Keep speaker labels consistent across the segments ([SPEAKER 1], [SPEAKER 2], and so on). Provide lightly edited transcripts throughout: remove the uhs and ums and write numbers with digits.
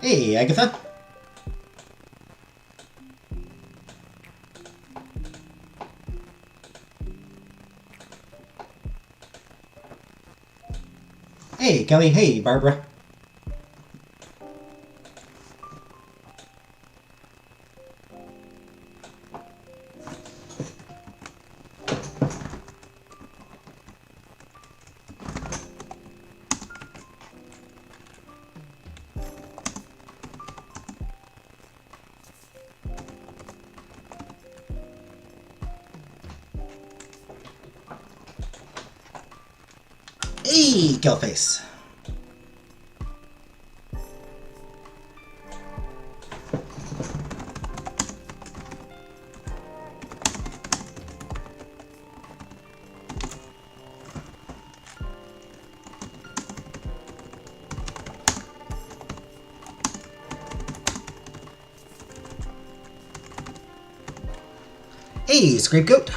[SPEAKER 1] Hey, Agatha. Hey, Kelly. Hey, Barbara. Hey, Killface. Hey, Scapegoat.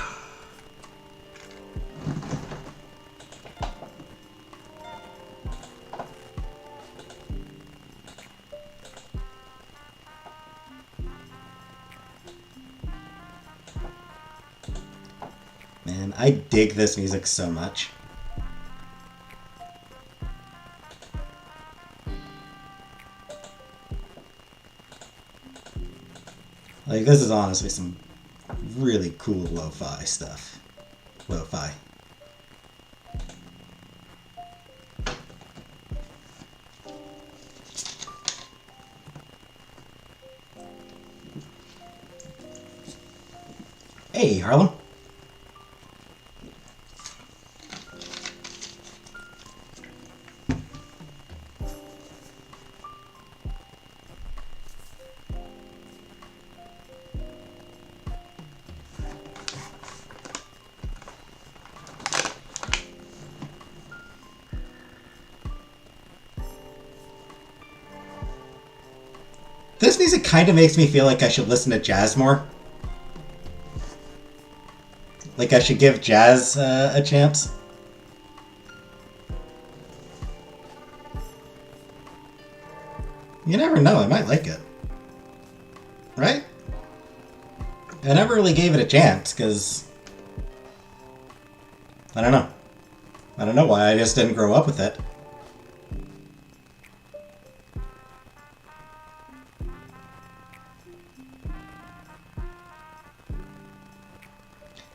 [SPEAKER 1] Man, I dig this music so much. Like, this is honestly some really cool lo-fi stuff. Lo-fi. Hey, Harlem. This music kind of makes me feel like I should listen to jazz more. Like I should give jazz a chance. You never know, I might like it. Right? I never really gave it a chance, because... I don't know. I don't know why, I just didn't grow up with it.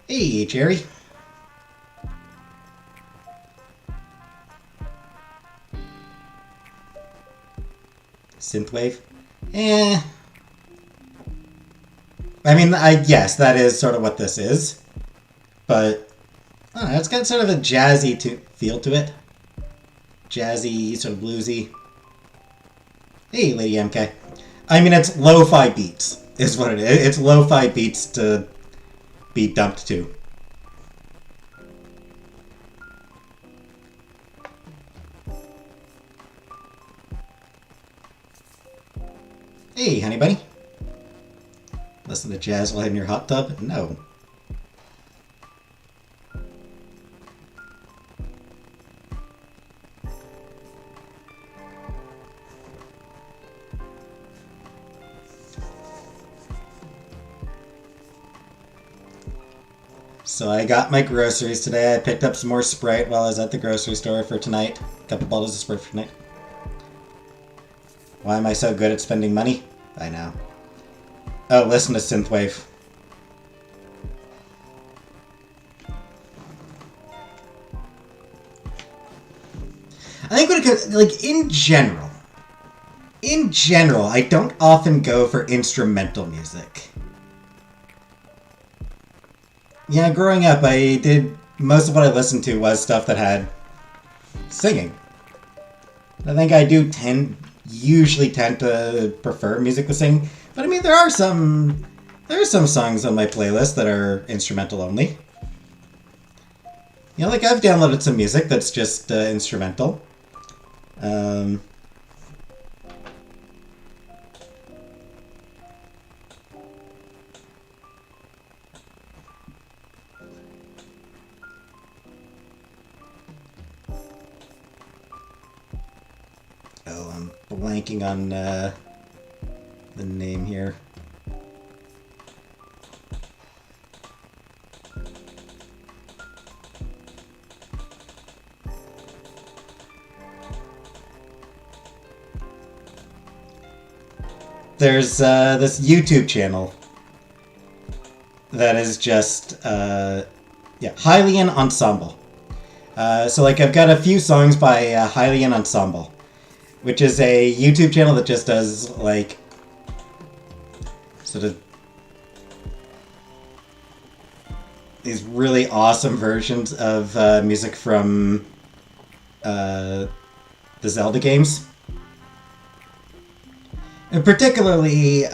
[SPEAKER 1] Hey, Jerry. Synthwave? Eh. I mean, yes, that is sort of what this is. But, I don't know, it's got sort of a jazzy feel to it. Jazzy, sort of bluesy. Hey, Lady MK. I mean, it's lo-fi beats, is what it is. It's lo-fi beats to be dumped to. Hey, honey bunny. Listen to jazz while in your hot tub? No. So I got my groceries today. I picked up some more Sprite while I was at the grocery store for tonight. A couple bottles of Sprite for tonight. Why am I so good at spending money? I know. Oh, listen to Synthwave. I think when it comes, like, in general, I don't often go for instrumental music. Yeah, growing up, most of what I listened to was stuff that had singing. I think I do usually tend to prefer music with singing, but I mean, there are some songs on my playlist that are instrumental only. You know, like I've downloaded some music that's just instrumental. Um, Oh, I'm blanking on the name here. There's this YouTube channel that is just Hylian Ensemble. So like I've got a few songs by Hylian Ensemble, which is a YouTube channel that just does like sort of these really awesome versions of music from the Zelda games. And particularly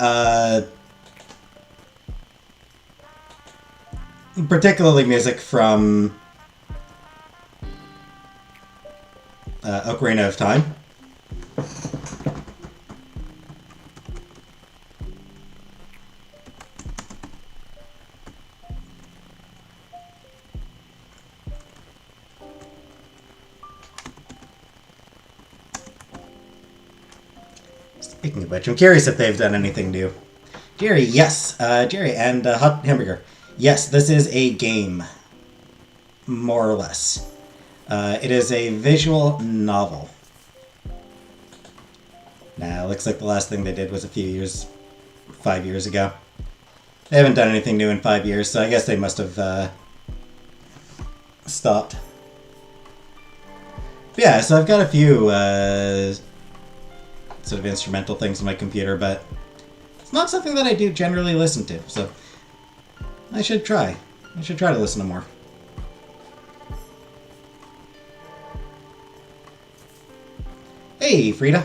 [SPEAKER 1] music from Ocarina of Time. Speaking of which, I'm curious if they've done anything new. Jerry, yes. Jerry and Hot Hamburger. Yes, this is a game. More or less. It is a visual novel. Now, looks like the last thing they did was 5 years ago. They haven't done anything new in 5 years, so I guess they must have stopped. But yeah, so I've got a few sort of instrumental things on my computer, but it's not something that I do generally listen to, so I should try. I should try to listen to more. Hey, Frida.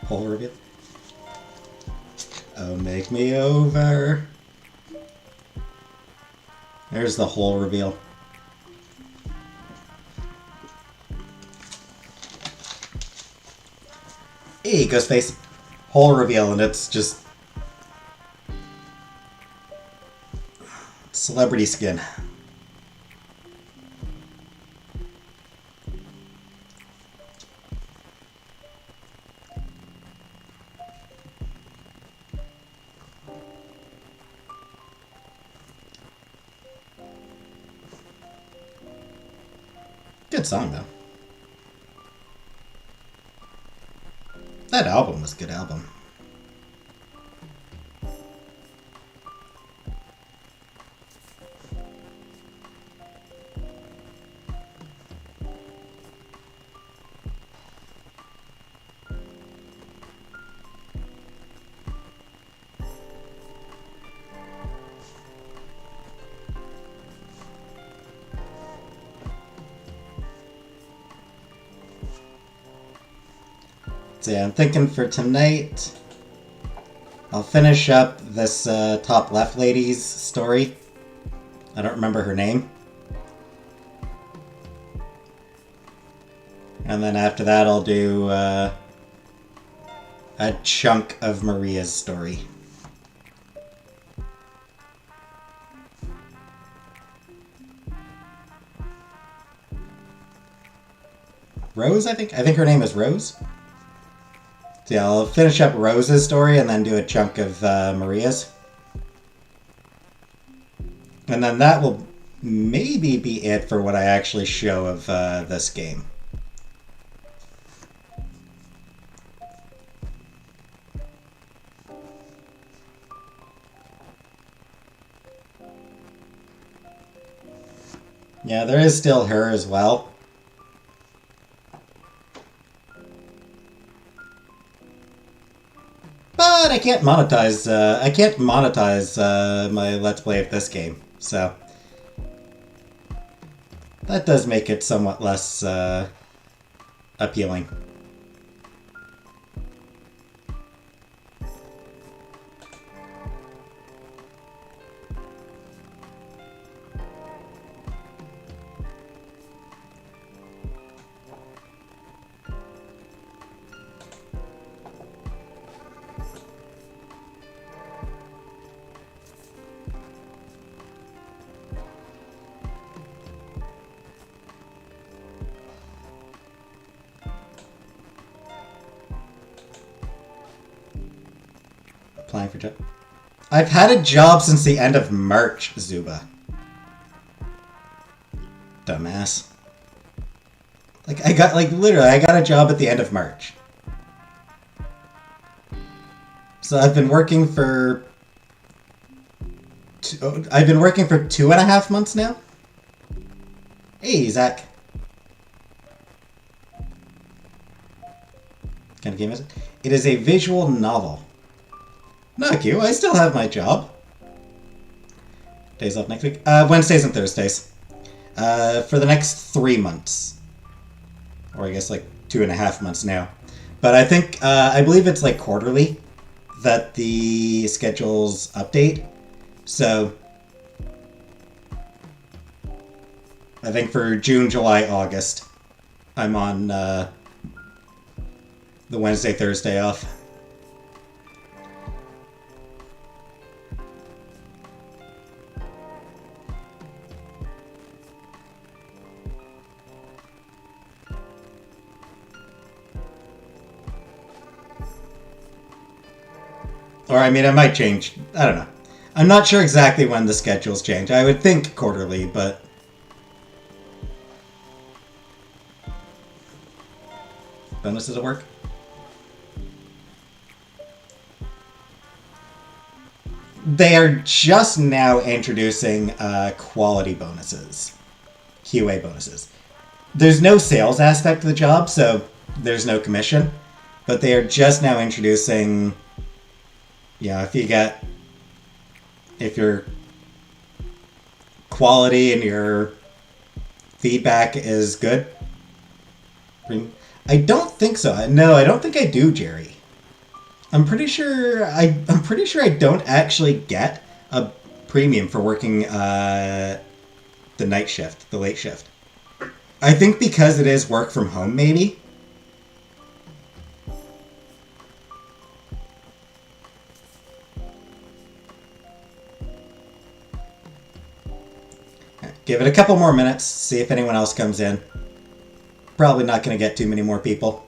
[SPEAKER 1] Hole reveal. Oh, make me over. There's the hole reveal. Hey, Ghostface. Hole reveal, and it's just celebrity skin. Good song, though. That album was a good album. So yeah, I'm thinking for tonight, I'll finish up this top left lady's story. I don't remember her name. And then after that, I'll do a chunk of Maria's story. Rose, I think? I think her name is Rose. So yeah, I'll finish up Rose's story and then do a chunk of Maria's. And then that will maybe be it for what I actually show of this game. Yeah, there is still her as well. But I can't monetize. My Let's Play of this game, so that does make it somewhat less appealing. applying for job. I've had a job since the end of March, Zuba. Dumbass. Like, literally, I got a job at the end of March. So I've been working for... I've been working for 2.5 months now? Hey, Zach. What kind of game is it? It is a visual novel. Not you, I still have my job. Days off next week? Wednesdays and Thursdays. For the next 3 months. Or I guess like 2.5 months now. But I think, I believe it's like quarterly that the schedules update. So, I think for June, July, August, I'm on the Wednesday, Thursday off. Or, I mean, it might change. I don't know. I'm not sure exactly when the schedules change. I would think quarterly, but... Bonuses at work? They are just now introducing quality bonuses. QA bonuses. There's no sales aspect to the job, so there's no commission. But they are just now introducing... Yeah, if your quality and your feedback is good. I don't think so. No, I don't think I do, Jerry. I'm pretty sure I don't actually get a premium for working the night shift, the late shift. I think because it is work from home, maybe. Give it a couple more minutes, see if anyone else comes in. Probably not going to get too many more people.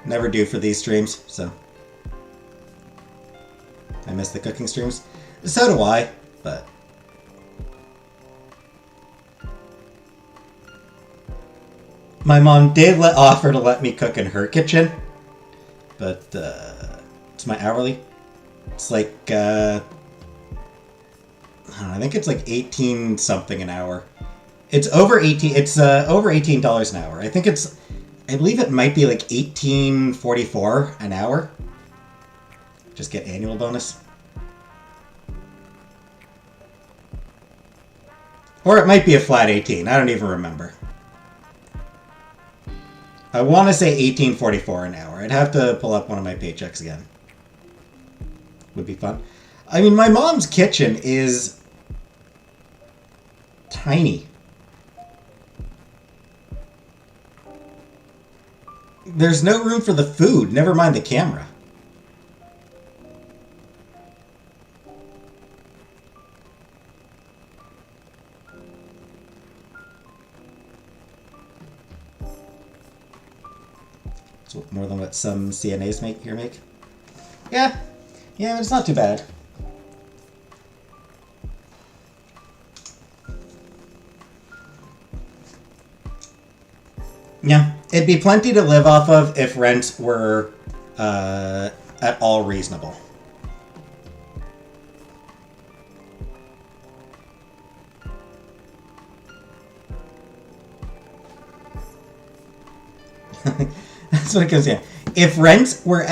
[SPEAKER 1] Never do for these streams, so. I miss the cooking streams. So do I, but... My mom did offer to let me cook in her kitchen, but it's my hourly. It's like, I don't know, I think it's like 18 something an hour. It's over 18. It's over $18 an hour. I think it's. I believe it might be like $18.44 an hour. Just get annual bonus. Or it might be a flat 18. I don't even remember. I want to say $18.44 an hour. I'd have to pull up one of my paychecks again. Would be fun. I mean, my mom's kitchen is tiny. There's no room for the food, never mind the camera. It's more than what some CNAs make. Yeah, it's not too bad. Yeah, it'd be plenty to live off of if rents were at all reasonable. That's what it comes down. If rents were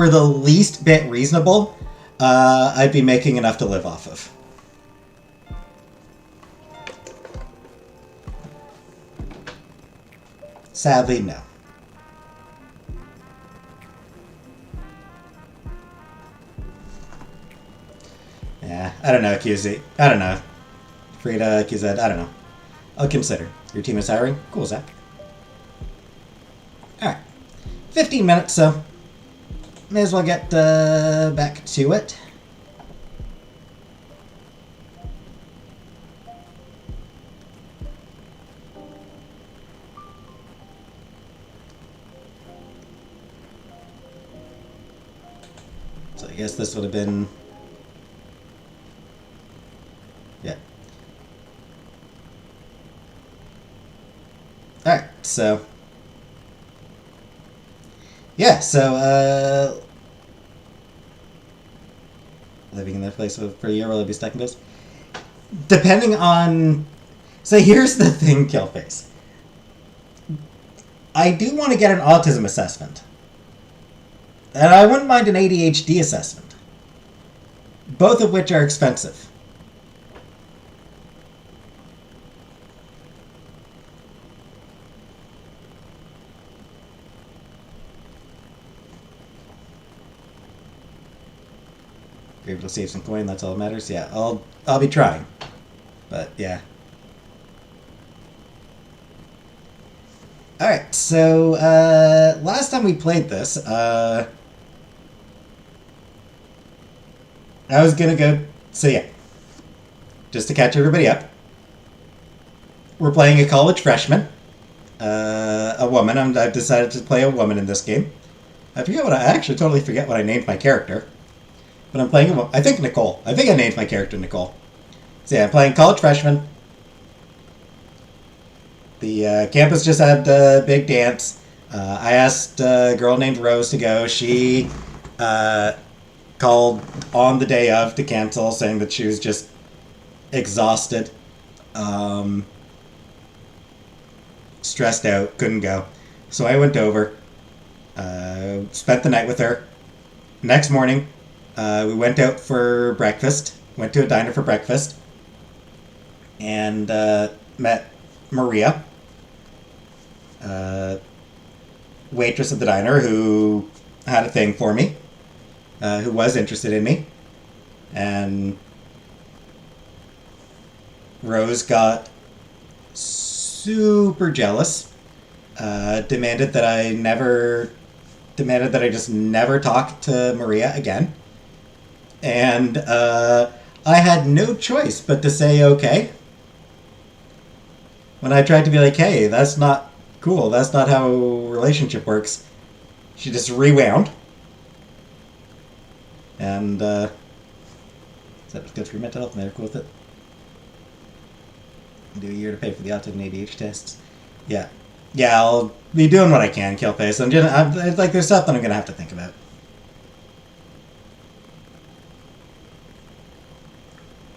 [SPEAKER 1] the least bit reasonable, I'd be making enough to live off of. Sadly, no. Yeah, I don't know, QZ. I don't know. Frida, QZ, I don't know. I'll consider. Your team is hiring? Cool, Zach. Alright. 15 minutes, so may as well get back to it. guess this would have been... Yeah. Alright, so... Yeah, so, living in that place for a year, will I be stuck in this? Depending on... So here's the thing, Killface. I do want to get an autism assessment. And I wouldn't mind an ADHD assessment. Both of which are expensive. If you're able to save some coin, that's all that matters. Yeah, I'll be trying. But yeah. Alright, so last time we played this, I was gonna go... So yeah, just to catch everybody up, we're playing a college freshman, a woman. I've decided to play a woman in this game. I actually totally forget what I named my character. But I'm playing a woman. I think Nicole. I think I named my character Nicole. So yeah, I'm playing college freshman. The campus just had a big dance. I asked a girl named Rose to go. She called on the day of to cancel, saying that she was just exhausted, stressed out, couldn't go. So I went over, spent the night with her. Next morning, we went out for breakfast, went to a diner for breakfast, and met Maria, waitress at the diner, who had a thing for me, who was interested in me. And Rose got super jealous, demanded that I just never talk to Maria again. And I had no choice but to say okay. When I tried to be like, hey, that's not cool, that's not how a relationship works, she just rewound. And is that good for your mental health? And they're cool with it. Do a year to pay for the autism and ADHD tests. Yeah. Yeah, I'll be doing what I can, Killface. It's like there's stuff that I'm gonna have to think about.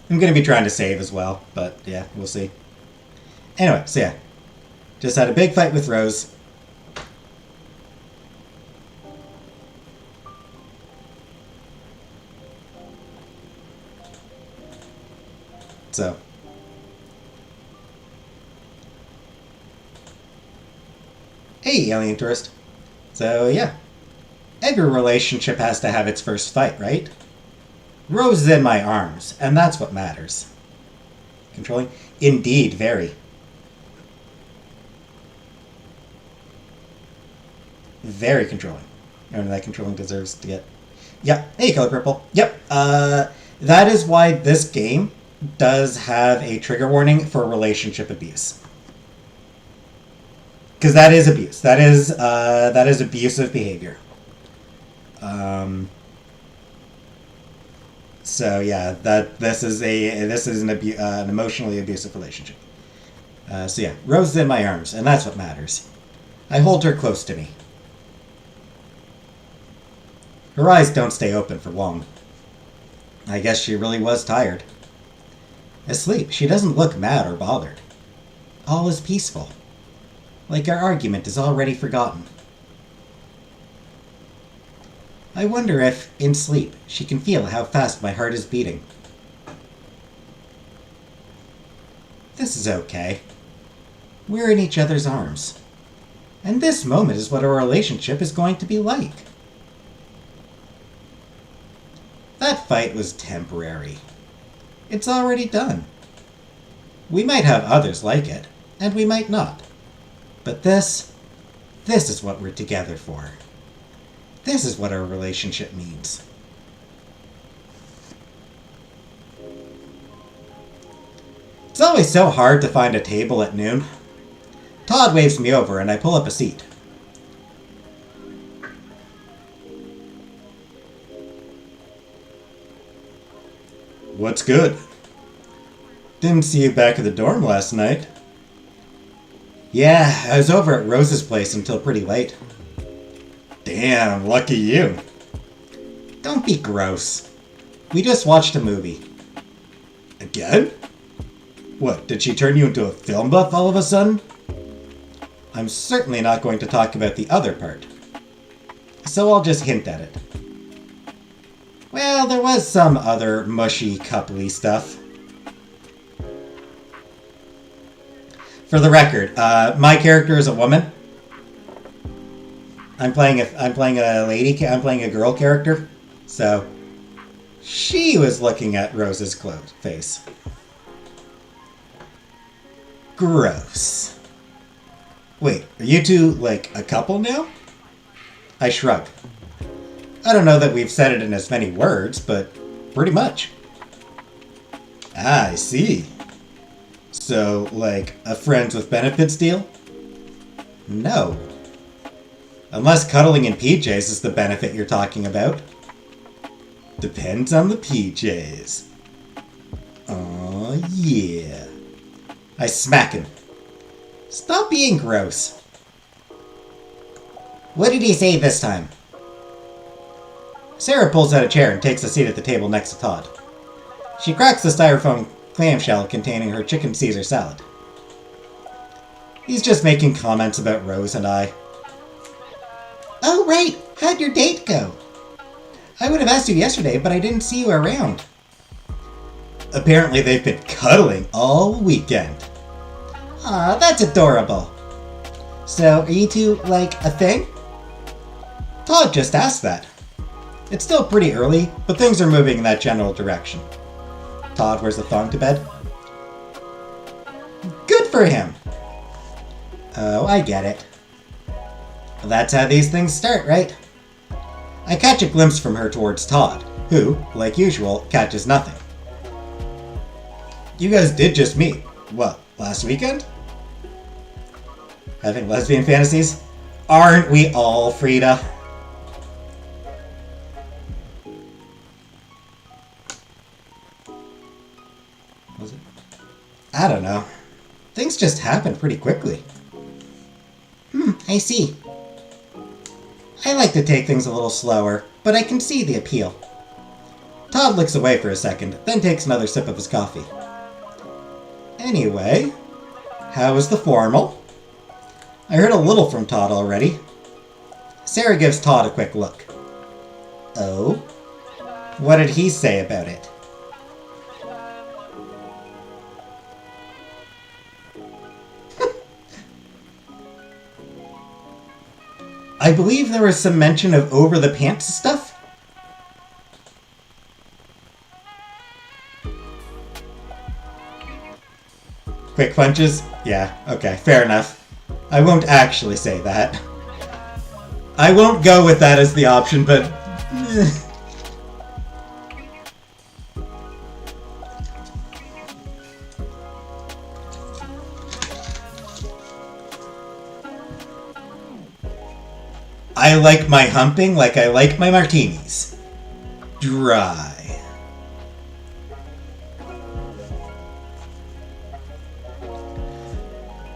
[SPEAKER 1] I'm gonna be trying to save as well, but yeah, we'll see. Anyway, so yeah. Just had a big fight with Rose. So. Hey, alien tourist. So, yeah. Every relationship has to have its first fight, right? Rose is in my arms, and that's what matters. Controlling? Indeed, very. Very controlling. And that controlling deserves to get... Yep. Hey, Color Purple. Yep. That is why this game does have a trigger warning for relationship abuse. Because that is abuse. That is abusive behavior. So yeah, this is an emotionally abusive relationship. So yeah, Rose is in my arms, and that's what matters. I hold her close to me. Her eyes don't stay open for long. I guess she really was tired. Asleep, she doesn't look mad or bothered. All is peaceful. Like our argument is already forgotten. I wonder if, in sleep, she can feel how fast my heart is beating. This is okay. We're in each other's arms. And this moment is what our relationship is going to be like. That fight was temporary. It's already done. We might have others like it, and we might not. But this is what we're together for. This is what our relationship means. It's always so hard to find a table at noon. Todd waves me over and I pull up a seat. What's good? Didn't see you back at the dorm last night. Yeah, I was over at Rose's place until pretty late. Damn, lucky you. Don't be gross. We just watched a movie. Again? What, did she turn you into a film buff all of a sudden? I'm certainly not going to talk about the other part. So I'll just hint at it. Well, there was some other mushy, coupley stuff. For the record, my character is a woman. I'm playing a lady. I'm playing a girl character. So she was looking at Rose's face. Gross. Wait, are you two like a couple now? I shrug. I don't know that we've said it in as many words, but pretty much. Ah, I see. So, like, a friends with benefits deal? No. Unless cuddling in PJs is the benefit you're talking about. Depends on the PJs. Aw, yeah. I smack him. Stop being gross. What did he say this time? Sarah pulls out a chair and takes a seat at the table next to Todd. She cracks the styrofoam clamshell containing her chicken Caesar salad. He's just making comments about Rose and I. Oh, right! How'd your date go? I would have asked you yesterday, but I didn't see you around. Apparently they've been cuddling all weekend. Aw, that's adorable. So, are you two, like, a thing? Todd just asked that. It's still pretty early, but things are moving in that general direction. Todd wears the thong to bed. Good for him! Oh, I get it. Well, that's how these things start, right? I catch a glimpse from her towards Todd, who, like usual, catches nothing. You guys did just meet. What, last weekend? Having lesbian fantasies? Aren't we all, Frida? Was it? I don't know. Things just happened pretty quickly. I see. I like to take things a little slower, but I can see the appeal. Todd looks away for a second, then takes another sip of his coffee. Anyway, how was the formal? I heard a little from Todd already. Sarah gives Todd a quick look. Oh? What did he say about it? I believe there was some mention of over-the-pants stuff? Quick punches? Yeah, okay, fair enough. I won't actually say that. I won't go with that as the option, but... I like my humping like I like my martinis. Dry.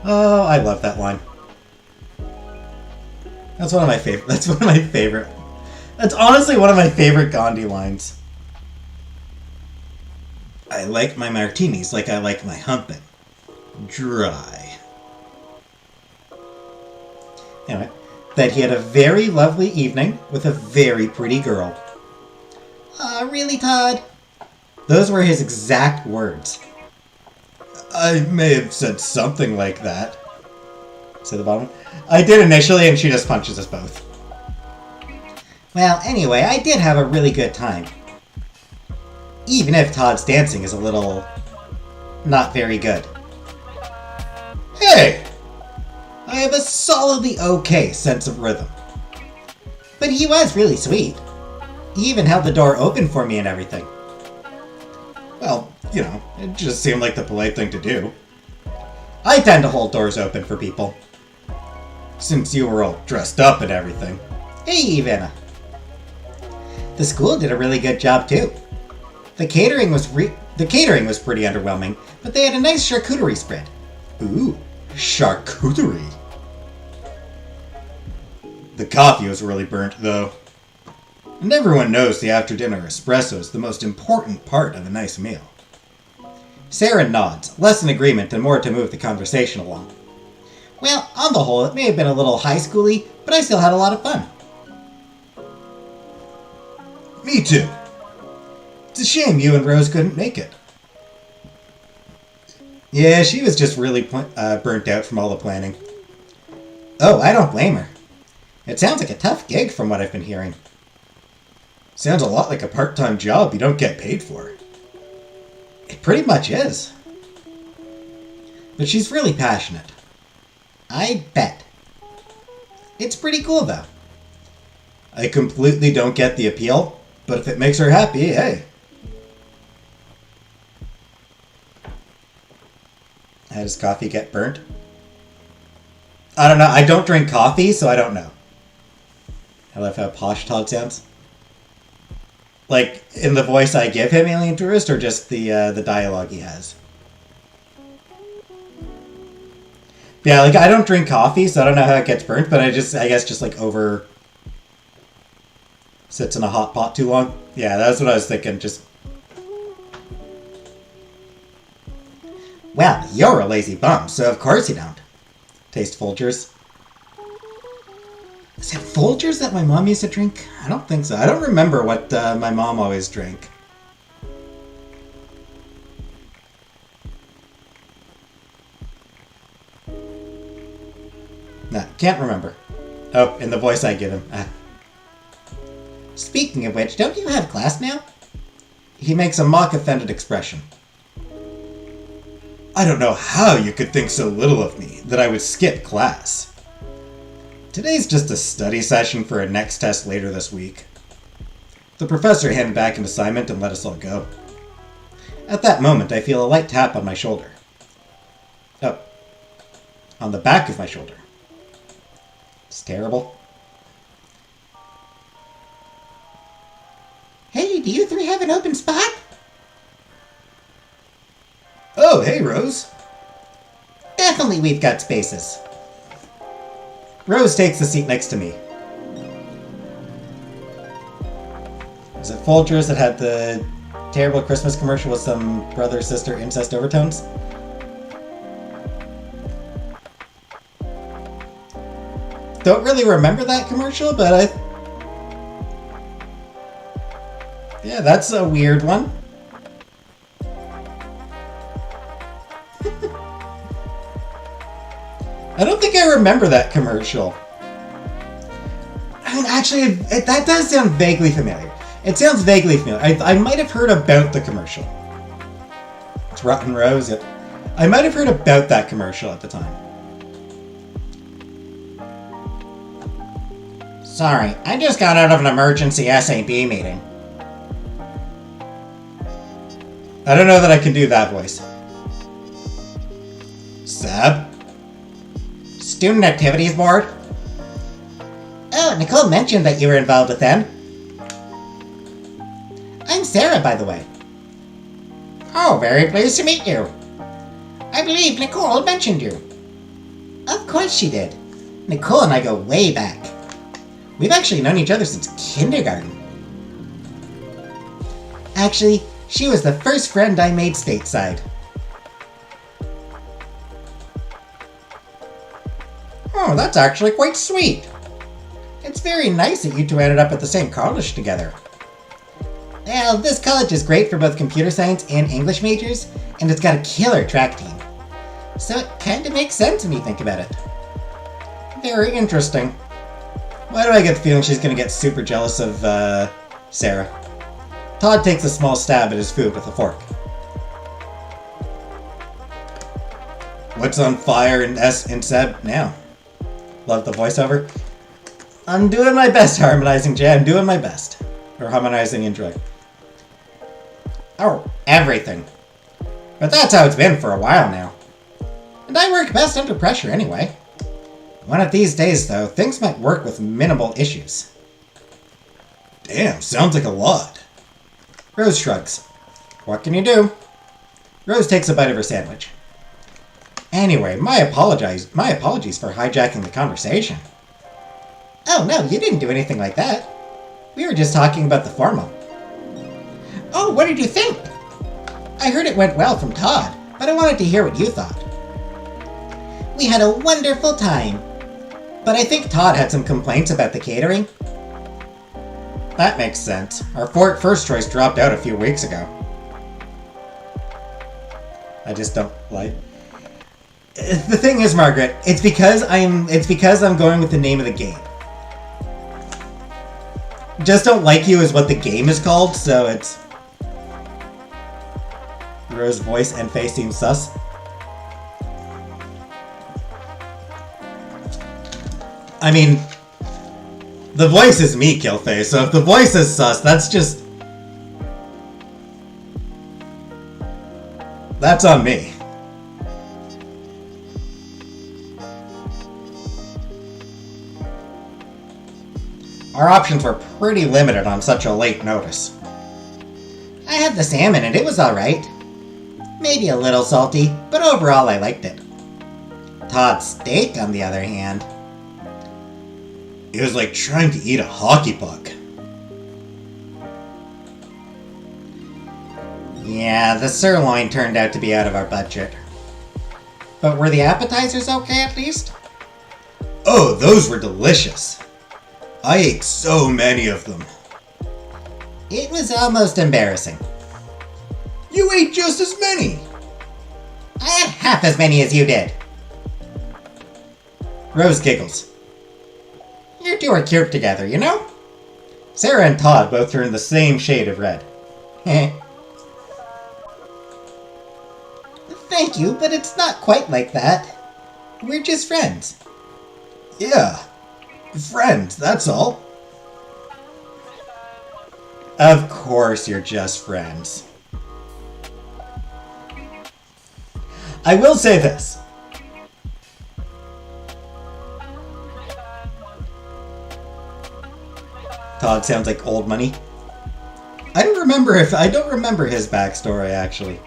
[SPEAKER 1] Oh, I love that line. That's one of my favorite. That's honestly one of my favorite Gandhi lines. I like my martinis like I like my humping. Dry. Anyway, that he had a very lovely evening with a very pretty girl. Aw, really, Todd? Those were his exact words. I may have said something like that. Said the bottom. I did initially, and she just punches us both. Well, anyway, I did have a really good time. Even if Todd's dancing is a little... not very good. Hey! I have a solidly okay sense of rhythm. But he was really sweet. He even held the door open for me and everything. Well, you know, it just seemed like the polite thing to do. I tend to hold doors open for people. Since you were all dressed up and everything. Hey, Ivana. The school did a really good job, too. The catering was pretty underwhelming, but they had a nice charcuterie spread. Ooh, charcuterie. The coffee was really burnt, though. And everyone knows the after-dinner espresso is the most important part of a nice meal. Sarah nods, less in agreement and more to move the conversation along. Well, on the whole, it may have been a little high schooly, but I still had a lot of fun. Me too. It's a shame you and Rose couldn't make it. Yeah, she was just really burnt out from all the planning. Oh, I don't blame her. It sounds like a tough gig from what I've been hearing. Sounds a lot like a part-time job you don't get paid for. It pretty much is. But she's really passionate. I bet. It's pretty cool, though. I completely don't get the appeal, but if it makes her happy, hey. How does coffee get burnt? I don't know. I don't drink coffee, so I don't know. I love how posh Todd sounds. Like, in the voice I give him, Alien Tourist, or just the dialogue he has? But yeah, like, I don't drink coffee, so I don't know how it gets burnt, but I guess just, like, sits in a hot pot too long. Yeah, that's what I was thinking, just... Well, you're a lazy bum, so of course you don't. Taste Folgers. Is it Folgers that my mom used to drink? I don't think so. I don't remember what my mom always drank. Nah, can't remember. Oh, in the voice I give him. Speaking of which, don't you have class now? He makes a mock-offended expression. I don't know how you could think so little of me that I would skip class. Today's just a study session for a next test later this week. The professor handed back an assignment and let us all go. At that moment, I feel a light tap on my shoulder. Oh, on the back of my shoulder. It's terrible. Hey, do you three have an open spot? Oh, hey, Rose. Definitely we've got spaces. Rose takes the seat next to me. Was it Folgers that had the terrible Christmas commercial with some brother-sister incest overtones? Don't really remember that commercial, but yeah, that's a weird one. I don't think I remember that commercial. I mean, actually, that does sound vaguely familiar. It sounds vaguely familiar. I might have heard about the commercial. It's Rotten Rose. I might have heard about that commercial at the time. Sorry, I just got out of an emergency SAB meeting. I don't know that I can do that voice. Sab? Student Activities Board? Oh, Nicole mentioned that you were involved with them. I'm Sarah, by the way. Oh, very pleased to meet you. I believe Nicole mentioned you. Of course she did. Nicole and I go way back. We've actually known each other since kindergarten. Actually, she was the first friend I made stateside. Oh, that's actually quite sweet. It's very nice that you two ended up at the same college together. Well, this college is great for both computer science and English majors, and it's got a killer track team. So it kinda makes sense when you think about it. Very interesting. Why do I get the feeling she's gonna get super jealous of, Sarah? Todd takes a small stab at his food with a fork. What's on fire in Seb now? Love the voiceover. I'm doing my best harmonizing, Jay. I'm doing my best. Or harmonizing intro. Oh, everything. But that's how it's been for a while now. And I work best under pressure anyway. One of these days, though, things might work with minimal issues. Damn, sounds like a lot. Rose shrugs. What can you do? Rose takes a bite of her sandwich. Anyway, my apologies for hijacking the conversation. Oh no, you didn't do anything like that. We were just talking about the formal. Oh, what did you think? I heard it went well from Todd, but I wanted to hear what you thought. We had a wonderful time. But I think Todd had some complaints about the catering. That makes sense. Our first choice dropped out a few weeks ago. I just don't like... The thing is, Margaret, it's because I'm going with the name of the game. Just Don't Like You is what the game is called, so it's... Rose's voice and face seem sus. I mean, the voice is me, Killface, so if the voice is sus, that's just... That's on me. Our options were pretty limited on such a late notice. I had the salmon and it was alright. Maybe a little salty, but overall I liked it. Todd's steak, on the other hand... It was like trying to eat a hockey puck. Yeah, the sirloin turned out to be out of our budget. But were the appetizers okay at least? Oh, those were delicious. I ate so many of them. It was almost embarrassing. You ate just as many. I had half as many as you did. Rose giggles. You two are cute together, you know? Sarah and Todd both turn the same shade of red. Thank you, but it's not quite like that. We're just friends. Yeah, friends, that's all. Of course you're just friends. I will say this. Todd sounds like old money. I don't remember his backstory actually.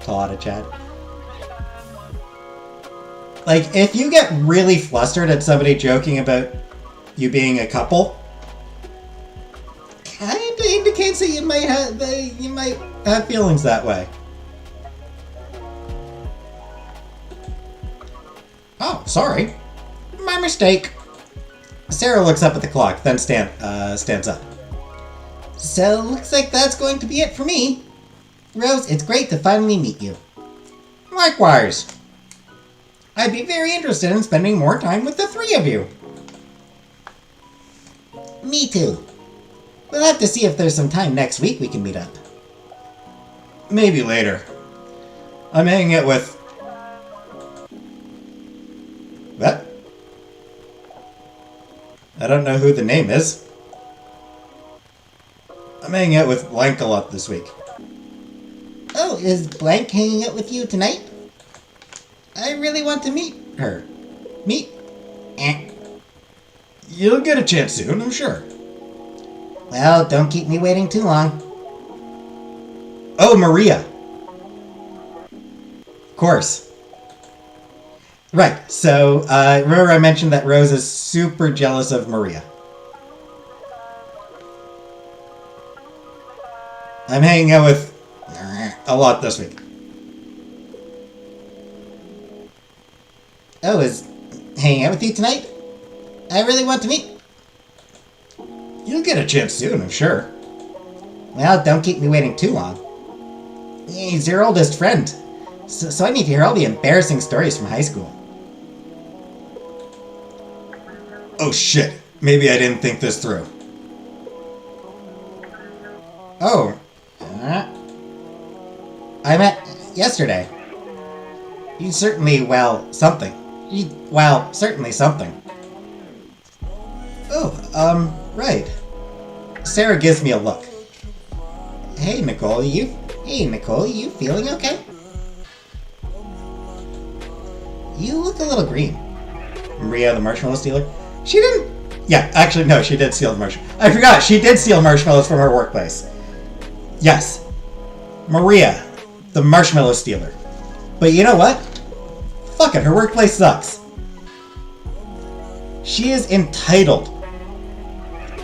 [SPEAKER 1] Todd, a Chad. Like, if you get really flustered at somebody joking about you being a couple, kinda indicates that you might have feelings that way. Oh, sorry. My mistake. Sarah looks up at the clock, then stands up. So, looks like that's going to be it for me. Rose, it's great to finally meet you. Likewise. I'd be very interested in spending more time with the three of you. Me too. We'll have to see if there's some time next week we can meet up. Maybe later. I'm hanging out with... What? I don't know who the name is. I'm hanging out with Blank a lot this week. Oh, is Blank hanging out with you tonight? I really want to meet her. Meet? You'll get a chance soon, I'm sure. Well, don't keep me waiting too long. Oh, Maria. Of course. Right, so, remember I mentioned that Rose is super jealous of Maria. I'm hanging out with a lot this week. Oh, is hanging out with you tonight? I really want to meet. You'll get a chance soon, I'm sure. Well, don't keep me waiting too long. He's your oldest friend, so I need to hear all the embarrassing stories from high school. Oh shit, maybe I didn't think this through. Oh. I met yesterday. You certainly, well, something. Certainly something. Oh, right. Sarah gives me a look. Hey, Nicole, you feeling okay? You look a little green. Maria, the marshmallow stealer? She didn't... Yeah, actually, no, she did steal the marshmallows. I forgot, she did steal marshmallows from her workplace. Yes, Maria, the marshmallow stealer. But you know what? Fuck it, her workplace sucks. She is entitled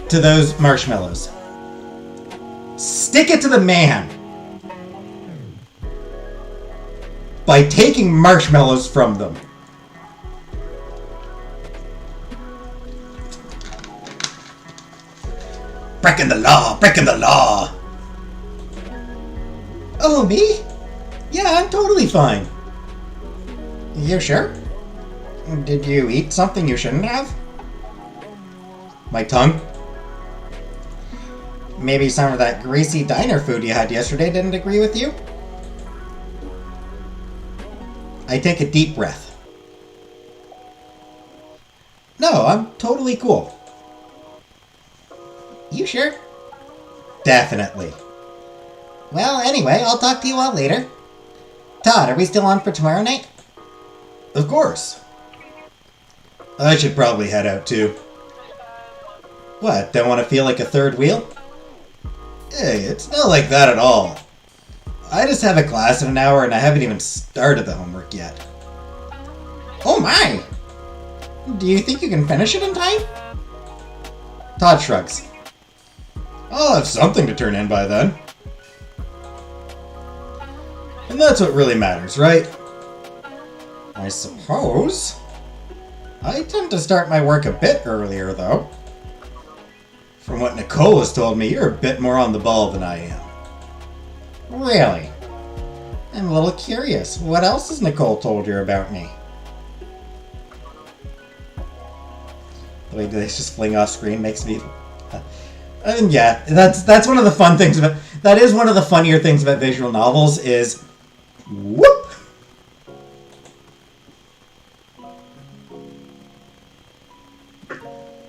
[SPEAKER 1] to those marshmallows. Stick it to the man by taking marshmallows from them. Breaking the law, breaking the law. Oh, me? Yeah, I'm totally fine. You sure? Did you eat something you shouldn't have? My tongue? Maybe some of that greasy diner food you had yesterday didn't agree with you? I take a deep breath. No, I'm totally cool. You sure? Definitely. Well, anyway, I'll talk to you all later. Todd, are we still on for tomorrow night? Of course. I should probably head out too. What, don't want to feel like a third wheel? Hey, it's not like that at all. I just have a class in an hour and I haven't even started the homework yet. Oh my! Do you think you can finish it in time? Todd shrugs. I'll have something to turn in by then. And that's what really matters, right? I suppose. I tend to start my work a bit earlier, though. From what Nicole has told me, you're a bit more on the ball than I am. Really? I'm a little curious. What else has Nicole told you about me? The way they just fling off screen makes me... I mean, yeah, that's one of the fun things about... That is one of the funnier things about visual novels is... Whoop!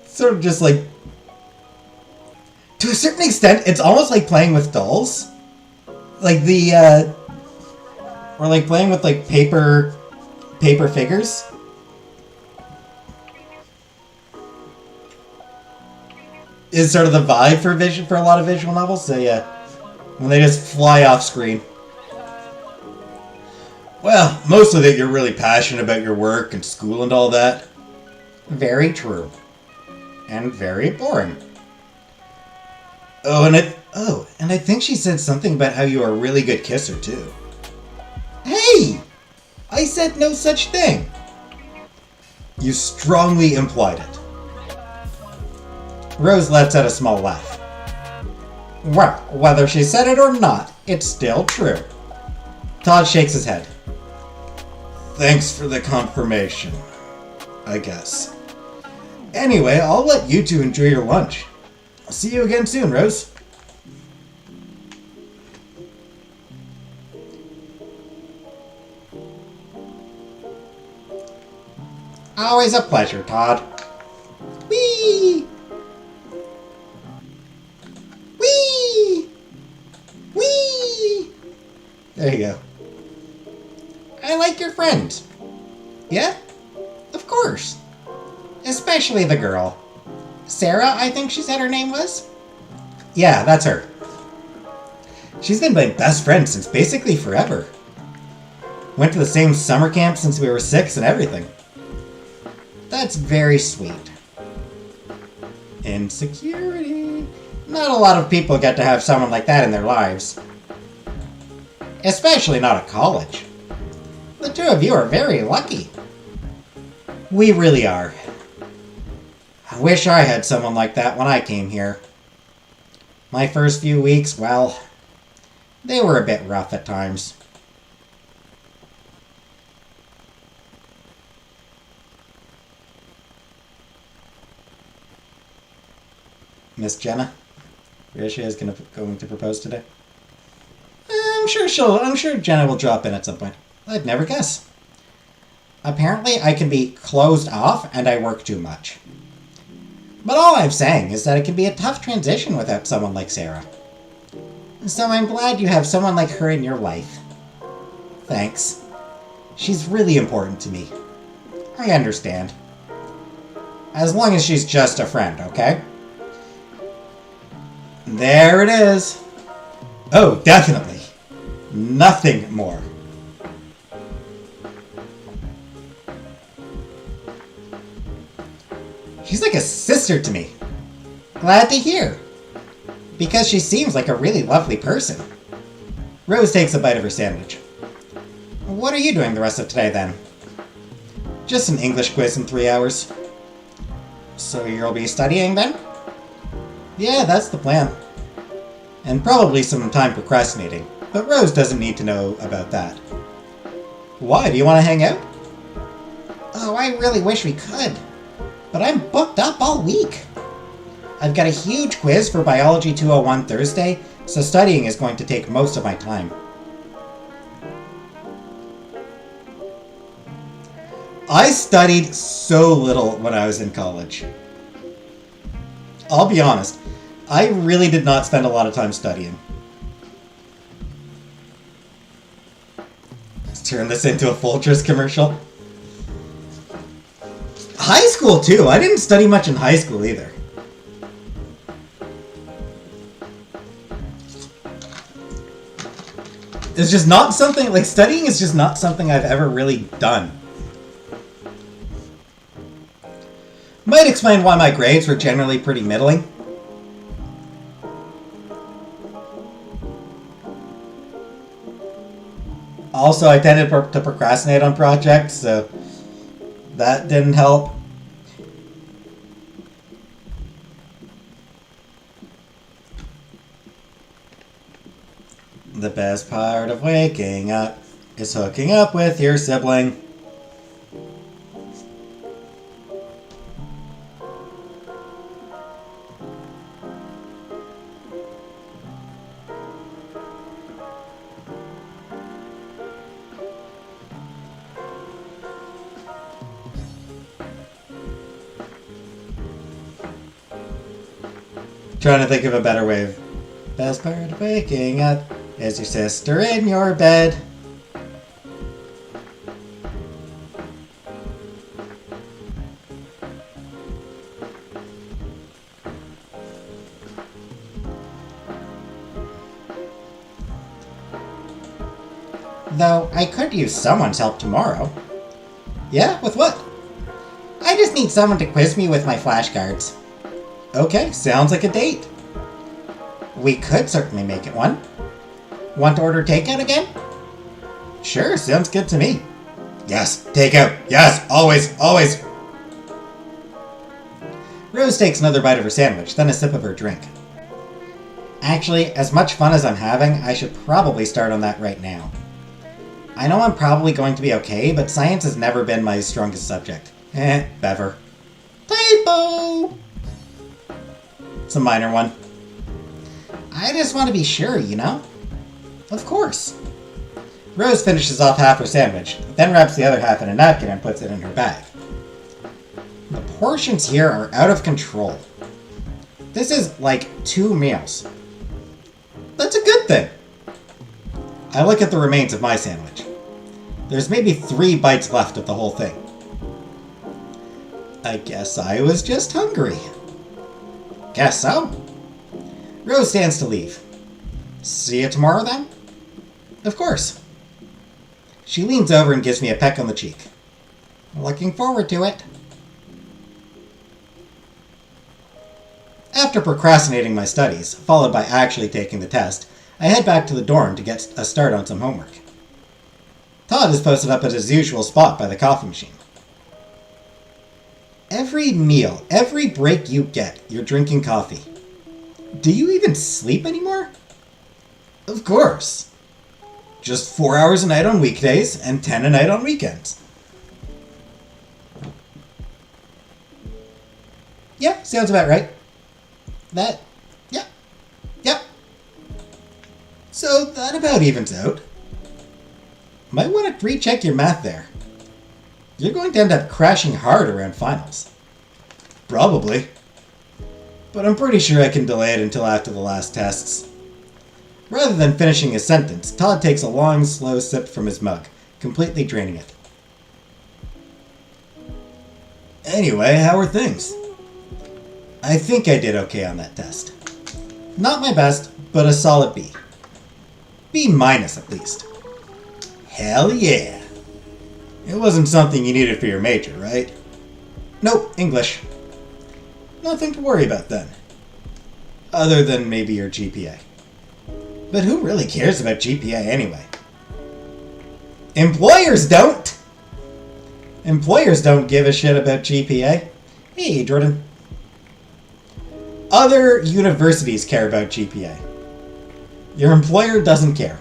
[SPEAKER 1] Sort of just like... To a certain extent, it's almost like playing with dolls. Like the, or like playing with like paper figures. Is sort of the vibe for a lot of visual novels. So yeah, when they just fly off screen. Well, mostly that you're really passionate about your work and school and all that. Very true. And very boring. Oh, and I think she said something about how you are a really good kisser, too. Hey! I said no such thing! You strongly implied it. Rose lets out a small laugh. Well, whether she said it or not, it's still true. Todd shakes his head. Thanks for the confirmation, I guess. Anyway, I'll let you two enjoy your lunch. I'll see you again soon, Rose. Always a pleasure, Todd. Whee! Whee! Whee! There you go. I like your friends. Yeah? Of course. Especially the girl. Sarah, I think she said her name was? Yeah, that's her. She's been my best friend since basically forever. Went to the same summer camp since we were 6 and everything. That's very sweet. Insecurity. Not a lot of people get to have someone like that in their lives. Especially not at college. The two of you are very lucky. We really are. I wish I had someone like that when I came here. My first few weeks, well, they were a bit rough at times. Miss Jenna? Where she is going to propose today? I'm sure Jenna will drop in at some point. I'd never guess. Apparently I can be closed off and I work too much. But all I'm saying is that it can be a tough transition without someone like Sarah. So I'm glad you have someone like her in your life. Thanks. She's really important to me. I understand. As long as she's just a friend, okay? There it is. Oh, definitely. Nothing more. She's like a sister to me. Glad to hear. Because she seems like a really lovely person. Rose takes a bite of her sandwich. What are you doing the rest of today, then? Just an English quiz in 3 hours. So you'll be studying, then? Yeah, that's the plan. And probably some time procrastinating, but Rose doesn't need to know about that. Why? Do you want to hang out? Oh, I really wish we could. But I'm booked up all week. I've got a huge quiz for Biology 201 Thursday, so studying is going to take most of my time. I studied so little when I was in college. I'll be honest, I really did not spend a lot of time studying. Let's turn this into a Folgers commercial. High school too, I didn't study much in high school either. It's just not something, like studying is just not something I've ever really done. Might explain why my grades were generally pretty middling. Also, I tended to procrastinate on projects, so that didn't help. The best part of waking up is hooking up with your sibling. Trying to think of a better way of... Best part of waking up is your sister in your bed. Though, I could use someone's help tomorrow. Yeah, with what? I just need someone to quiz me with my flashcards. Okay, sounds like a date. We could certainly make it one. Want to order takeout again? Sure, sounds good to me. Yes, takeout. Yes, always, always. Rose takes another bite of her sandwich, then a sip of her drink. Actually, as much fun as I'm having, I should probably start on that right now. I know I'm probably going to be okay, but science has never been my strongest subject. Bever. Typo! It's a minor one. I just want to be sure, you know? Of course. Rose finishes off half her sandwich, then wraps the other half in a napkin and puts it in her bag. The portions here are out of control. This is like 2 meals. That's a good thing. I look at the remains of my sandwich. There's maybe 3 bites left of the whole thing. I guess I was just hungry. Guess so. Rose stands to leave. See you tomorrow, then? Of course. She leans over and gives me a peck on the cheek. Looking forward to it. After procrastinating my studies, followed by actually taking the test, I head back to the dorm to get a start on some homework. Todd is posted up at his usual spot by the coffee machine. Every meal, every break you get, you're drinking coffee. Do you even sleep anymore? Of course. Just 4 hours a night on weekdays and 10 a night on weekends. Yeah, sounds about right. Yep. So that about evens out. Might want to recheck your math there. You're going to end up crashing hard around finals. Probably. But I'm pretty sure I can delay it until after the last tests. Rather than finishing his sentence, Todd takes a long, slow sip from his mug, completely draining it. Anyway, how are things? I think I did okay on that test. Not my best, but a solid B. B- at least. Hell yeah. It wasn't something you needed for your major, right? Nope, English. Nothing to worry about then. Other than maybe your GPA. But who really cares about GPA anyway? Employers don't! Employers don't give a shit about GPA. Hey, Jordan. Other universities care about GPA. Your employer doesn't care.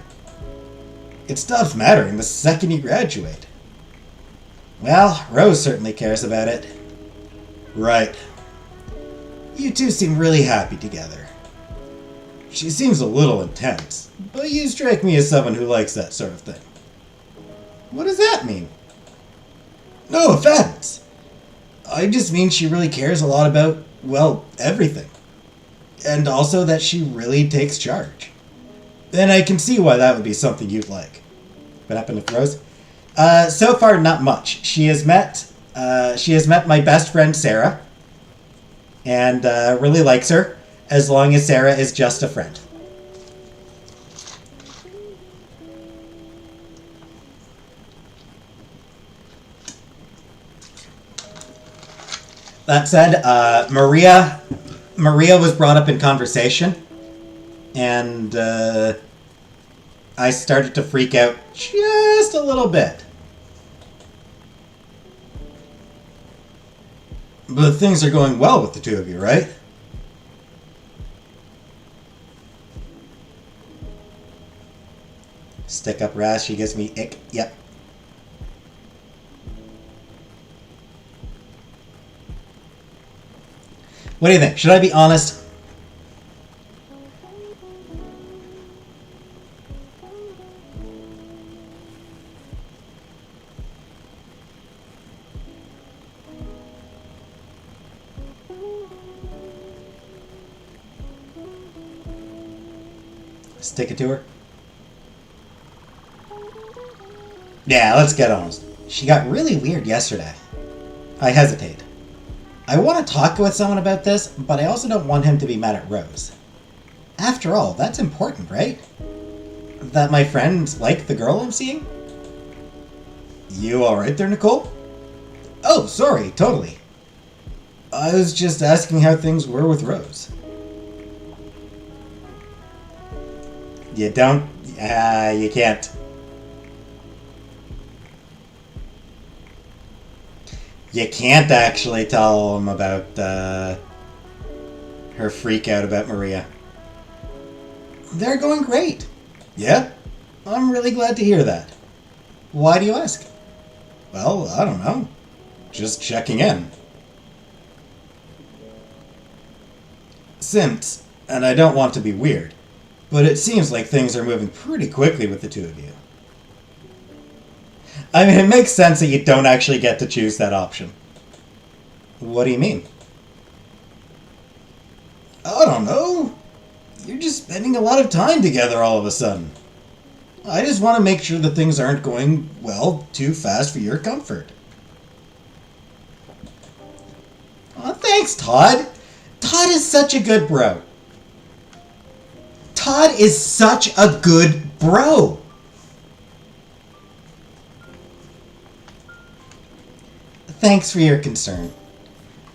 [SPEAKER 1] It stops mattering the second you graduate. Well, Rose certainly cares about it. Right. You two seem really happy together. She seems a little intense, but you strike me as someone who likes that sort of thing. What does that mean? No offense. I just mean she really cares a lot about, well, everything. And also that she really takes charge. And I can see why that would be something you'd like. What happened with Rose? So far, not much. She has met my best friend, Sarah. And really likes her, as long as Sarah is just a friend. That said, Maria was brought up in conversation, and I started to freak out just a little bit. But things are going well with the two of you, right? Stick up Raz, she gives me ick. Yep. What do you think? Should I be honest? Stick it to her? Yeah, let's get honest. She got really weird yesterday. I hesitate. I want to talk with someone about this, but I also don't want him to be mad at Rose. After all, that's important, right? That my friends like the girl I'm seeing? You alright there, Nicole? Oh, sorry, totally. I was just asking how things were with Rose. You don't? You can't. You can't actually tell him about her freak out about Maria. They're going great. Yeah? I'm really glad to hear that. Why do you ask? Well, I don't know. Just checking in. Since, and I don't want to be weird, but it seems like things are moving pretty quickly with the two of you. I mean, it makes sense that you don't actually get to choose that option. What do you mean? I don't know. You're just spending a lot of time together all of a sudden. I just want to make sure that things aren't going, well, too fast for your comfort. Oh, thanks, Todd. Todd is such a good bro. Todd is such a good bro. Thanks for your concern.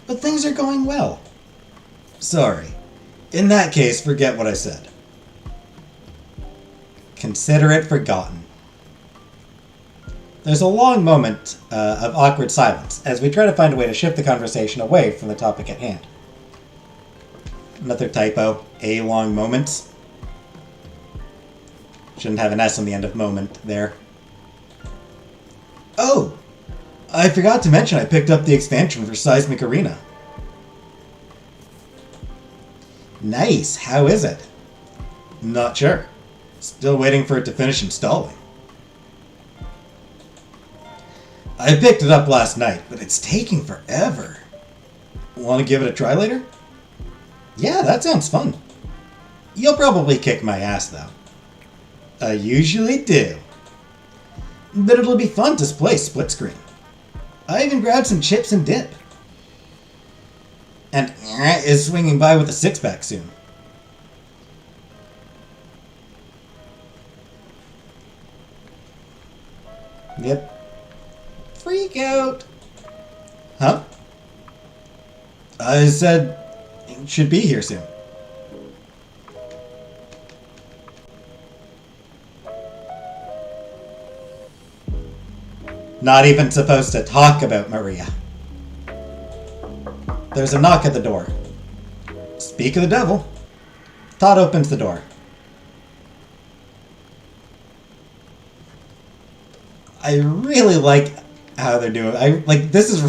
[SPEAKER 1] But things are going well. Sorry. In that case, forget what I said. Consider it forgotten. There's a long moment of awkward silence as we try to find a way to shift the conversation away from the topic at hand. Another typo. A long moments. Shouldn't have an S on the end of moment there. Oh! I forgot to mention I picked up the expansion for Seismic Arena. Nice. How is it? Not sure. Still waiting for it to finish installing. I picked it up last night, but it's taking forever. Want to give it a try later? Yeah, that sounds fun. You'll probably kick my ass, though. I usually do. But it'll be fun to play split screen. I even grabbed some chips and dip. And is swinging by with a six-pack soon. Yep. Freak out. Huh? I said it should be here soon. Not even supposed to talk about Maria. There's a knock at the door. Speak of the devil. Todd opens the door. I really like how they're doing. This is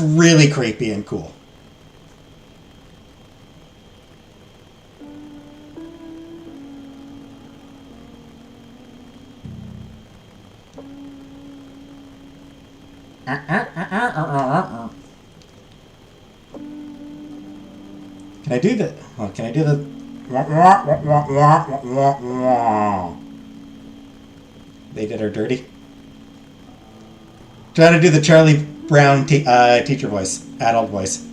[SPEAKER 1] really creepy and cool. Can I do that? Oh, can I do the... They did her dirty. Trying to do the Charlie Brown teacher voice, adult voice.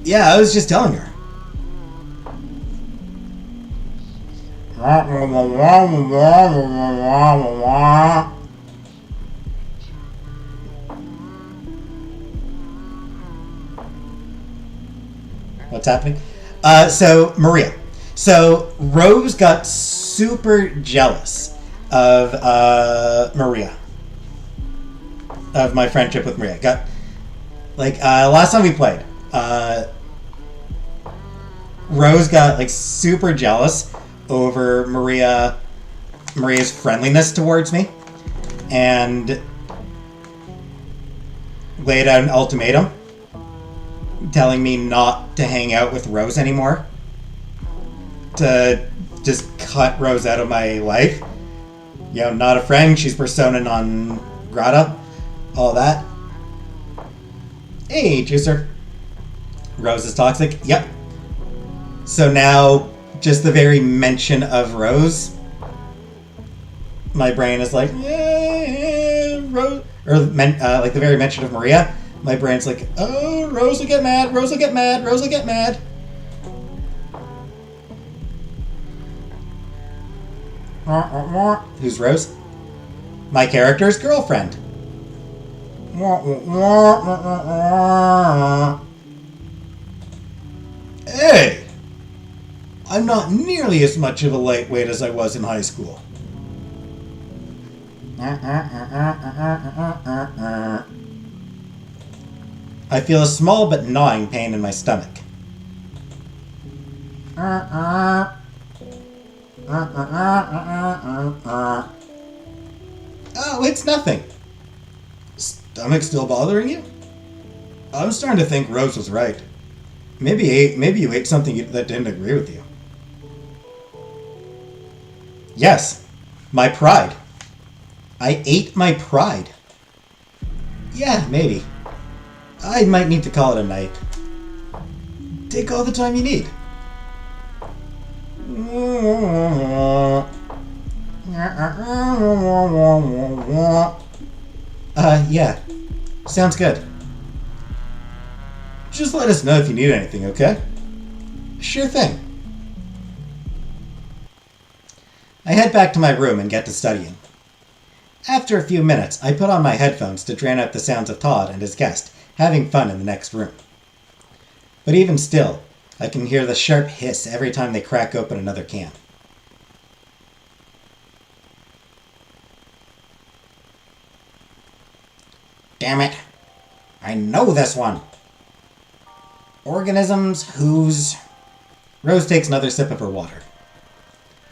[SPEAKER 1] Yeah, I was just telling her. What's happening? So, Maria. So, Rose got super jealous of Maria. Of my friendship with Maria. Got, last time we played, Rose got, super jealous over Maria's friendliness towards me. And laid out an ultimatum telling me not to hang out with Rose anymore. To just cut Rose out of my life. You know, not a friend, she's persona non grata. All that. Hey, Juicer. Rose is toxic. Yep. So now, just the very mention of Rose, my brain is like, yeah, Rose. Or, the very mention of Maria, my brain's like, oh, Rose will get mad, Rose will get mad, Rose will get mad. Who's Rose? My character's girlfriend. Hey! I'm not nearly as much of a lightweight as I was in high school. I feel a small but gnawing pain in my stomach. Oh, it's nothing. Stomach still bothering you? I'm starting to think Rose was right. Maybe you ate something that didn't agree with you. Yes, my pride. I ate my pride. Yeah, maybe. I might need to call it a night. Take all the time you need. Yeah. Sounds good. Just let us know if you need anything, okay? Sure thing. I head back to my room and get to studying. After a few minutes, I put on my headphones to drown out the sounds of Todd and his guest having fun in the next room. But even still, I can hear the sharp hiss every time they crack open another can. Damn it. I know this one. Organisms whose... Rose takes another sip of her water.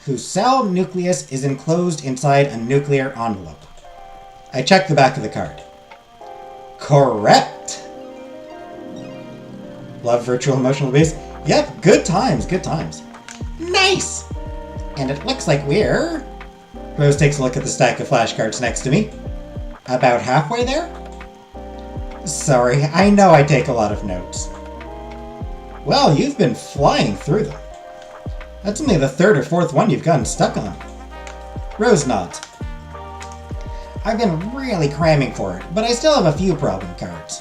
[SPEAKER 1] Whose cell nucleus is enclosed inside a nuclear envelope. I check the back of the card. Correct! Love virtual emotional abuse? Yep, good times, good times. Nice! And it looks like we're... Rose takes a look at the stack of flashcards next to me. About halfway there? Sorry, I know I take a lot of notes. Well, you've been flying through them. That's only the third or fourth one you've gotten stuck on. Rose nods. I've been really cramming for it, but I still have a few problem cards.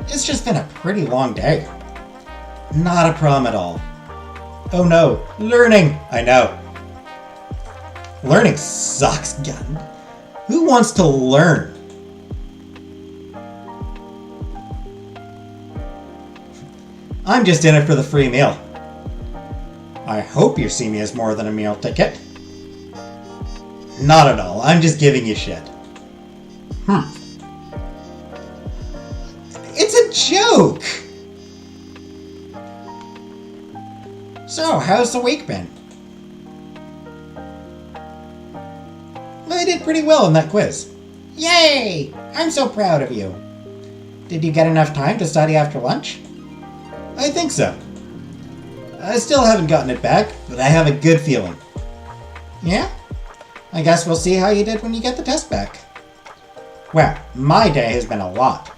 [SPEAKER 1] It's just been a pretty long day. Not a problem at all. Oh no, learning! I know. Learning sucks, Gun. Who wants to learn? I'm just in it for the free meal. I hope you see me as more than a meal ticket. Not at all. I'm just giving you shit. It's a joke! So, how's the week been? I did pretty well in that quiz. Yay! I'm so proud of you. Did you get enough time to study after lunch? I think so. I still haven't gotten it back, but I have a good feeling. Yeah? I guess we'll see how you did when you get the test back. Well, my day has been a lot.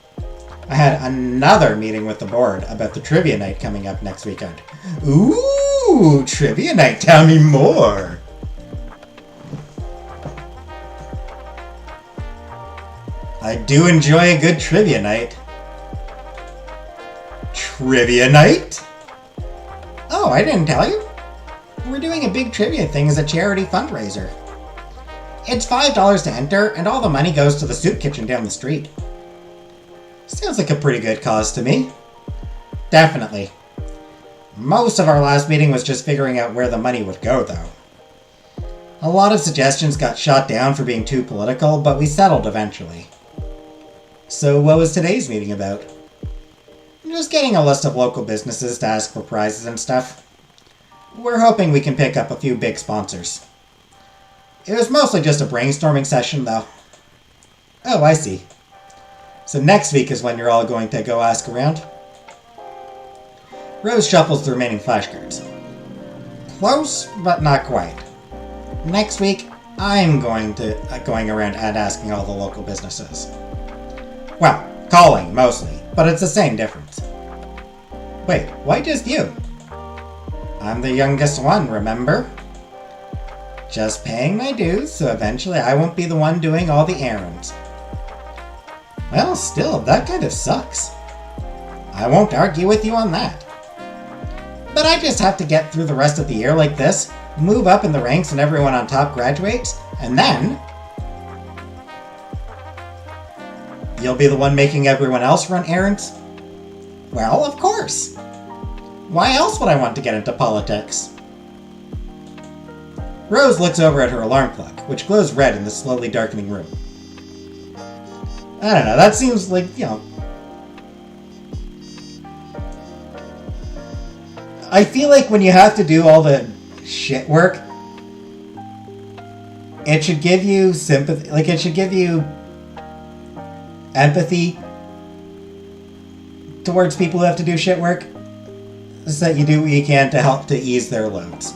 [SPEAKER 1] I had another meeting with the board about the trivia night coming up next weekend. Ooh, trivia night, tell me more. I do enjoy a good trivia night. Trivia night? Oh, I didn't tell you. We're doing a big trivia thing as a charity fundraiser. It's $5 to enter, and all the money goes to the soup kitchen down the street. Sounds like a pretty good cause to me. Definitely. Most of our last meeting was just figuring out where the money would go, though. A lot of suggestions got shot down for being too political, but we settled eventually. So what was today's meeting about? Just getting a list of local businesses to ask for prizes and stuff. We're hoping we can pick up a few big sponsors. It was mostly just a brainstorming session, though. Oh, I see. So next week is when you're all going to go ask around? Rose shuffles the remaining flashcards. Close, but not quite. Next week, I'm going around and asking all the local businesses. Well, calling, mostly, but it's the same difference. Wait, why just you? I'm the youngest one, remember? Just paying my dues, so eventually I won't be the one doing all the errands. Well, still, that kind of sucks. I won't argue with you on that. But I just have to get through the rest of the year like this, move up in the ranks and everyone on top graduates, and then... You'll be the one making everyone else run errands? Well, of course. Why else would I want to get into politics? Rose looks over at her alarm clock, which glows red in the slowly darkening room. I don't know, that seems like, I feel like when you have to do all the shit work, it should give you sympathy, like it should give you empathy towards people who have to do shit work, so that you do what you can to help to ease their loads.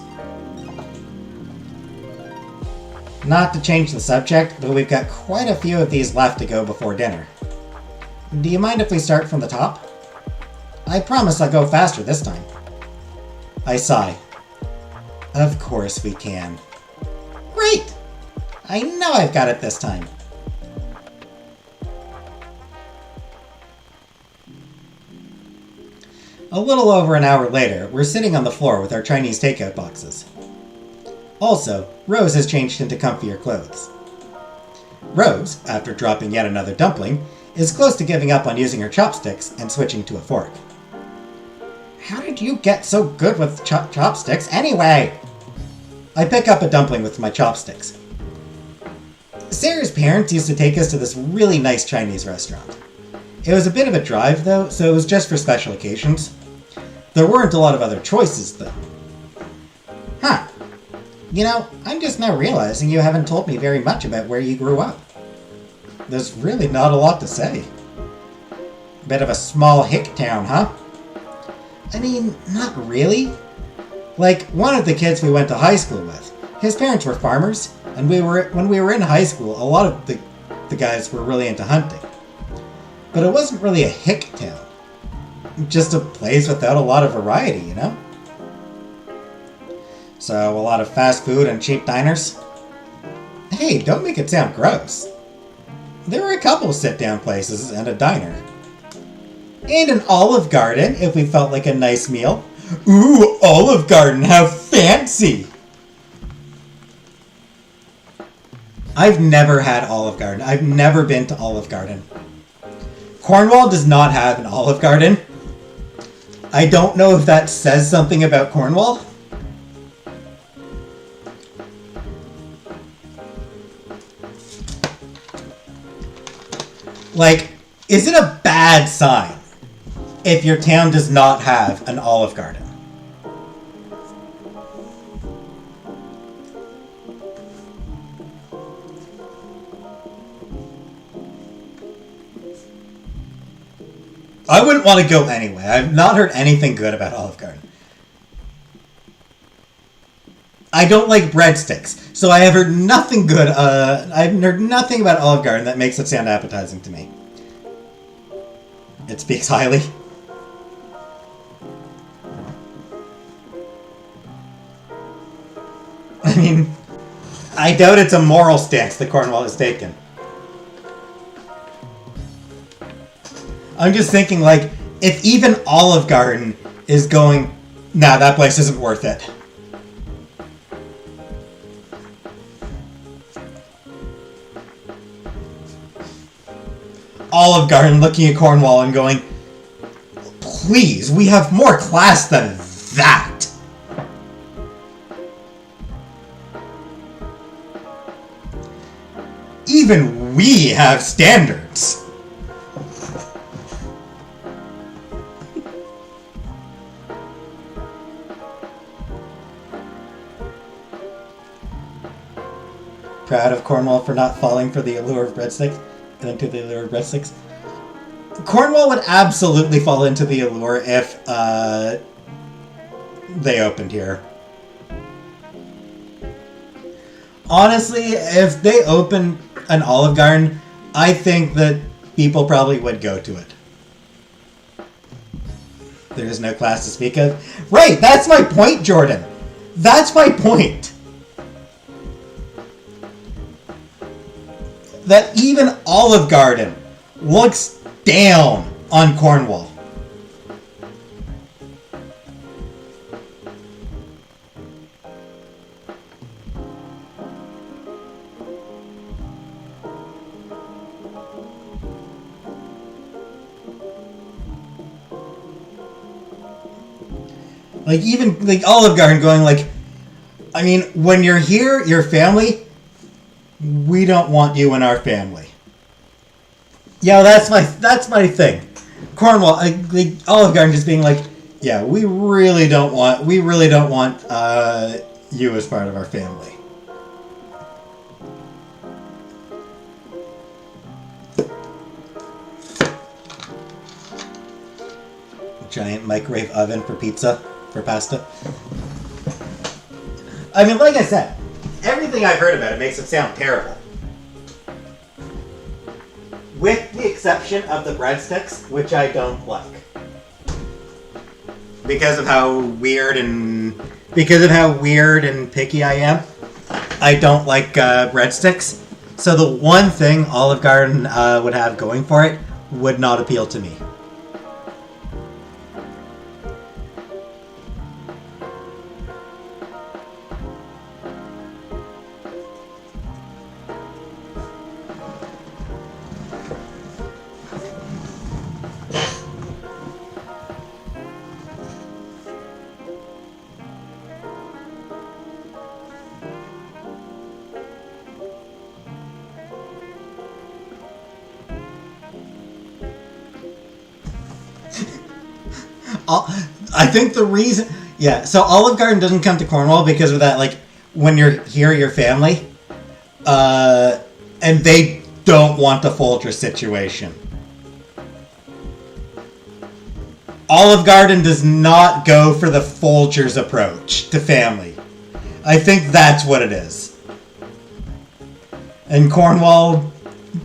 [SPEAKER 1] Not to change the subject, but we've got quite a few of these left to go before dinner. Do you mind if we start from the top? I promise I'll go faster this time. I sigh. Of course we can. Great! I know I've got it this time. A little over an hour later, we're sitting on the floor with our Chinese takeout boxes. Also, Rose has changed into comfier clothes. Rose, after dropping yet another dumpling, is close to giving up on using her chopsticks and switching to a fork. How did you get so good with chopsticks anyway? I pick up a dumpling with my chopsticks. Sarah's parents used to take us to this really nice Chinese restaurant. It was a bit of a drive though, so it was just for special occasions. There weren't a lot of other choices though. Huh. You know, I'm just now realizing you haven't told me very much about where you grew up. There's really not a lot to say. Bit of a small hick town, huh? I mean, not really. Like, one of the kids we went to high school with, his parents were farmers, and when we were in high school, a lot of the guys were really into hunting. But it wasn't really a hick town. Just a place without a lot of variety, you know? So, a lot of fast food and cheap diners? Hey, don't make it sound gross. There were a couple sit-down places and a diner. And an Olive Garden, if we felt like a nice meal. Ooh, Olive Garden, how fancy! I've never had Olive Garden. I've never been to Olive Garden. Cornwall does not have an Olive Garden. I don't know if that says something about Cornwall. Like, is it a bad sign if your town does not have an Olive Garden? I wouldn't want to go anyway. I've not heard anything good about Olive Garden. I don't like breadsticks, so I have heard nothing good. I've heard nothing about Olive Garden that makes it sound appetizing to me. It speaks highly. I mean, I doubt it's a moral stance that Cornwall has taken. I'm just thinking, like, if even Olive Garden is going, nah, that place isn't worth it. Olive Garden looking at Cornwall and going, please, we have more class than that. Even we have standards. Proud of Cornwall for not falling for the allure of breadsticks. Into the allure of breadsticks. Cornwall would absolutely fall into the allure if they opened here. Honestly, if they open an Olive Garden, I think that people probably would go to it. There is no class to speak of. Right, that's my point, Jordan. That's my point. That even Olive Garden looks down on Cornwall. Like, even, like, Olive Garden going, like, I mean, when you're here, your family, we don't want you in our family. Yeah, that's my thing. Cornwall, like, Olive Garden just being like, yeah, we really don't want you as part of our family. Giant microwave oven for pizza, for pasta. I mean, like I said, everything I've heard about it makes it sound terrible. With the exception of the breadsticks, which I don't like. Because of how weird and picky I am, I don't like breadsticks. So the one thing Olive Garden would have going for it would not appeal to me. I think the reason... Yeah, so Olive Garden doesn't come to Cornwall because of that, like, when you're here, your family, and they don't want the Folger situation. Olive Garden does not go for the Folgers approach to family. I think that's what it is. And Cornwall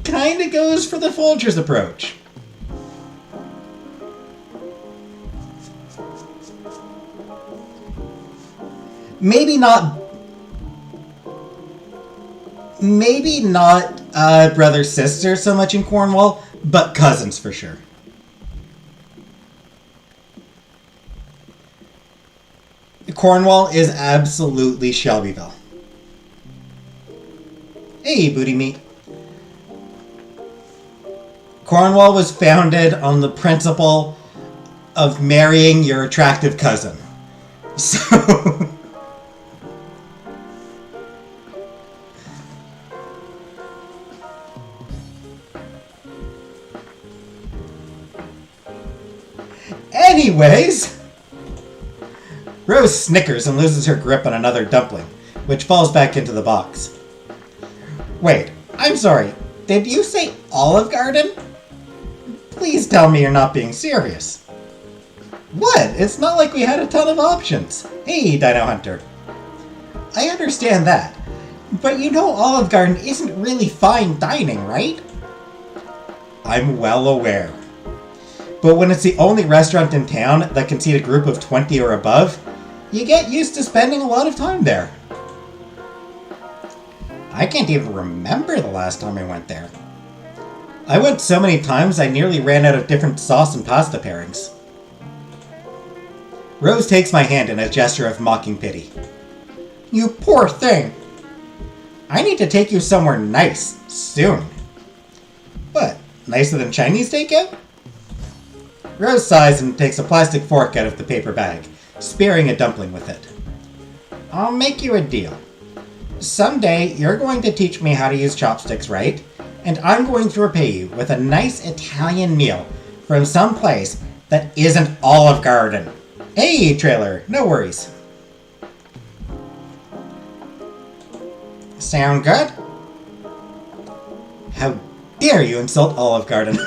[SPEAKER 1] kind of goes for the Folgers approach. Maybe not brother sister so much in Cornwall, but cousins for sure. Cornwall is absolutely Shelbyville. Hey, booty meat. Cornwall was founded on the principle of marrying your attractive cousin. So... Anyways... Rose snickers and loses her grip on another dumpling, which falls back into the box. Wait, I'm sorry. Did you say Olive Garden? Please tell me you're not being serious. What? It's not like we had a ton of options. Hey, Dino Hunter. I understand that, but you know Olive Garden isn't really fine dining, right? I'm well aware. But when it's the only restaurant in town that can seat a group of 20 or above, you get used to spending a lot of time there. I can't even remember the last time I went there. I went so many times I nearly ran out of different sauce and pasta pairings. Rose takes my hand in a gesture of mocking pity. You poor thing. I need to take you somewhere nice, soon. What, nicer than Chinese takeout? Rose sighs and takes a plastic fork out of the paper bag, spearing a dumpling with it. I'll make you a deal. Someday, you're going to teach me how to use chopsticks right, and I'm going to repay you with a nice Italian meal from some place that isn't Olive Garden. Hey, trailer, no worries. Sound good? How dare you insult Olive Garden?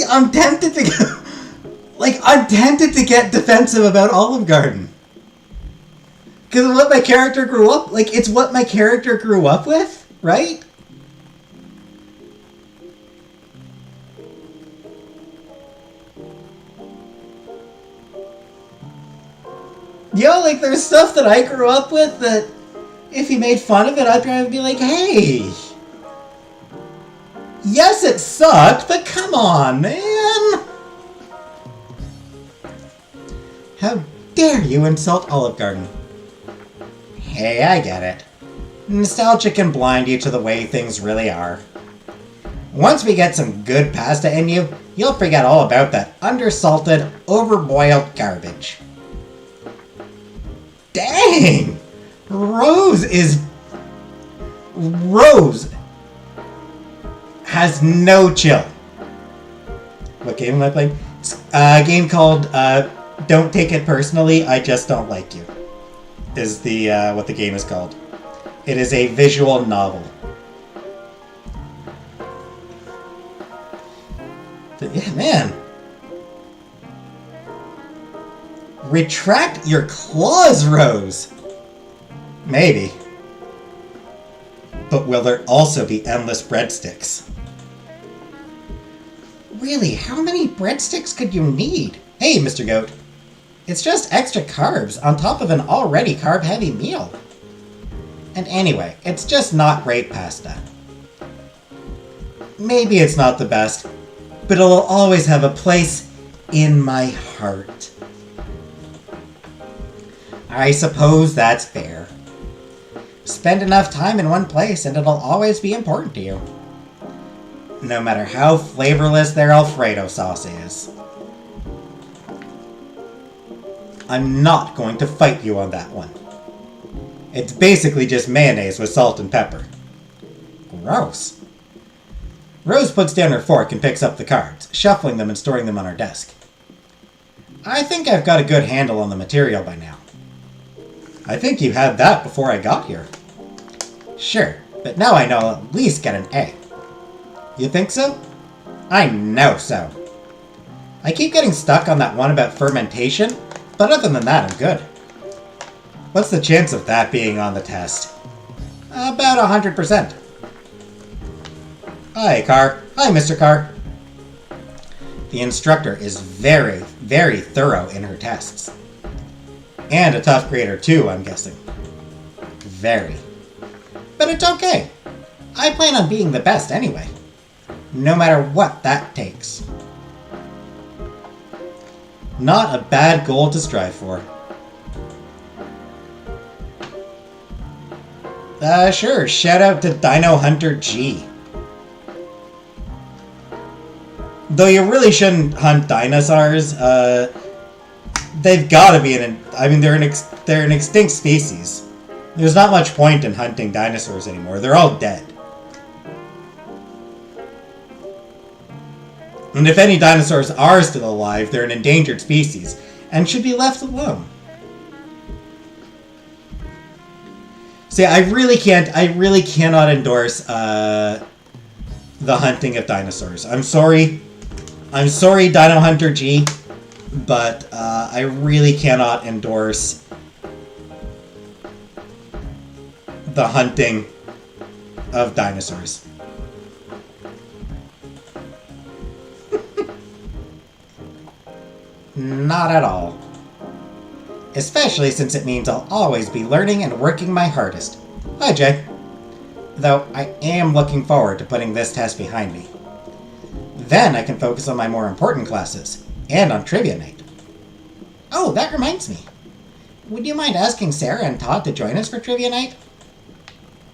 [SPEAKER 1] I'm tempted to I'm tempted to get defensive about Olive Garden. Because of what my character grew up... it's what my character grew up with, right? There's stuff that I grew up with that if he made fun of it, I'd probably be like, hey... Yes, it sucked, but come on, man! How dare you insult Olive Garden? Hey, I get it. Nostalgia can blind you to the way things really are. Once we get some good pasta in you, you'll forget all about that undersalted, overboiled garbage. Dang! Rose has no chill. What game am I playing? It's a game called Don't Take It Personally, I Just Don't Like You. Is the what the game is called. It is a visual novel. Yeah, man. Retract your claws, Rose. Maybe. But will there also be endless breadsticks? Really, how many breadsticks could you need? Hey, Mr. Goat. It's just extra carbs on top of an already carb-heavy meal. And anyway, it's just not great pasta. Maybe it's not the best, but it'll always have a place in my heart. I suppose that's fair. Spend enough time in one place and it'll always be important to you. No matter how flavorless their Alfredo sauce is. I'm not going to fight you on that one. It's basically just mayonnaise with salt and pepper. Gross. Rose puts down her fork and picks up the cards, shuffling them and storing them on her desk. I think I've got a good handle on the material by now. I think you had that before I got here. Sure, but now I know I'll at least get an A. You think so? I know so. I keep getting stuck on that one about fermentation, but other than that, I'm good. What's the chance of that being on the test? About 100%. Hi, Carr. Hi, Mr. Carr. The instructor is very, very thorough in her tests. And a tough grader too, I'm guessing. Very. But it's okay. I plan on being the best anyway. No matter what that takes. Not a bad goal to strive for. Sure, shout out to Dino Hunter G. Though you really shouldn't hunt dinosaurs, they've gotta be they're an extinct species. There's not much point in hunting dinosaurs anymore. They're all dead. And if any dinosaurs are still alive, they're an endangered species and should be left alone. See, I really cannot endorse the hunting of dinosaurs. I'm sorry, Dino Hunter G, but I really cannot endorse the hunting of dinosaurs. Not at all. Especially since it means I'll always be learning and working my hardest. Hi, Jay. Though I am looking forward to putting this test behind me. Then I can focus on my more important classes, and on trivia night. Oh, that reminds me. Would you mind asking Sarah and Todd to join us for trivia night?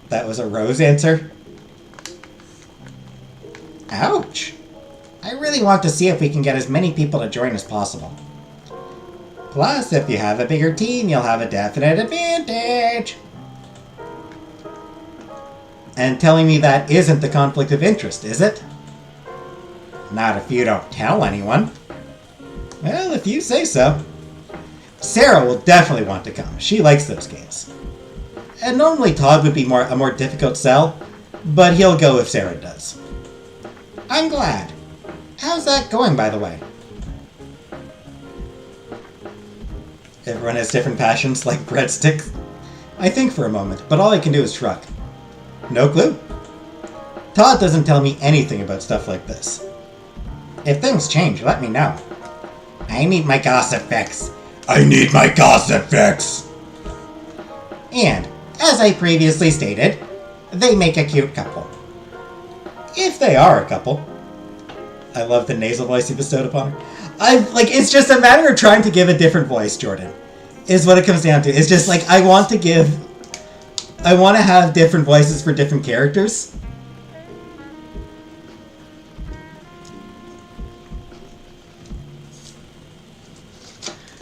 [SPEAKER 1] That was a Rose answer. Ouch. I really want to see if we can get as many people to join as possible. Plus, if you have a bigger team, you'll have a definite advantage. And telling me that isn't the conflict of interest, is it? Not if you don't tell anyone. Well, if you say so. Sarah will definitely want to come. She likes those games. And normally Todd would be a more difficult sell, but he'll go if Sarah does. I'm glad. How's that going, by the way? Everyone has different passions, like breadsticks. I think for a moment, but all I can do is shrug. No clue. Todd doesn't tell me anything about stuff like this. If things change, let me know. I need my gossip fix. I need my gossip fix! And, as I previously stated, they make a cute couple. If they are a couple. I love the nasal voice you bestowed upon her. It's just a matter of trying to give a different voice, Jordan. Is what it comes down to. It's just like, I want to have different voices for different characters.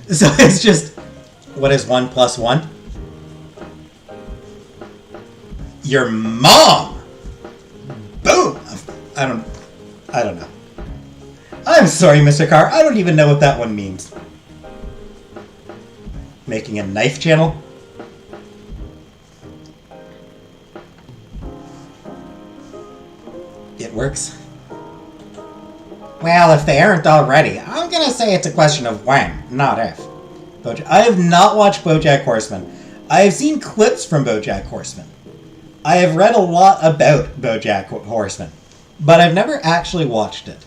[SPEAKER 1] So it's just, what is 1 plus 1? Your mom! Boom! I don't know. I'm sorry, Mr. Carr. I don't even know what that one means. Making a knife channel? It works. Well, if they aren't already, I'm gonna say it's a question of when, not if. I have not watched BoJack Horseman. I have seen clips from BoJack Horseman. I have read a lot about BoJack Horseman, but I've never actually watched it.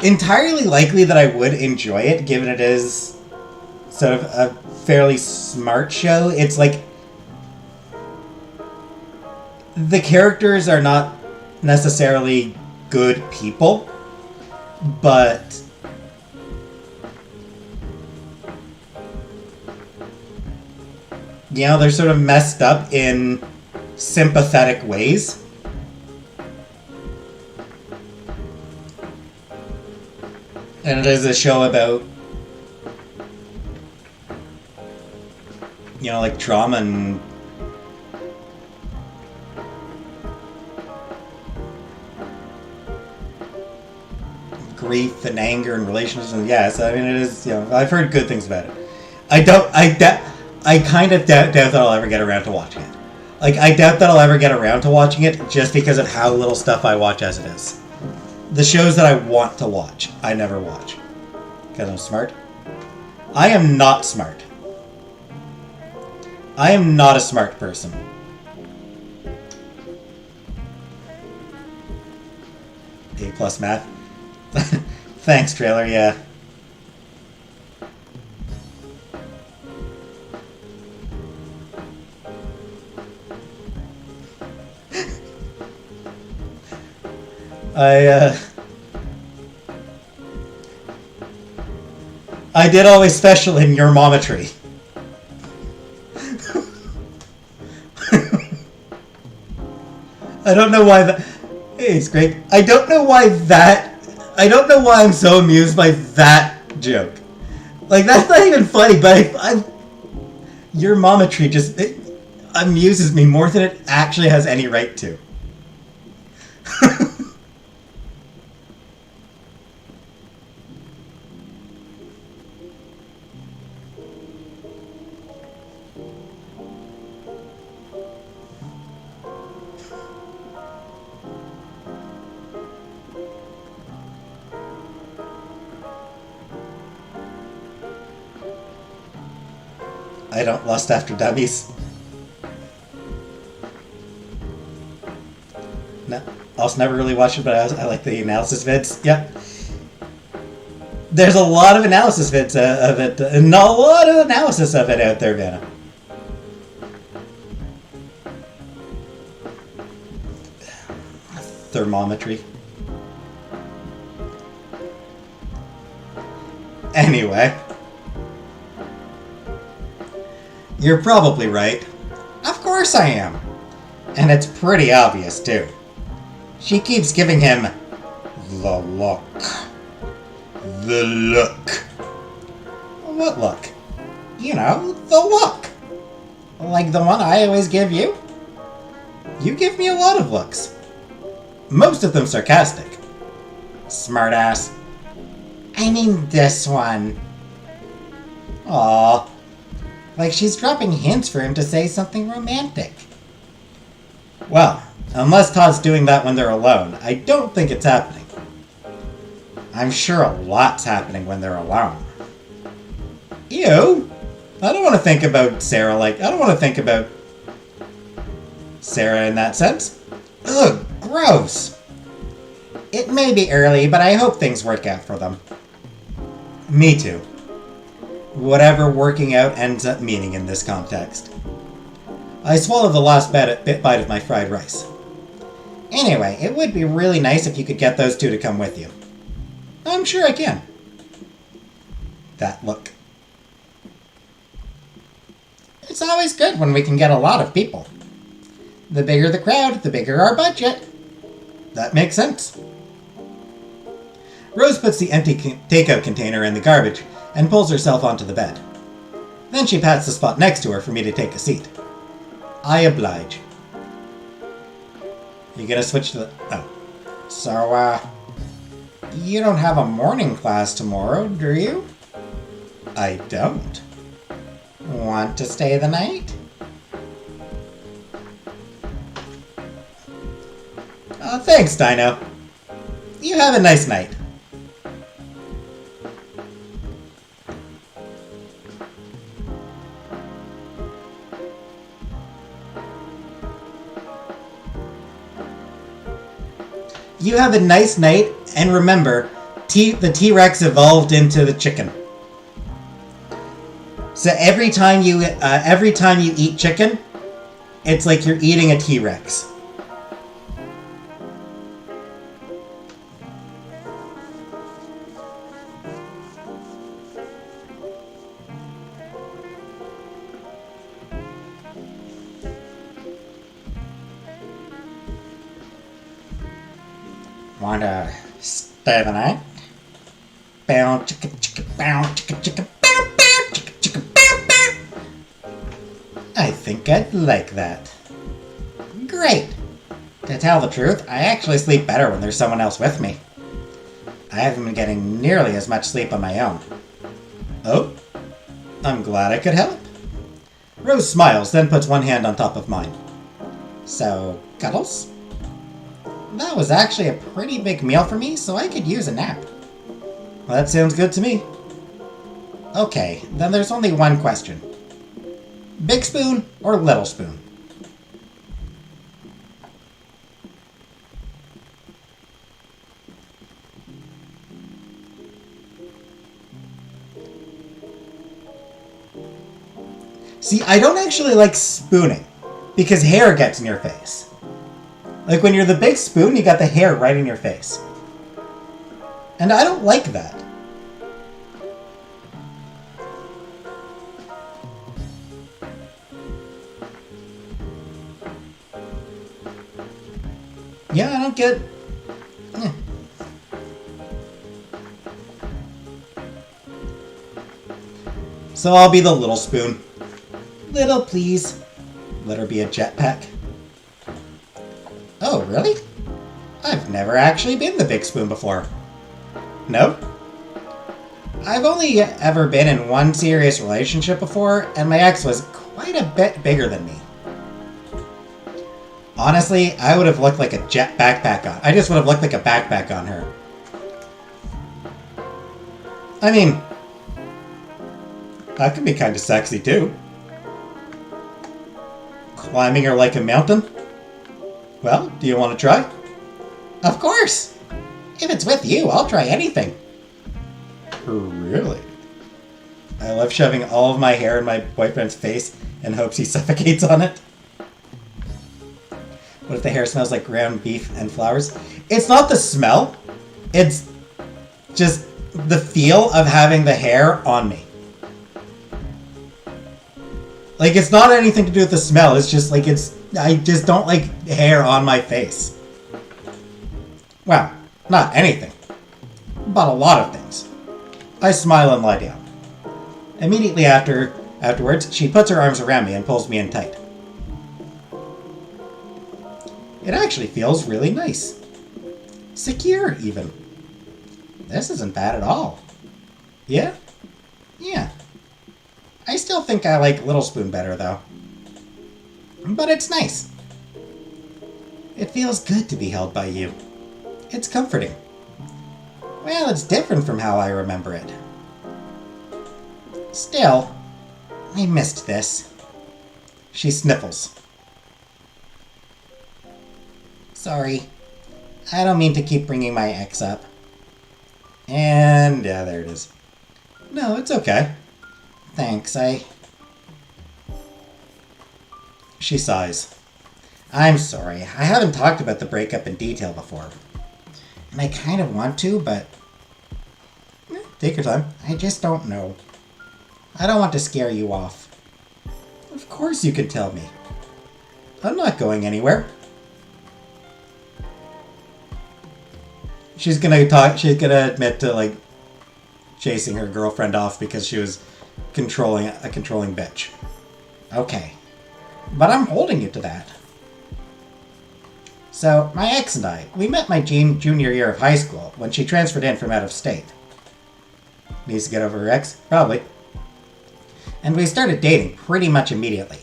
[SPEAKER 1] Entirely likely that I would enjoy it, given it is sort of a fairly smart show. It's like, the characters are not necessarily good people, but they're sort of messed up in sympathetic ways. And it is a show about, like trauma and grief and anger and relationships. And yes, I mean, it is, I've heard good things about it. I kind of doubt that I'll ever get around to watching it. I doubt that I'll ever get around to watching it just because of how little stuff I watch as it is. The shows that I want to watch, I never watch. Because I'm smart? I am not smart. I am not a smart person. A+ math. Thanks, trailer, yeah. I did always special in your mometry. I don't know why that... Hey, it's great. I don't know why I'm so amused by that joke. Like, that's not even funny, but your mometry just amuses me more than it actually has any right to. I don't lust after dummies. No, also never really watched it, but I like the analysis vids. Yep. There's a lot of analysis vids of it, and a lot of analysis of it out there, Vanna. Thermometry. Anyway. You're probably right. Of course I am. And it's pretty obvious, too. She keeps giving him the look. The look. What look? You know, the look. Like the one I always give you. You give me a lot of looks. Most of them sarcastic. Smartass. I mean this one. Aww. Like she's dropping hints for him to say something romantic. Well, unless Todd's doing that when they're alone, I don't think it's happening. I'm sure a lot's happening when they're alone. Ew! I don't want to think about Sarah I don't want to think about Sarah in that sense. Ugh, gross! It may be early, but I hope things work out for them. Me too. Whatever working out ends up meaning in this context. I swallowed the last bite of my fried rice. Anyway, it would be really nice if you could get those two to come with you. I'm sure I can. That look. It's always good when we can get a lot of people. The bigger the crowd, the bigger our budget. That makes sense. Rose puts the empty takeout container in the garbage and pulls herself onto the bed. Then she pats the spot next to her for me to take a seat. I oblige. You gonna switch to the... Oh. So, you don't have a morning class tomorrow, do you? I don't. Want to stay the night? Oh, thanks, Dino. You have a nice night. You have a nice night, and remember, the T-Rex evolved into the chicken. So every time you eat chicken, it's like you're eating a T-Rex. Want to stay the night? Bow chicka chicka bow chicka chicka bow bow chicka chicka bow bow. I think I'd like that. Great. To tell the truth, I actually sleep better when there's someone else with me. I haven't been getting nearly as much sleep on my own. Oh, I'm glad I could help. Rose smiles, then puts one hand on top of mine. So, cuddles? That was actually a pretty big meal for me, so I could use a nap. Well, that sounds good to me. Okay, then there's only one question. Big spoon or little spoon? See, I don't actually like spooning, because hair gets in your face. Like when you're the big spoon, you got the hair right in your face. And I don't like that. Yeah, I don't get... So I'll be the little spoon. Little, please. Let her be a jetpack. Oh, really? I've never actually been the big spoon before. No? I've only ever been in one serious relationship before, and my ex was quite a bit bigger than me. Honestly, I would have looked like a jet backpack on. I just would have looked like a backpack on her. I mean, that could be kind of sexy too. Climbing her like a mountain? Well, do you want to try? Of course! If it's with you, I'll try anything. Really? I love shoving all of my hair in my boyfriend's face in hopes he suffocates on it. What if the hair smells like ground beef and flowers? It's not the smell. It's just the feel of having the hair on me. Like, it's not anything to do with the smell. It's just like I just don't like hair on my face. Well, not anything. But a lot of things. I smile and lie down. Immediately afterwards, she puts her arms around me and pulls me in tight. It actually feels really nice. Secure, even. This isn't bad at all. Yeah? Yeah. I still think I like Little Spoon better, though. But it's nice. It feels good to be held by you. It's comforting. Well, it's different from how I remember it. Still, I missed this. She sniffles. Sorry. I don't mean to keep bringing my ex up. And, yeah, there it is. No, it's okay. Thanks, She sighs. I'm sorry. I haven't talked about the breakup in detail before. And I kind of want to, but... Take your time. I just don't know. I don't want to scare you off. Of course you can tell me. I'm not going anywhere. She's gonna admit to, like, chasing her girlfriend off because she was a controlling bitch. Okay. But I'm holding you to that. So, my ex and I, we met my junior year of high school when she transferred in from out of state. Needs to get over her ex? Probably. And we started dating pretty much immediately.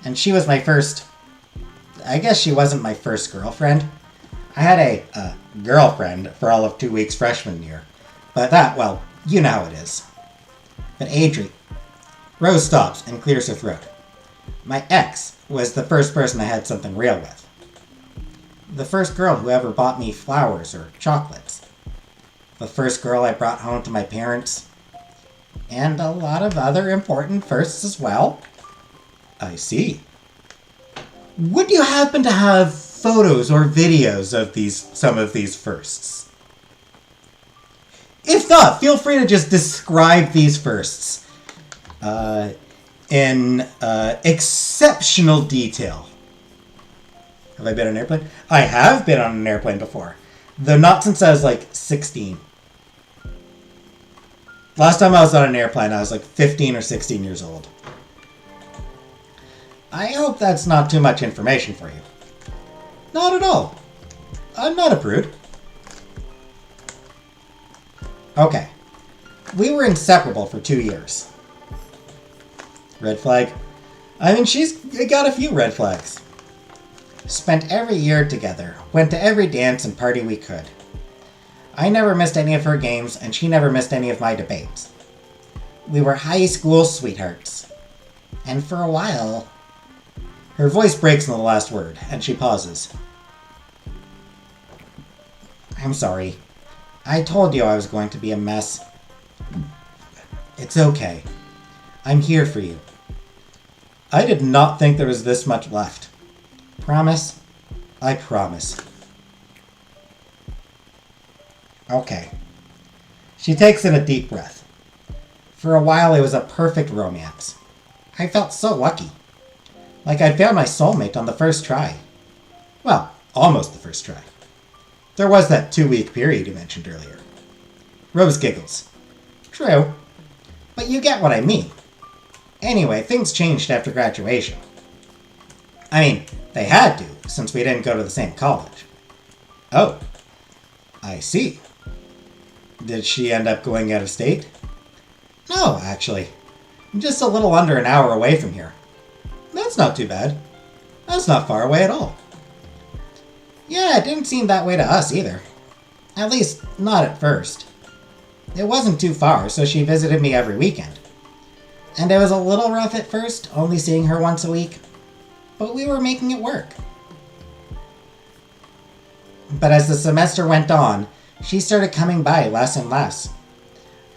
[SPEAKER 1] And she was my first... I guess she wasn't my first girlfriend. I had a girlfriend for all of 2 weeks freshman year. But that, well, you know how it is. But Adri... Rose stops and clears her throat. My ex was the first person I had something real with. The first girl who ever bought me flowers or chocolates. The first girl I brought home to my parents. And a lot of other important firsts as well. I see. Would you happen to have photos or videos of some of these firsts? If not, feel free to just describe these firsts in exceptional detail. Have I been on an airplane? I have been on an airplane before. Though not since I was like 16. Last time I was on an airplane, I was like 15 or 16 years old. I hope that's not too much information for you. Not at all. I'm not a prude. Okay. We were inseparable for 2 years. Red flag? I mean, she's got a few red flags. Spent every year together. Went to every dance and party we could. I never missed any of her games, and she never missed any of my debates. We were high school sweethearts. And for a while... Her voice breaks in the last word, and she pauses. I'm sorry. I told you I was going to be a mess. It's okay. I'm here for you. I did not think there was this much left. Promise? I promise. Okay. She takes in a deep breath. For a while, it was a perfect romance. I felt so lucky. Like I'd found my soulmate on the first try. Well, almost the first try. There was that 2-week period you mentioned earlier. Rose giggles. True. But you get what I mean. Anyway, things changed after graduation. I mean, they had to, since we didn't go to the same college. Oh. I see. Did she end up going out of state? No, actually. I'm just a little under an hour away from here. That's not too bad. That's not far away at all. Yeah, it didn't seem that way to us either. At least, not at first. It wasn't too far, so she visited me every weekend. And it was a little rough at first, only seeing her once a week. But we were making it work. But as the semester went on, she started coming by less and less.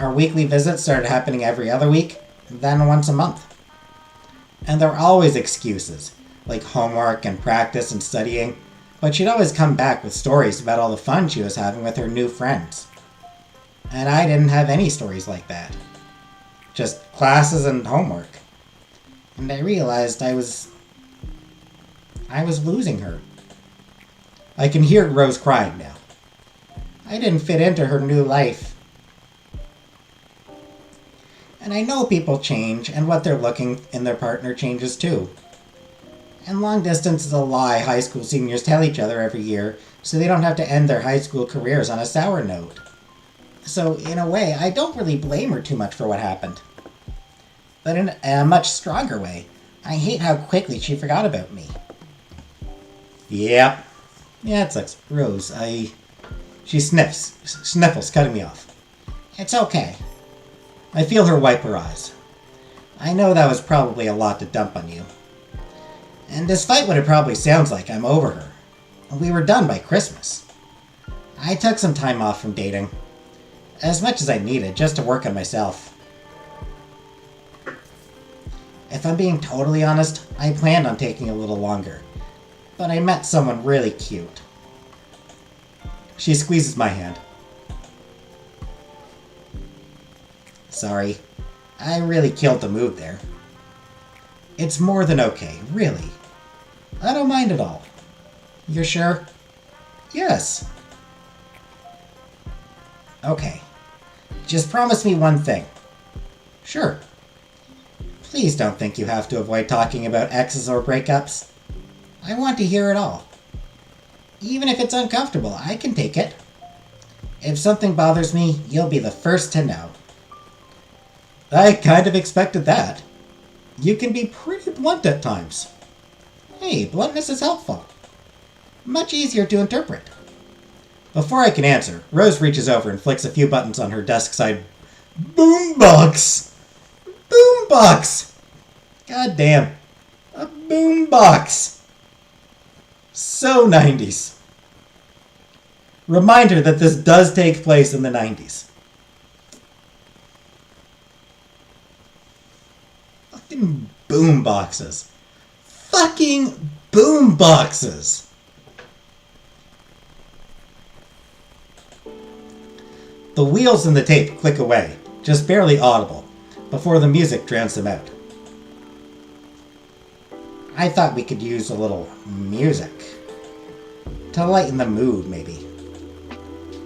[SPEAKER 1] Our weekly visits started happening every other week, then once a month. And there were always excuses, like homework and practice and studying, but she'd always come back with stories about all the fun she was having with her new friends. And I didn't have any stories like that. Just classes and homework. And I realized I was losing her. I can hear Rose crying now. I didn't fit into her new life. And I know people change, and what they're looking in their partner changes too. And long distance is a lie high school seniors tell each other every year, so they don't have to end their high school careers on a sour note. So, in a way, I don't really blame her too much for what happened. But in a much stronger way, I hate how quickly she forgot about me. Yep. Yeah, it sucks. Rose, She sniffles, cutting me off. It's okay. I feel her wipe her eyes. I know that was probably a lot to dump on you. And despite what it probably sounds like, I'm over her. We were done by Christmas. I took some time off from dating. As much as I needed, just to work on myself. If I'm being totally honest, I planned on taking a little longer. But I met someone really cute. She squeezes my hand. Sorry. I really killed the mood there. It's more than okay, really. I don't mind at all. You're sure? Yes. Okay. Just promise me one thing. Sure. Please don't think you have to avoid talking about exes or breakups. I want to hear it all. Even if it's uncomfortable, I can take it. If something bothers me, you'll be the first to know. I kind of expected that. You can be pretty blunt at times. Hey, bluntness is helpful. Much easier to interpret. Before I can answer, Rose reaches over and flicks a few buttons on her desk side. Boombox! Boombox! God damn. A boombox! So 90s. Reminder that this does take place in the 90s. Fucking boomboxes. Fucking boomboxes! The wheels in the tape click away, just barely audible, before the music drowns them out. I thought we could use a little music. To lighten the mood, maybe.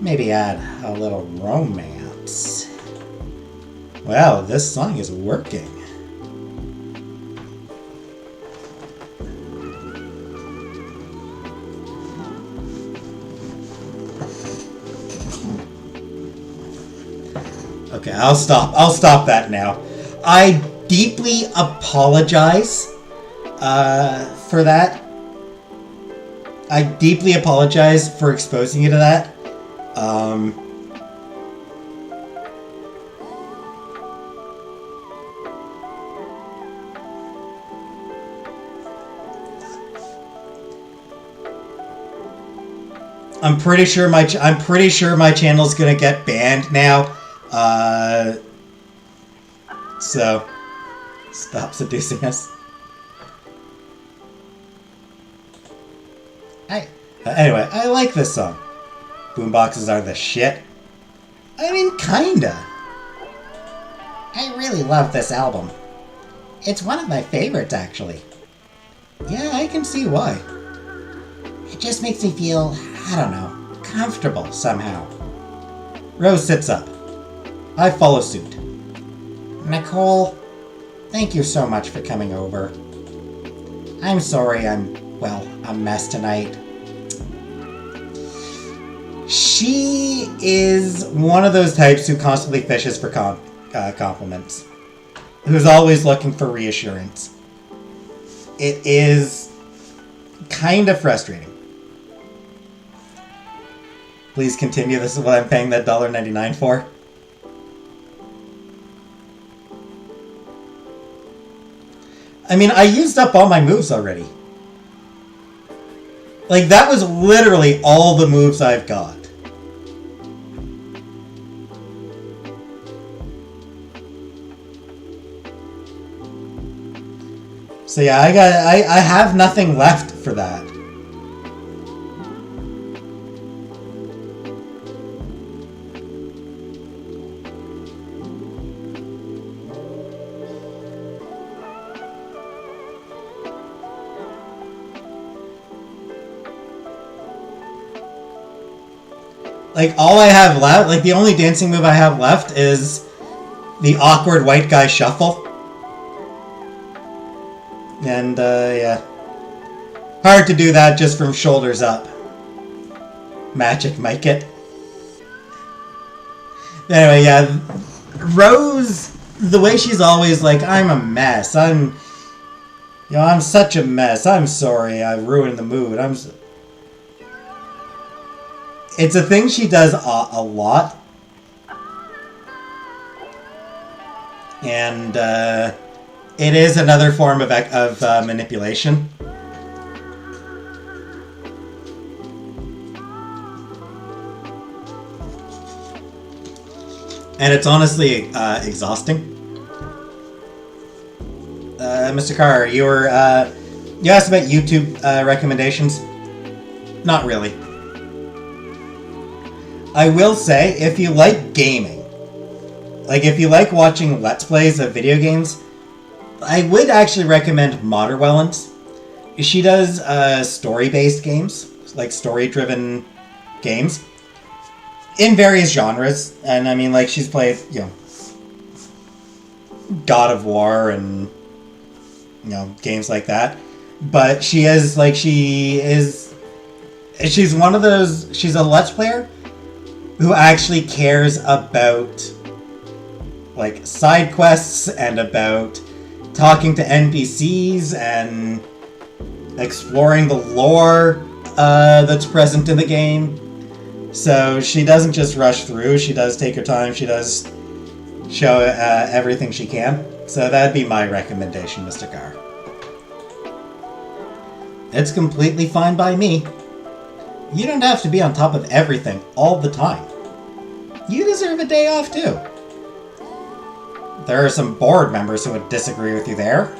[SPEAKER 1] Maybe add a little romance. Wow, this song is working. Okay, I'll stop that now. I deeply apologize for that. I deeply apologize for exposing you to that. I'm pretty sure my channel's gonna get banned now. So stop seducing us. Anyway, I like this song. Boomboxes are the shit. I mean, kinda. I really love this album. It's one of my favorites, actually. Yeah, I can see why. It just makes me feel, I don't know, comfortable somehow. Rose sits up. I follow suit. Nicole, thank you so much for coming over. I'm sorry I'm, well, a mess tonight. She is one of those types who constantly fishes for compliments. Who's always looking for reassurance. It is kind of frustrating. Please continue. This is what I'm paying that $1.99 for. I mean, I used up all my moves already. Like, that was literally all the moves I've got. So yeah, I have nothing left for that. Like, all I have left, like, the only dancing move I have left is the awkward white guy shuffle. And, yeah. Hard to do that just from shoulders up. Magic mic it. Anyway, yeah. Rose, the way she's always like, I'm a mess. I'm such a mess. I'm sorry. I ruined the mood. It's a thing she does a lot. And, it is another form of manipulation. And it's honestly exhausting. Mr. Carr, you asked about YouTube recommendations? Not really. I will say, if you like gaming, like if you like watching Let's Plays of video games, I would actually recommend Moderwellens. She does story-based games, like story-driven games, in various genres. And I mean, like, she's played, God of War and, games like that. But she's one of those, she's a Let's Player who actually cares about, like, side quests and about talking to NPCs and exploring the lore that's present in the game. So she doesn't just rush through, she does take her time, she does show everything she can. So that'd be my recommendation, Mr. Carr. It's completely fine by me. You don't have to be on top of everything all the time. You deserve a day off too. There are some board members who would disagree with you there,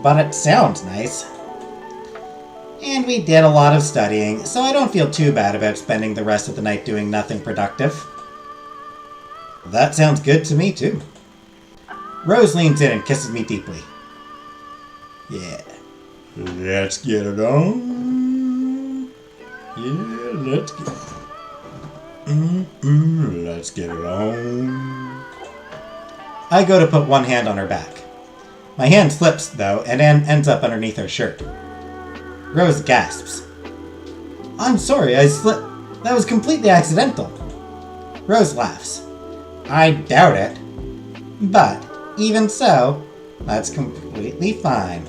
[SPEAKER 1] but it sounds nice. And we did a lot of studying, so I don't feel too bad about spending the rest of the night doing nothing productive. That sounds good to me too. Rose leans in and kisses me deeply. Yeah. Let's get it on. Yeah, let's get it on. I go to put one hand on her back. My hand slips, though, and ends up underneath her shirt. Rose gasps. I'm sorry, I slipped. That was completely accidental. Rose laughs. I doubt it. But, even so, that's completely fine.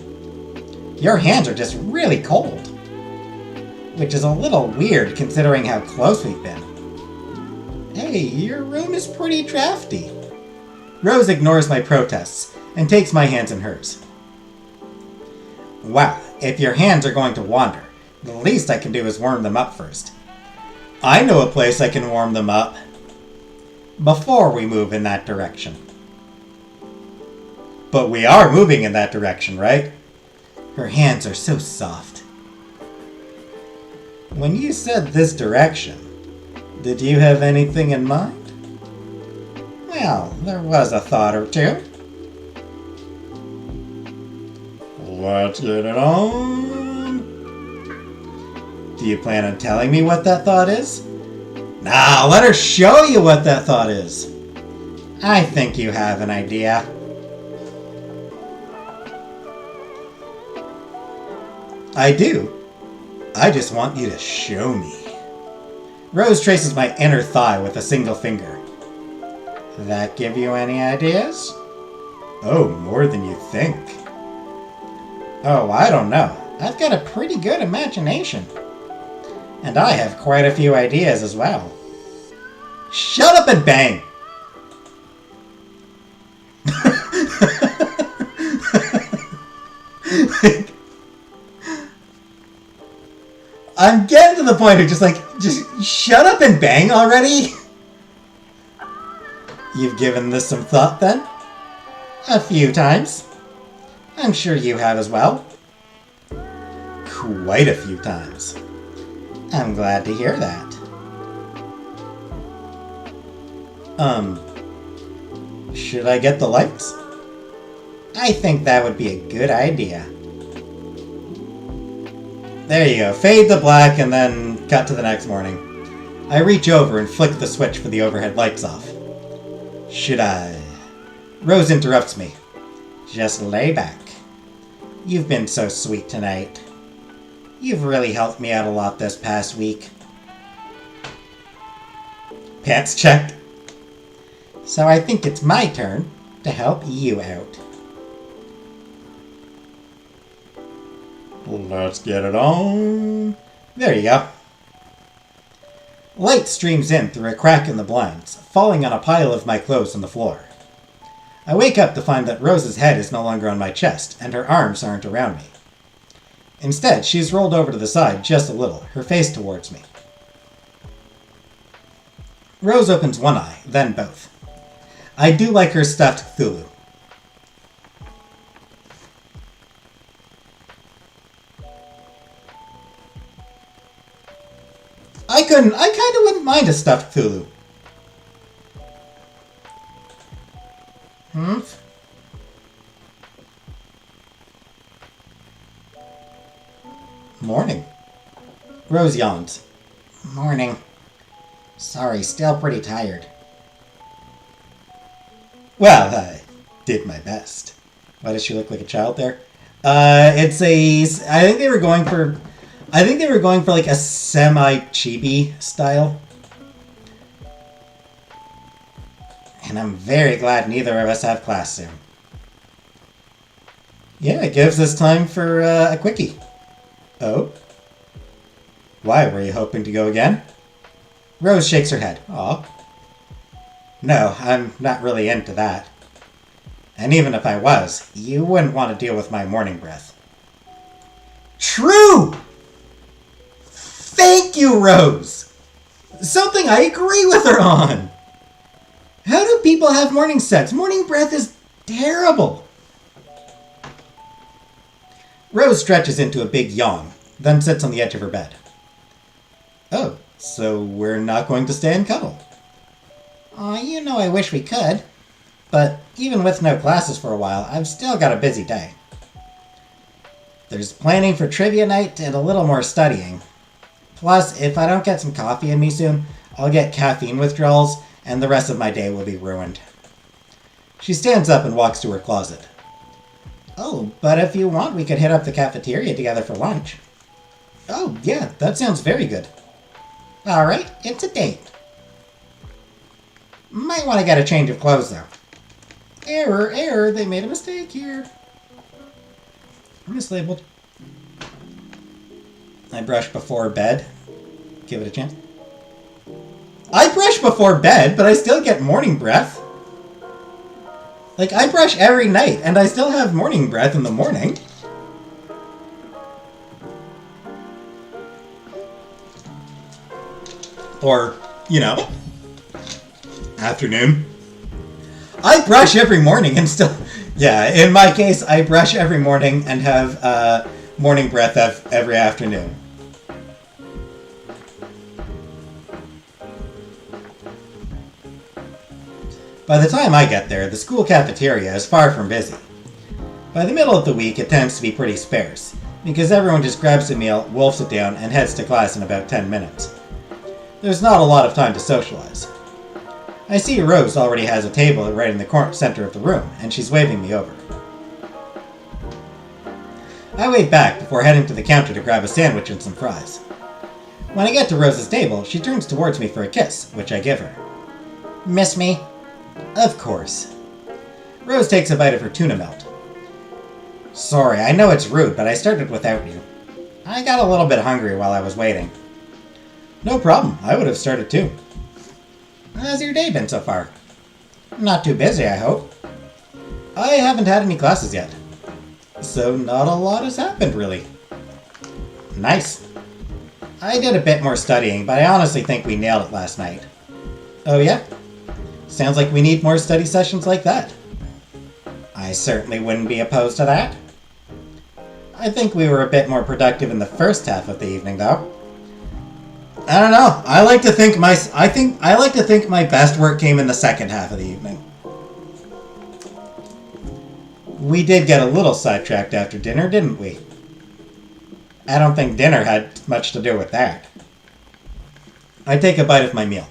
[SPEAKER 1] Your hands are just really cold. Which is a little weird considering how close we've been. Hey, your room is pretty drafty. Rose ignores my protests and takes my hands in hers. Wow, if your hands are going to wander, the least I can do is warm them up first. I know a place I can warm them up before we move in that direction. But we are moving in that direction, right? Her hands are so soft. When you said this direction, did you have anything in mind? Well, there was a thought or two. Let's get it on. Do you plan on telling me what that thought is? Nah, let her show you what that thought is. I think you have an idea. I do. I just want you to show me. Rose traces my inner thigh with a single finger. That give you any ideas? Oh, more than you think. Oh, I don't know. I've got a pretty good imagination. And I have quite a few ideas as well. Shut up and bang! I'm getting to the point of just shut up and bang already? You've given this some thought then? A few times. I'm sure you have as well. Quite a few times. I'm glad to hear that. Should I get the lights? I think that would be a good idea. There you go. Fade to black and then cut to the next morning. I reach over and flick the switch for the overhead lights off. Should I? Rose interrupts me. Just lay back. You've been so sweet tonight. You've really helped me out a lot this past week. Pants checked. So I think it's my turn to help you out. Let's get it on. There you go. Light streams in through a crack in the blinds, falling on a pile of my clothes on the floor. I wake up to find that Rose's head is no longer on my chest, and her arms aren't around me. Instead, she's rolled over to the side just a little, her face towards me. Rose opens one eye, then both. I do like her stuffed Cthulhu. I kind of wouldn't mind a stuffed Cthulhu. Morning. Rose yawns. Morning. Sorry, still pretty tired. Well, I did my best. Why does she look like a child there? I think they were going for like a semi-chibi style. And I'm very glad neither of us have class soon. Yeah, it gives us time for a quickie. Oh? Why, were you hoping to go again? Rose shakes her head. Aw. No, I'm not really into that. And even if I was, you wouldn't want to deal with my morning breath. True! Thank you, Rose! Something I agree with her on! How do people have morning sex? Morning breath is terrible! Rose stretches into a big yawn, then sits on the edge of her bed. Oh, so we're not going to stay and cuddle? Aw, you know I wish we could. But even with no classes for a while, I've still got a busy day. There's planning for trivia night and a little more studying. Plus, if I don't get some coffee in me soon, I'll get caffeine withdrawals, and the rest of my day will be ruined. She stands up and walks to her closet. Oh, but if you want, we could hit up the cafeteria together for lunch. Oh, yeah, that sounds very good. Alright, it's a date. Might want to get a change of clothes, though. Error, they made a mistake here. Mislabeled. I brush before bed. Give it a chance. I brush before bed, but I still get morning breath. Like, I brush every night, and I still have morning breath in the morning. Or, you know, afternoon. I brush every morning and still... Yeah, in my case, I brush every morning and have morning breath every afternoon. By the time I get there, the school cafeteria is far from busy. By the middle of the week, it tends to be pretty sparse, because everyone just grabs a meal, wolfs it down, and heads to class in about 10 minutes. There's not a lot of time to socialize. I see Rose already has a table right in the center of the room, and she's waving me over. I wave back before heading to the counter to grab a sandwich and some fries. When I get to Rose's table, she turns towards me for a kiss, which I give her. Miss me? Of course. Rose takes a bite of her tuna melt. Sorry, I know it's rude, but I started without you. I got a little bit hungry while I was waiting. No problem, I would have started too. How's your day been so far? Not too busy, I hope. I haven't had any classes yet. So not a lot has happened, really. Nice. I did a bit more studying, but I honestly think we nailed it last night. Oh yeah? Sounds like we need more study sessions like that. I certainly wouldn't be opposed to that. I think we were a bit more productive in the first half of the evening, though. I don't know. I like to think my best work came in the second half of the evening. We did get a little sidetracked after dinner, didn't we? I don't think dinner had much to do with that. I take a bite of my meal.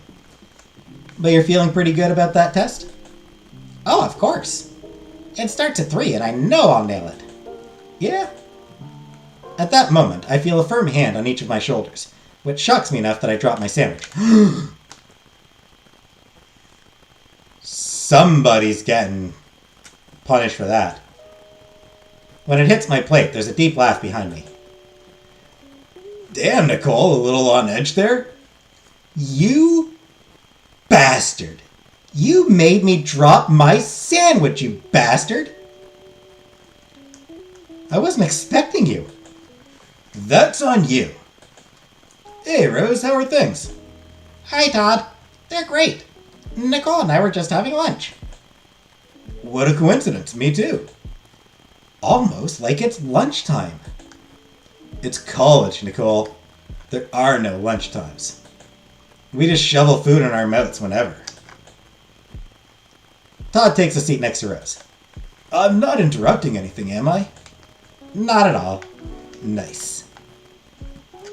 [SPEAKER 1] But you're feeling pretty good about that test? Oh, of course. It starts at 3 and I know I'll nail it. Yeah? At that moment, I feel a firm hand on each of my shoulders, which shocks me enough that I drop my sandwich. Somebody's getting punished for that. When it hits my plate, there's a deep laugh behind me. Damn, Nicole, a little on edge there. You bastard. You made me drop my sandwich, you bastard. I wasn't expecting you. That's on you. Hey, Rose, how are things? Hi, Todd. They're great. Nicole and I were just having lunch. What a coincidence. Me too. Almost like it's lunchtime. It's college, Nicole. There are no lunchtimes. We just shovel food in our mouths whenever. Todd takes a seat next to Rose. I'm not interrupting anything, am I? Not at all. Nice.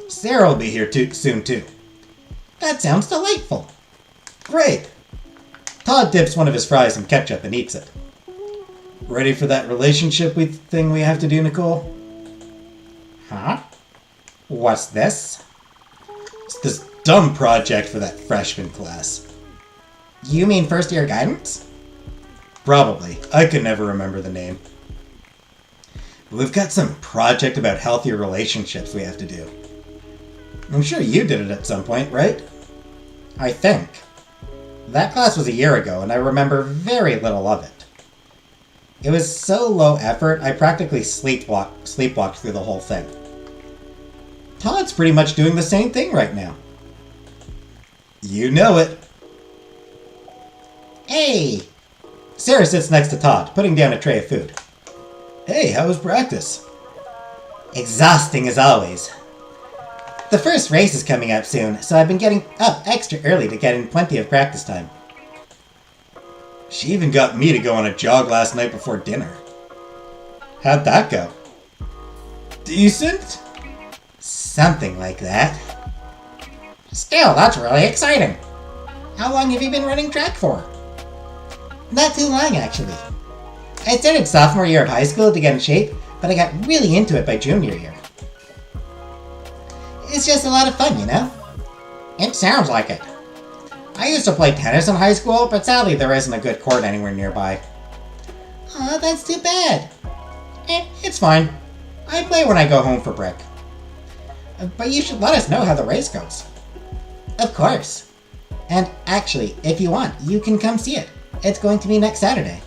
[SPEAKER 1] Sarah will be here soon too. That sounds delightful. Great. Todd dips one of his fries in ketchup and eats it. Ready for that relationship thing we have to do, Nicole? Huh? What's this? It's this dumb project for that freshman class. You mean first year guidance? Probably. I could never remember the name. We've got some project about healthier relationships we have to do. I'm sure you did it at some point, right? I think. That class was a year ago, and I remember very little of it. It was so low effort, I practically sleepwalked through the whole thing. Todd's pretty much doing the same thing right now. You know it. Hey! Sarah sits next to Todd, putting down a tray of food. Hey, how was practice? Exhausting as always. The first race is coming up soon, so I've been getting up extra early to get in plenty of practice time. She even got me to go on a jog last night before dinner. How'd that go? Decent? Something like that. Still, that's really exciting. How long have you been running track for? Not too long, actually. I started sophomore year of high school to get in shape, but I got really into it by junior year. It's just a lot of fun, you know? It sounds like it. I used to play tennis in high school, but sadly there isn't a good court anywhere nearby. Aw, that's too bad. It's fine. I play when I go home for break. But you should let us know how the race goes. Of course. And actually, if you want, you can come see it. It's going to be next Saturday.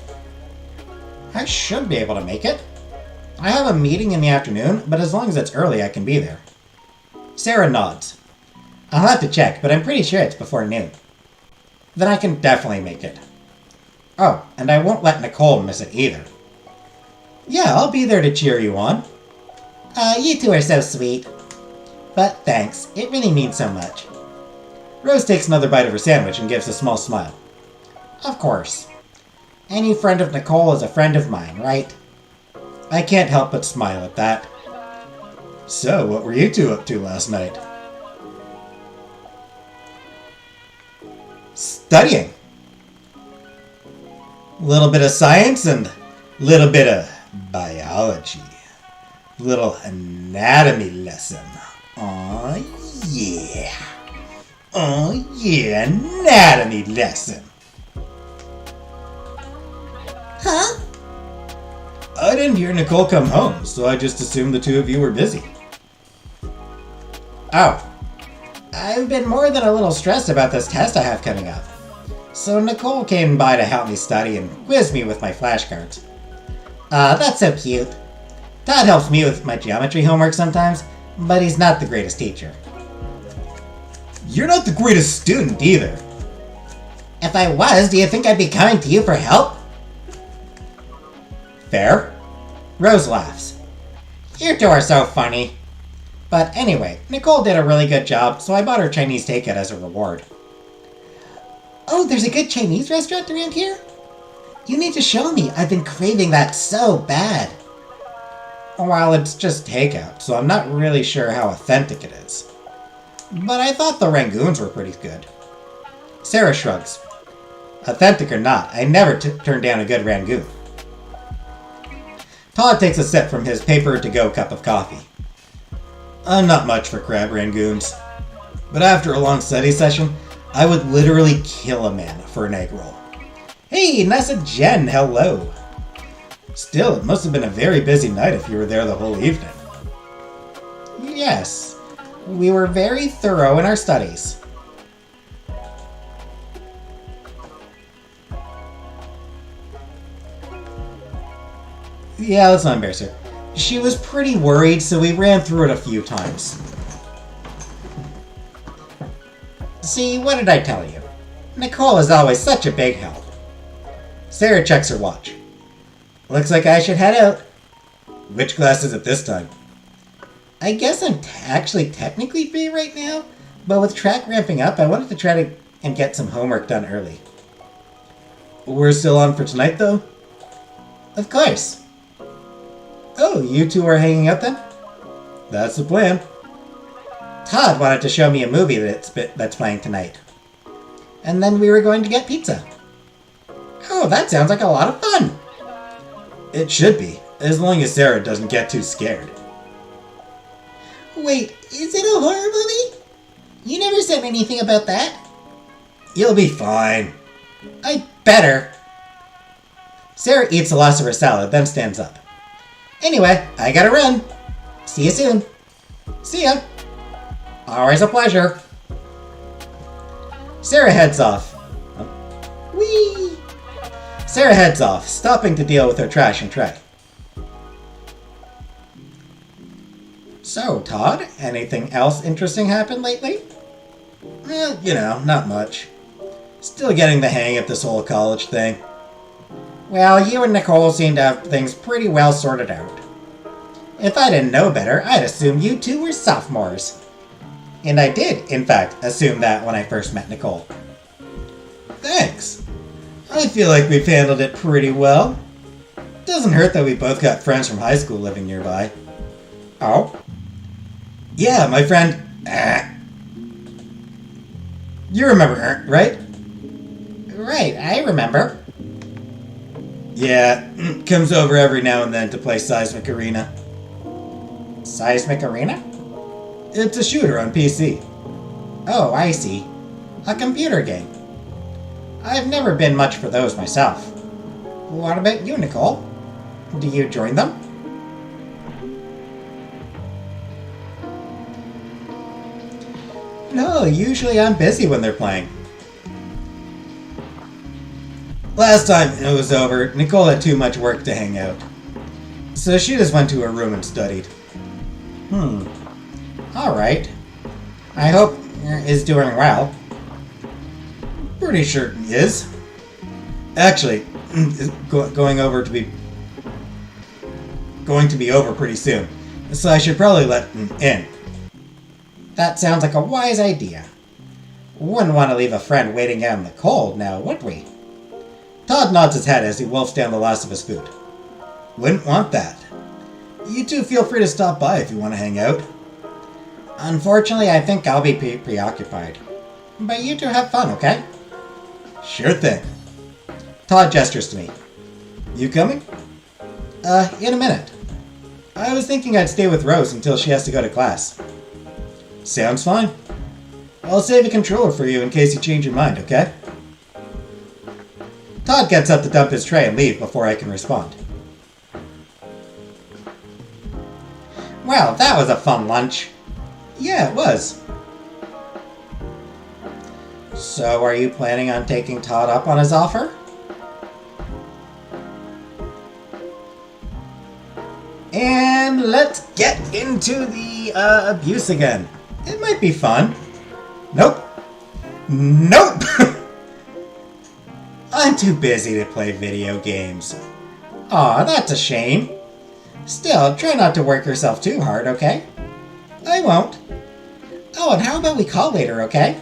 [SPEAKER 1] I should be able to make it. I have a meeting in the afternoon, but as long as it's early, I can be there. Sarah nods. I'll have to check, but I'm pretty sure it's before noon. Then I can definitely make it. Oh, and I won't let Nicole miss it either. Yeah, I'll be there to cheer you on. You two are so sweet. But thanks, it really means so much. Rose takes another bite of her sandwich and gives a small smile. Of course. Any friend of Nicole is a friend of mine, right? I can't help but smile at that. So, what were you two up to last night? Studying. A little bit of science and a little bit of biology. Little anatomy lesson. Oh yeah. Oh yeah, anatomy lesson.
[SPEAKER 2] Huh?
[SPEAKER 1] I didn't hear Nicole come home, so I just assumed the two of you were busy. Oh. I've been more than a little stressed about this test I have coming up. So Nicole came by to help me study and quiz me with my flashcards. That's so cute. Todd helps me with my geometry homework sometimes, but he's not the greatest teacher. You're not the greatest student either. If I was, do you think I'd be coming to you for help? Fair. Rose laughs. You two are so funny. But anyway, Nicole did a really good job, so I bought her Chinese takeout as a reward. Oh, there's a good Chinese restaurant around here? You need to show me. I've been craving that so bad. Well, it's just takeout, so I'm not really sure how authentic it is. But I thought the rangoons were pretty good. Sarah shrugs. Authentic or not, I never turned down a good rangoon. Todd takes a sip from his paper-to-go cup of coffee. I'm not much for crab rangoons. But after a long study session, I would literally kill a man for an egg roll. Hey, Nessa Jen, hello. Still, it must have been a very busy night if you were there the whole evening. Yes, we were very thorough in our studies. Yeah, let's not embarrass her. She was pretty worried, so we ran through it a few times. See, what did I tell you? Nicole is always such a big help. Sarah checks her watch. Looks like I should head out. Which class is it this time? I guess I'm actually technically free right now, but with track ramping up, I wanted to try and get some homework done early. We're still on for tonight, though? Of course. Oh, you two are hanging out then? That's the plan. Todd wanted to show me a movie that's playing tonight. And then we were going to get pizza. Oh, that sounds like a lot of fun. It should be, as long as Sarah doesn't get too scared. Wait, is it a horror movie? You never said anything about that. You'll be fine. I better. Sarah eats the last of her salad, then stands up. Anyway, I gotta run. See you soon. See ya. Always a pleasure. Sarah heads off. Whee! Sarah heads off, stopping to deal with her trash and tray. So, Todd, anything else interesting happened lately? Not much. Still getting the hang of this whole college thing. Well, you and Nicole seem to have things pretty well sorted out. If I didn't know better, I'd assume you two were sophomores. And I did, in fact, assume that when I first met Nicole. Thanks. I feel like we've handled it pretty well. Doesn't hurt that we both got friends from high school living nearby. Oh? Yeah, my friend... You remember her, right? Right, I remember. Yeah, comes over every now and then to play Seismic Arena. Seismic Arena? It's a shooter on PC. Oh, I see. A computer game. I've never been much for those myself. What about you, Nicole? Do you join them? No, usually I'm busy when they're playing. Last time it was over, Nicole had too much work to hang out. So she just went to her room and studied. Alright. I hope is doing well. Pretty sure he is. Actually, going to be over pretty soon, so I should probably let him in. That sounds like a wise idea. Wouldn't want to leave a friend waiting out in the cold now, would we? Todd nods his head as he wolfs down the last of his food. Wouldn't want that. You two feel free to stop by if you want to hang out. Unfortunately, I think I'll be preoccupied. But you two have fun, okay? Sure thing. Todd gestures to me. You coming? In a minute. I was thinking I'd stay with Rose until she has to go to class. Sounds fine. I'll save a controller for you in case you change your mind, okay? Todd gets up to dump his tray and leave before I can respond. Well, that was a fun lunch. Yeah, it was. So, are you planning on taking Todd up on his offer? And let's get into the abuse again. It might be fun. Nope. Nope! I'm too busy to play video games. Aw, that's a shame. Still, try not to work yourself too hard, okay? I won't. Oh, and how about we call later, okay?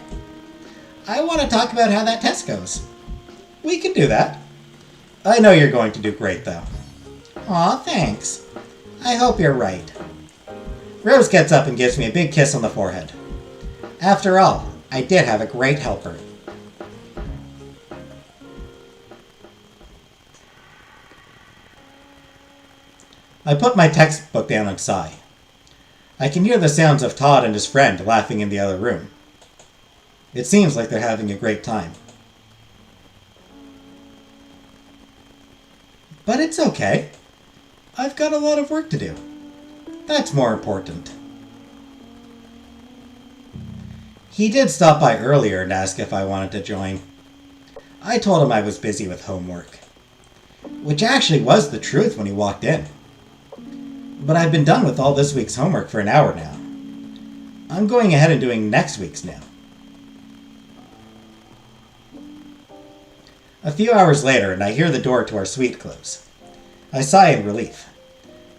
[SPEAKER 1] I want to talk about how that test goes. We can do that. I know you're going to do great, though. Aw, thanks. I hope you're right. Rose gets up and gives me a big kiss on the forehead. After all, I did have a great helper. I put my textbook down and sigh. I can hear the sounds of Todd and his friend laughing in the other room. It seems like they're having a great time. But it's okay. I've got a lot of work to do. That's more important. He did stop by earlier and ask if I wanted to join. I told him I was busy with homework. Which actually was the truth when he walked in. But I've been done with all this week's homework for an hour now. I'm going ahead and doing next week's now. A few hours later, and I hear the door to our suite close. I sigh in relief.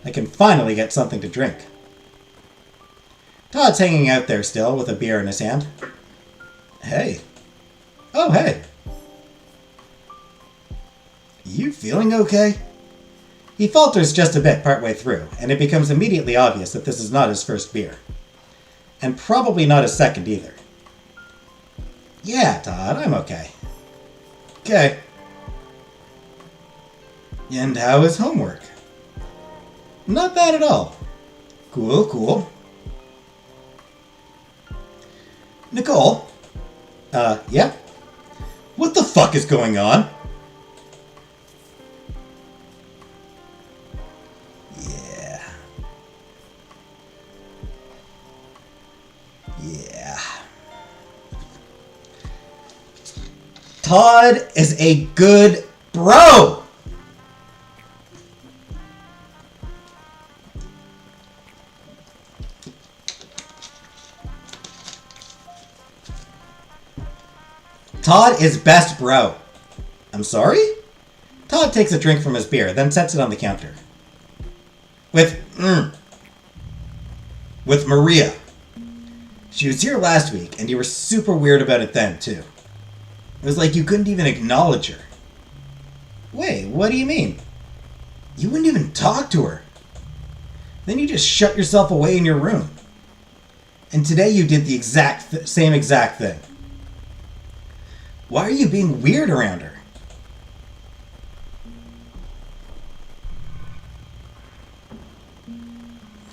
[SPEAKER 1] I can finally get something to drink. Todd's hanging out there still with a beer in his hand. Hey. Oh, hey. You feeling okay? He falters just a bit partway through, and it becomes immediately obvious that this is not his first beer. And probably not his second either. Yeah, Todd, I'm okay. Okay. And how is homework? Not bad at all. Cool, cool. Nicole? Yeah? What the fuck is going on? Yeah. Todd is a good bro! Todd is best bro. I'm sorry? Todd takes a drink from his beer, then sets it on the counter. With Maria. She was here last week, and you were super weird about it then, too. It was like you couldn't even acknowledge her. Wait, what do you mean? You wouldn't even talk to her. Then you just shut yourself away in your room. And today you did the same exact thing. Why are you being weird around her?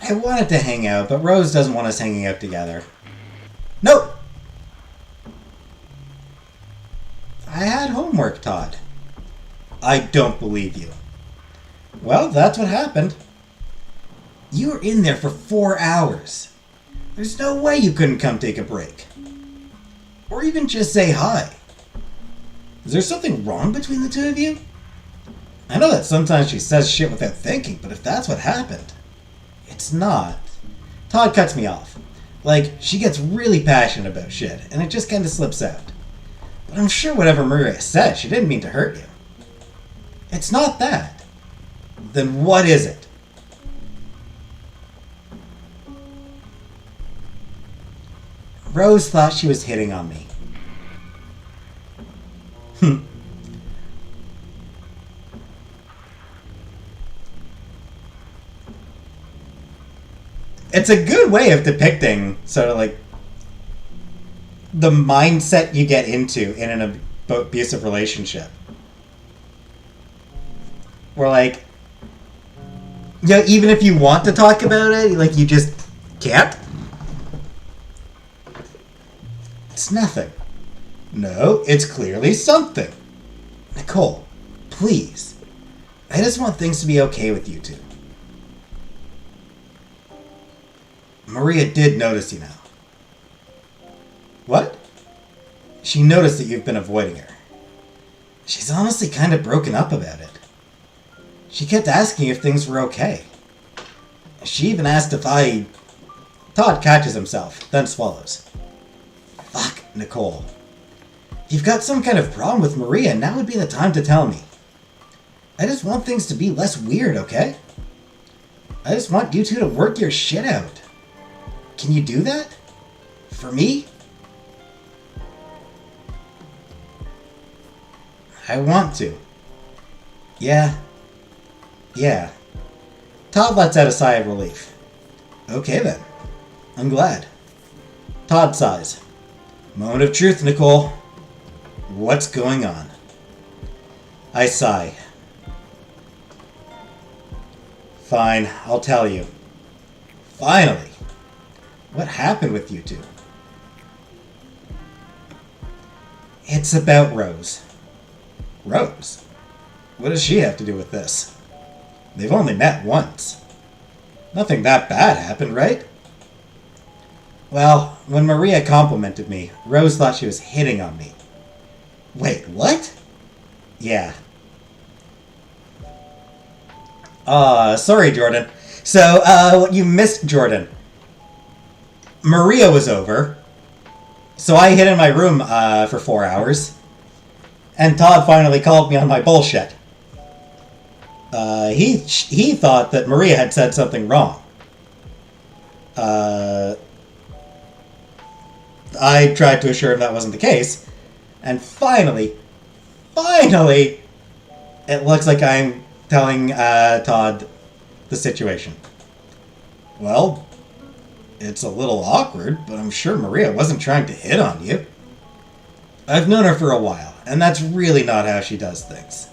[SPEAKER 1] I wanted to hang out, but Rose doesn't want us hanging out together. Nope! I had homework, Todd. I don't believe you. Well, that's what happened. You were in there for 4 hours. There's no way you couldn't come take a break. Or even just say hi. Is there something wrong between the two of you? I know that sometimes she says shit without thinking, but if that's what happened... It's not. Todd cuts me off. Like, she gets really passionate about shit, and it just kind of slips out. But I'm sure whatever Maria said, she didn't mean to hurt you. It's not that. Then what is it? Rose thought she was hitting on me. it's a good way of depicting sort of like the mindset you get into in an abusive relationship. Where like, you know, even if you want to talk about it, like you just can't. It's nothing. No, it's clearly something. Nicole, please. I just want things to be okay with you two. Maria did notice you now. What? She noticed that you've been avoiding her. She's honestly kind of broken up about it. She kept asking if things were okay. She even asked if I... Todd catches himself, then swallows. Fuck, Nicole. If you've got some kind of problem with Maria, now would be the time to tell me. I just want things to be less weird, okay? I just want you two to work your shit out. Can you do that? For me? I want to. Yeah. Todd lets out a sigh of relief. Okay then. I'm glad. Todd sighs. Moment of truth, Nicole. What's going on? I sigh. Fine, I'll tell you. Finally. What happened with you two? It's about Rose. Rose? What does she have to do with this? They've only met once. Nothing that bad happened, right? Well, when Maria complimented me, Rose thought she was hitting on me. Wait, what? Yeah. Sorry, Jordan. So, you missed Jordan. Maria was over. So I hid in my room, for 4 hours. And Todd finally called me on my bullshit. He thought that Maria had said something wrong. I tried to assure him that wasn't the case. And finally, it looks like I'm telling Todd the situation. Well, it's a little awkward, but I'm sure Maria wasn't trying to hit on you. I've known her for a while, and that's really not how she does things.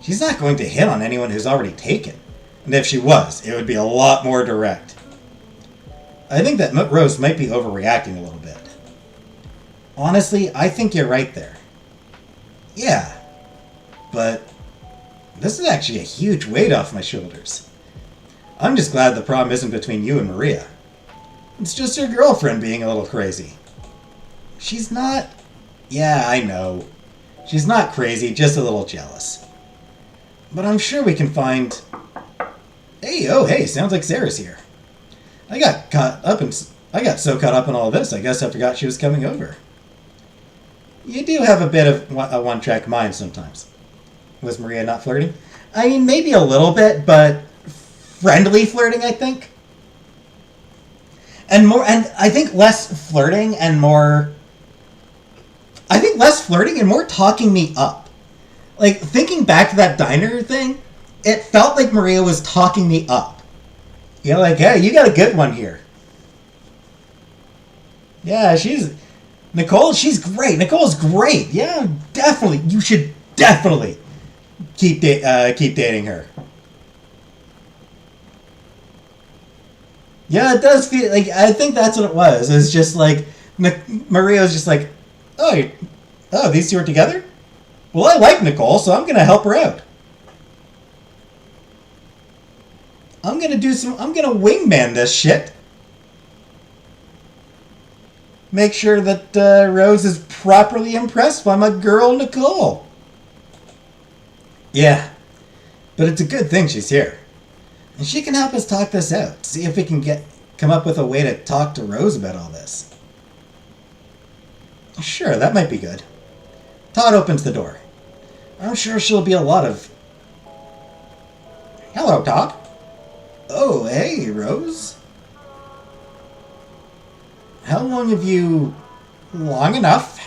[SPEAKER 1] She's not going to hit on anyone who's already taken. And if she was, it would be a lot more direct. I think that Rose might be overreacting a little bit. Honestly, I think you're right there. Yeah, but this is actually a huge weight off my shoulders. I'm just glad the problem isn't between you and Maria. It's just your girlfriend being a little crazy. She's not... Yeah, I know. She's not crazy, just a little jealous. But I'm sure we can find... Hey, sounds like Sarah's here. I got so caught up in all this, I guess I forgot she was coming over. You do have a bit of a one-track mind sometimes. Was Maria not flirting? I mean, maybe a little bit, but friendly flirting, I think. And I think less flirting and more... I think less flirting and more talking me up. Like, thinking back to that diner thing, it felt like Maria was talking me up. You know, like, hey, you got a good one here. Yeah, Nicole, she's great. Nicole's great. Yeah, definitely. You should definitely keep dating her. Yeah, it does feel like... I think that's what it was. It's just like... Maria was just like, oh, these two are together? Well, I like Nicole, so I'm going to help her out. I'm going to wingman this shit. Make sure that Rose is properly impressed by my girl, Nicole. Yeah, but it's a good thing she's here. And she can help us talk this out. See if we can come up with a way to talk to Rose about all this. Sure, that might be good. Todd opens the door. I'm sure she'll be a lot of... Hello, Todd. Oh, hey, Rose. How long have you... Long enough.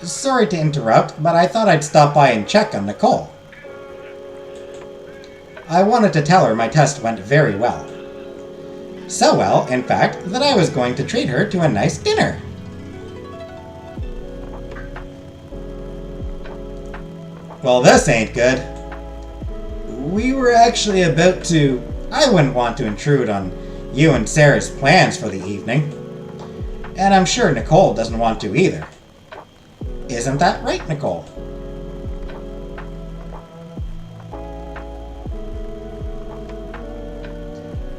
[SPEAKER 1] Sorry to interrupt, but I thought I'd stop by and check on Nicole. I wanted to tell her my test went very well. So well, in fact, that I was going to treat her to a nice dinner. Well, this ain't good. We were actually about to... I wouldn't want to intrude on you and Sarah's plans for the evening. And I'm sure Nicole doesn't want to either. Isn't that right, Nicole?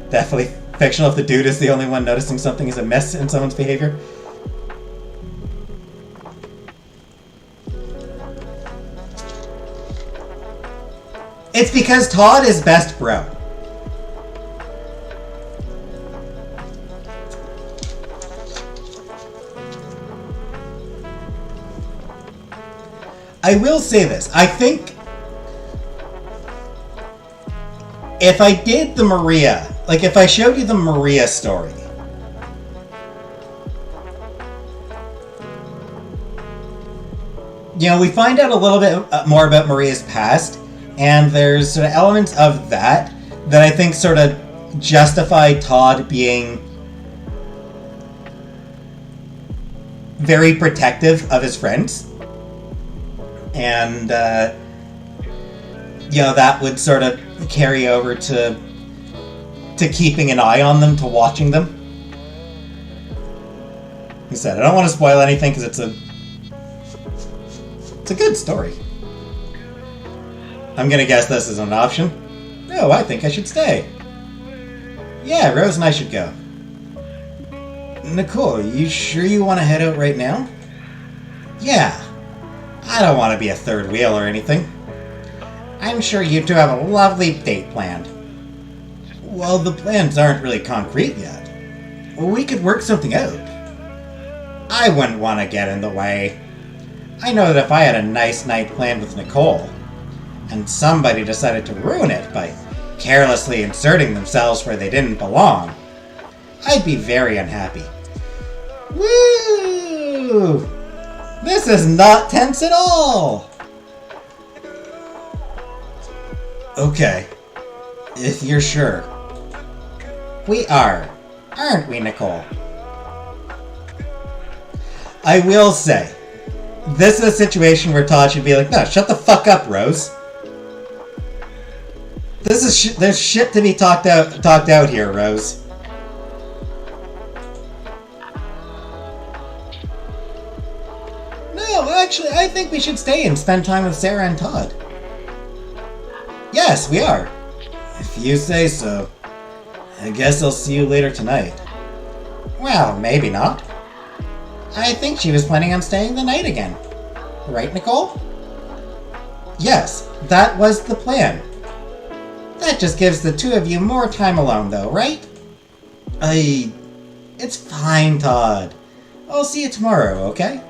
[SPEAKER 1] Definitely fictional if the dude is the only one noticing something is amiss in someone's behavior. It's because Todd is best bro. I will say this. I think if I did the Maria, like if I showed you the Maria story, you know, we find out a little bit more about Maria's past, and there's sort of elements of that that I think sort of justify Todd being very protective of his friends. And, you know, that would sort of carry over to keeping an eye on them, to watching them. Like I said, I don't want to spoil anything because it's a good story. I'm gonna guess this is an option. No, I think I should stay. Yeah, Rose and I should go. Nicole, you sure you want to head out right now? Yeah. I don't want to be a third wheel or anything. I'm sure you two have a lovely date planned. Well, the plans aren't really concrete yet. We could work something out. I wouldn't want to get in the way. I know that if I had a nice night planned with Nicole, and somebody decided to ruin it by carelessly inserting themselves where they didn't belong, I'd be very unhappy. Woo! This is not tense at all! Okay, if you're sure. We are, aren't we, Nicole? I will say, this is a situation where Todd should be like, no, shut the fuck up, Rose. This is there's shit to be talked out here, Rose. No, actually, I think we should stay and spend time with Sarah and Todd. Yes, we are. If you say so. I guess I'll see you later tonight. Well, maybe not. I think she was planning on staying the night again. Right, Nicole? Yes, that was the plan. That just gives the two of you more time alone, though, right? It's fine, Todd. I'll see you tomorrow, okay?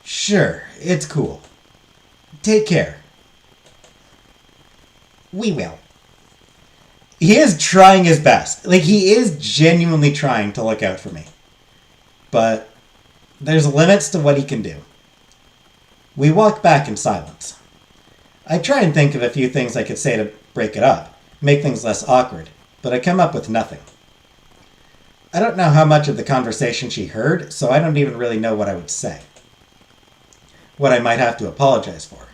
[SPEAKER 1] Sure, it's cool. Take care. We will. He is trying his best. Like, he is genuinely trying to look out for me. But there's limits to what he can do. We walk back in silence. I try and think of a few things I could say to break it up, make things less awkward, but I come up with nothing. I don't know how much of the conversation she heard, so I don't even really know what I would say. What I might have to apologize for.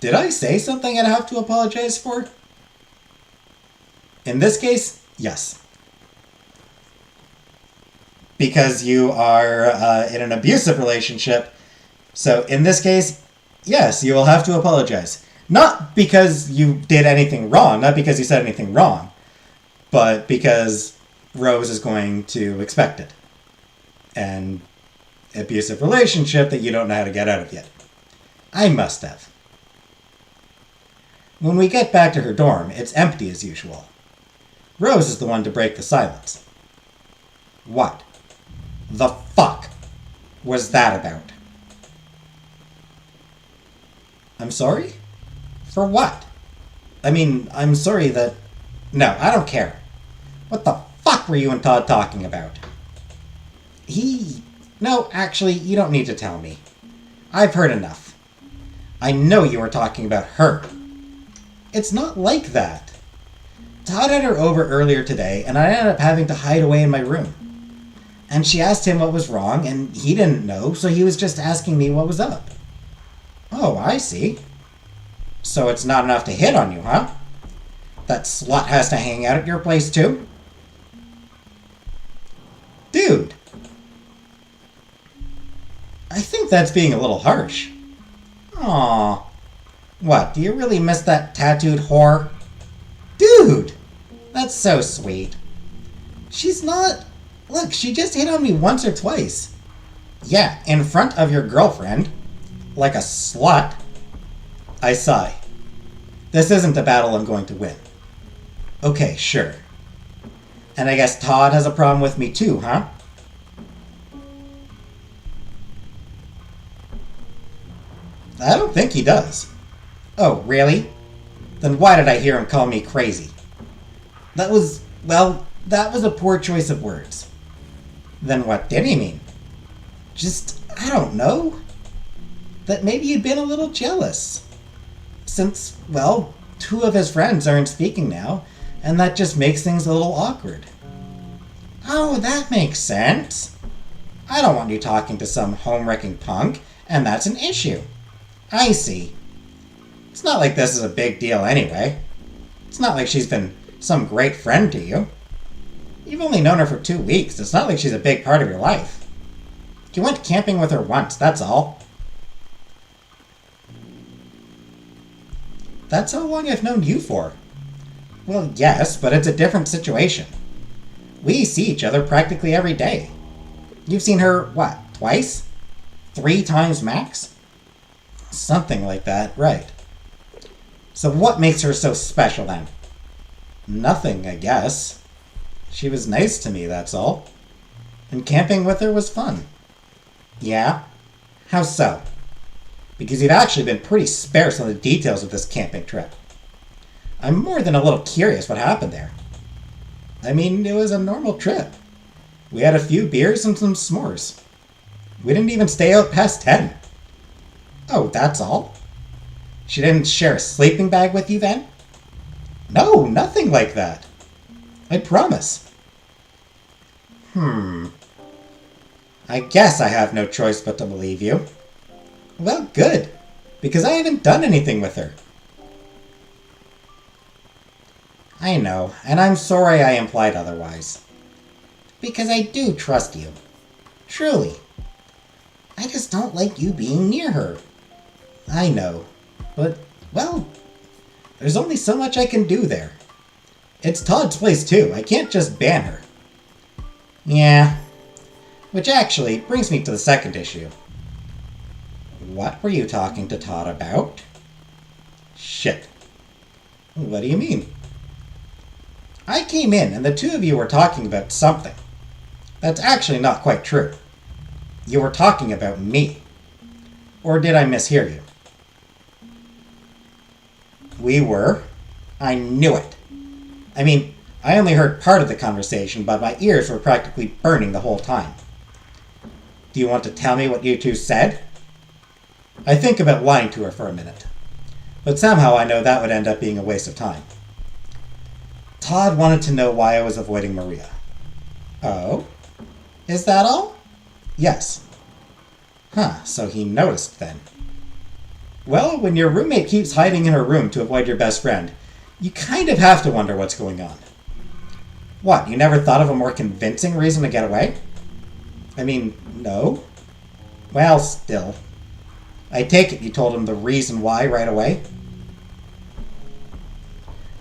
[SPEAKER 1] Did I say something I'd have to apologize for? In this case, yes. Because you are in an abusive relationship, so in this case, yes, you will have to apologize. Not because you did anything wrong, not because you said anything wrong, but because Rose is going to expect it. And abusive relationship that you don't know how to get out of yet. I must have. When we get back to her dorm, it's empty as usual. Rose is the one to break the silence. What the fuck was that about? I'm sorry? For what? I mean, I'm sorry that... No, I don't care. What the fuck were you and Todd talking about? No, actually, you don't need to tell me. I've heard enough. I know you were talking about her. It's not like that. Todd had her over earlier today, and I ended up having to hide away in my room. And she asked him what was wrong, and he didn't know, so he was just asking me what was up. Oh, I see. So it's not enough to hit on you, huh? That slut has to hang out at your place too? Dude! I think that's being a little harsh. Aww. What, do you really miss that tattooed whore? Dude! That's so sweet. She's not... Look, she just hit on me once or twice. Yeah, in front of your girlfriend. Like a slut. I sigh. This isn't a battle I'm going to win. Okay, sure. And I guess Todd has a problem with me too, huh? I don't think he does. Oh, really? Then why did I hear him call me crazy? That was a poor choice of words. Then what did he mean? Just, I don't know. That maybe you'd been a little jealous. Since, well, two of his friends aren't speaking now, and that just makes things a little awkward. Oh, that makes sense. I don't want you talking to some home-wrecking punk, and that's an issue. I see. It's not like this is a big deal anyway. It's not like she's been some great friend to you. You've only known her for 2 weeks. It's not like she's a big part of your life. You went camping with her once, that's all. That's how long I've known you for. Well, yes, but it's a different situation. We see each other practically every day. You've seen her, what, twice? 3 times max? Something like that, right. So what makes her so special then? Nothing, I guess. She was nice to me, that's all. And camping with her was fun. Yeah? How so? Because you've actually been pretty sparse on the details of this camping trip. I'm more than a little curious what happened there. I mean, it was a normal trip. We had a few beers and some s'mores. We didn't even stay out past 10. Oh, that's all? She didn't share a sleeping bag with you then? No, nothing like that. I promise. I guess I have no choice but to believe you. Well, good, because I haven't done anything with her. I know, and I'm sorry I implied otherwise. Because I do trust you. Truly. I just don't like you being near her. I know, but, well, there's only so much I can do there. It's Todd's place too, I can't just ban her. Yeah, which actually brings me to the second issue. What were you talking to Todd about? Shit. What do you mean? I came in and the two of you were talking about something. That's actually not quite true. You were talking about me. Or did I mishear you? We were. I knew it. I mean, I only heard part of the conversation, but my ears were practically burning the whole time. Do you want to tell me what you two said? I think about lying to her for a minute. But somehow I know that would end up being a waste of time. Todd wanted to know why I was avoiding Maria. Oh? Is that all? Yes. Huh, so he noticed then. Well, when your roommate keeps hiding in her room to avoid your best friend, you kind of have to wonder what's going on. What, you never thought of a more convincing reason to get away? I mean, no. Well, still. I take it you told him the reason why right away?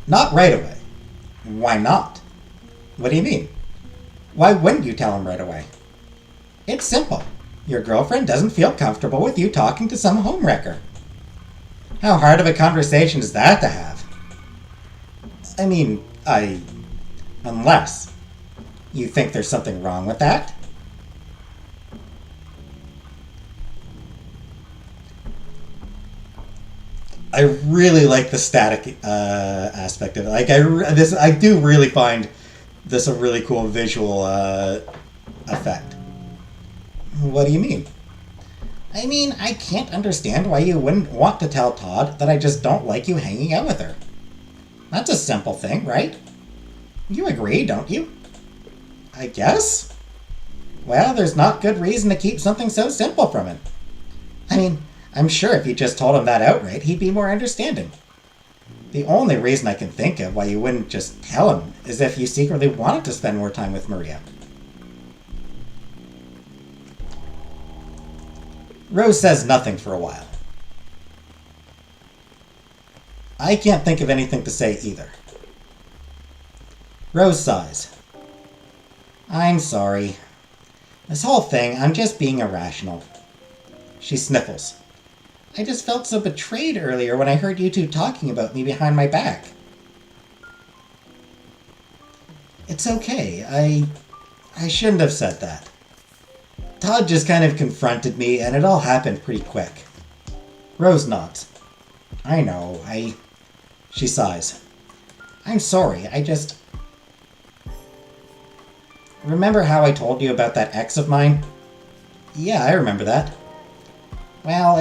[SPEAKER 1] Not right away. Why not? What do you mean? Why wouldn't you tell him right away? It's simple. Your girlfriend doesn't feel comfortable with you talking to some homewrecker. How hard of a conversation is that to have? I mean, unless you think there's something wrong with that? I really like the static aspect of it. Like I do really find this a really cool visual effect. What do you mean? I mean, I can't understand why you wouldn't want to tell Todd that I just don't like you hanging out with her. That's a simple thing, right? You agree, don't you? I guess? Well, there's not good reason to keep something so simple from him. I mean, I'm sure if you just told him that outright, he'd be more understanding. The only reason I can think of why you wouldn't just tell him is if you secretly wanted to spend more time with Maria. Rose says nothing for a while. I can't think of anything to say either. Rose sighs. I'm sorry. This whole thing, I'm just being irrational. She sniffles. I just felt so betrayed earlier when I heard you two talking about me behind my back. It's okay. I shouldn't have said that. Todd just kind of confronted me, and it all happened pretty quick. Rose nods. I know, She sighs. I'm sorry, Remember how I told you about that ex of mine? Yeah, I remember that. Well,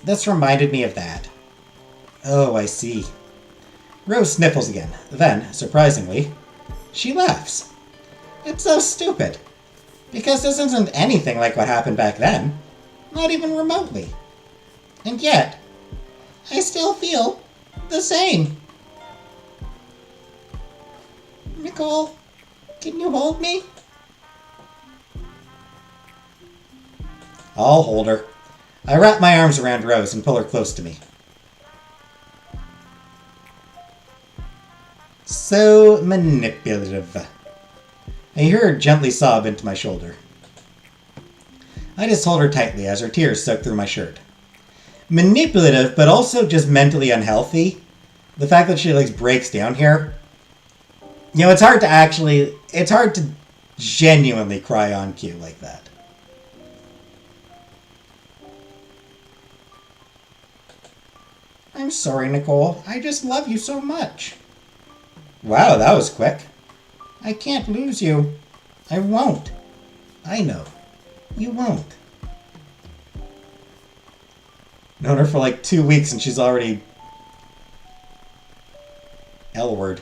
[SPEAKER 1] this reminded me of that. Oh, I see. Rose sniffles again. Then, surprisingly, she laughs. It's so stupid. Because this isn't anything like what happened back then. Not even remotely. And yet, I still feel the same. Nicole, can you hold me? I'll hold her. I wrap my arms around Rose and pull her close to me. So manipulative. I hear her gently sob into my shoulder. I just hold her tightly as her tears soak through my shirt. Manipulative, but also just mentally unhealthy. The fact that she breaks down here. You know, it's hard to genuinely cry on cue like that. I'm sorry, Nicole. I just love you so much. Wow, that was quick. I can't lose you. I won't. I know. You won't. Known her for 2 weeks and she's already... L-word.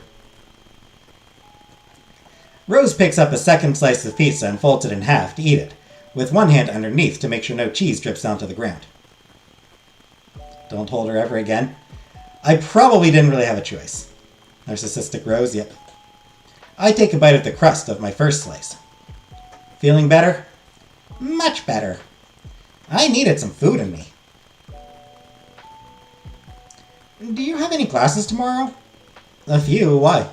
[SPEAKER 1] Rose picks up a second slice of pizza and folds it in half to eat it, with one hand underneath to make sure no cheese drips down to the ground. Don't hold her ever again. I probably didn't really have a choice. Narcissistic Rose, yep. I take a bite of the crust of my first slice. Feeling better? Much better. I needed some food in me. Do you have any classes tomorrow? A few, why?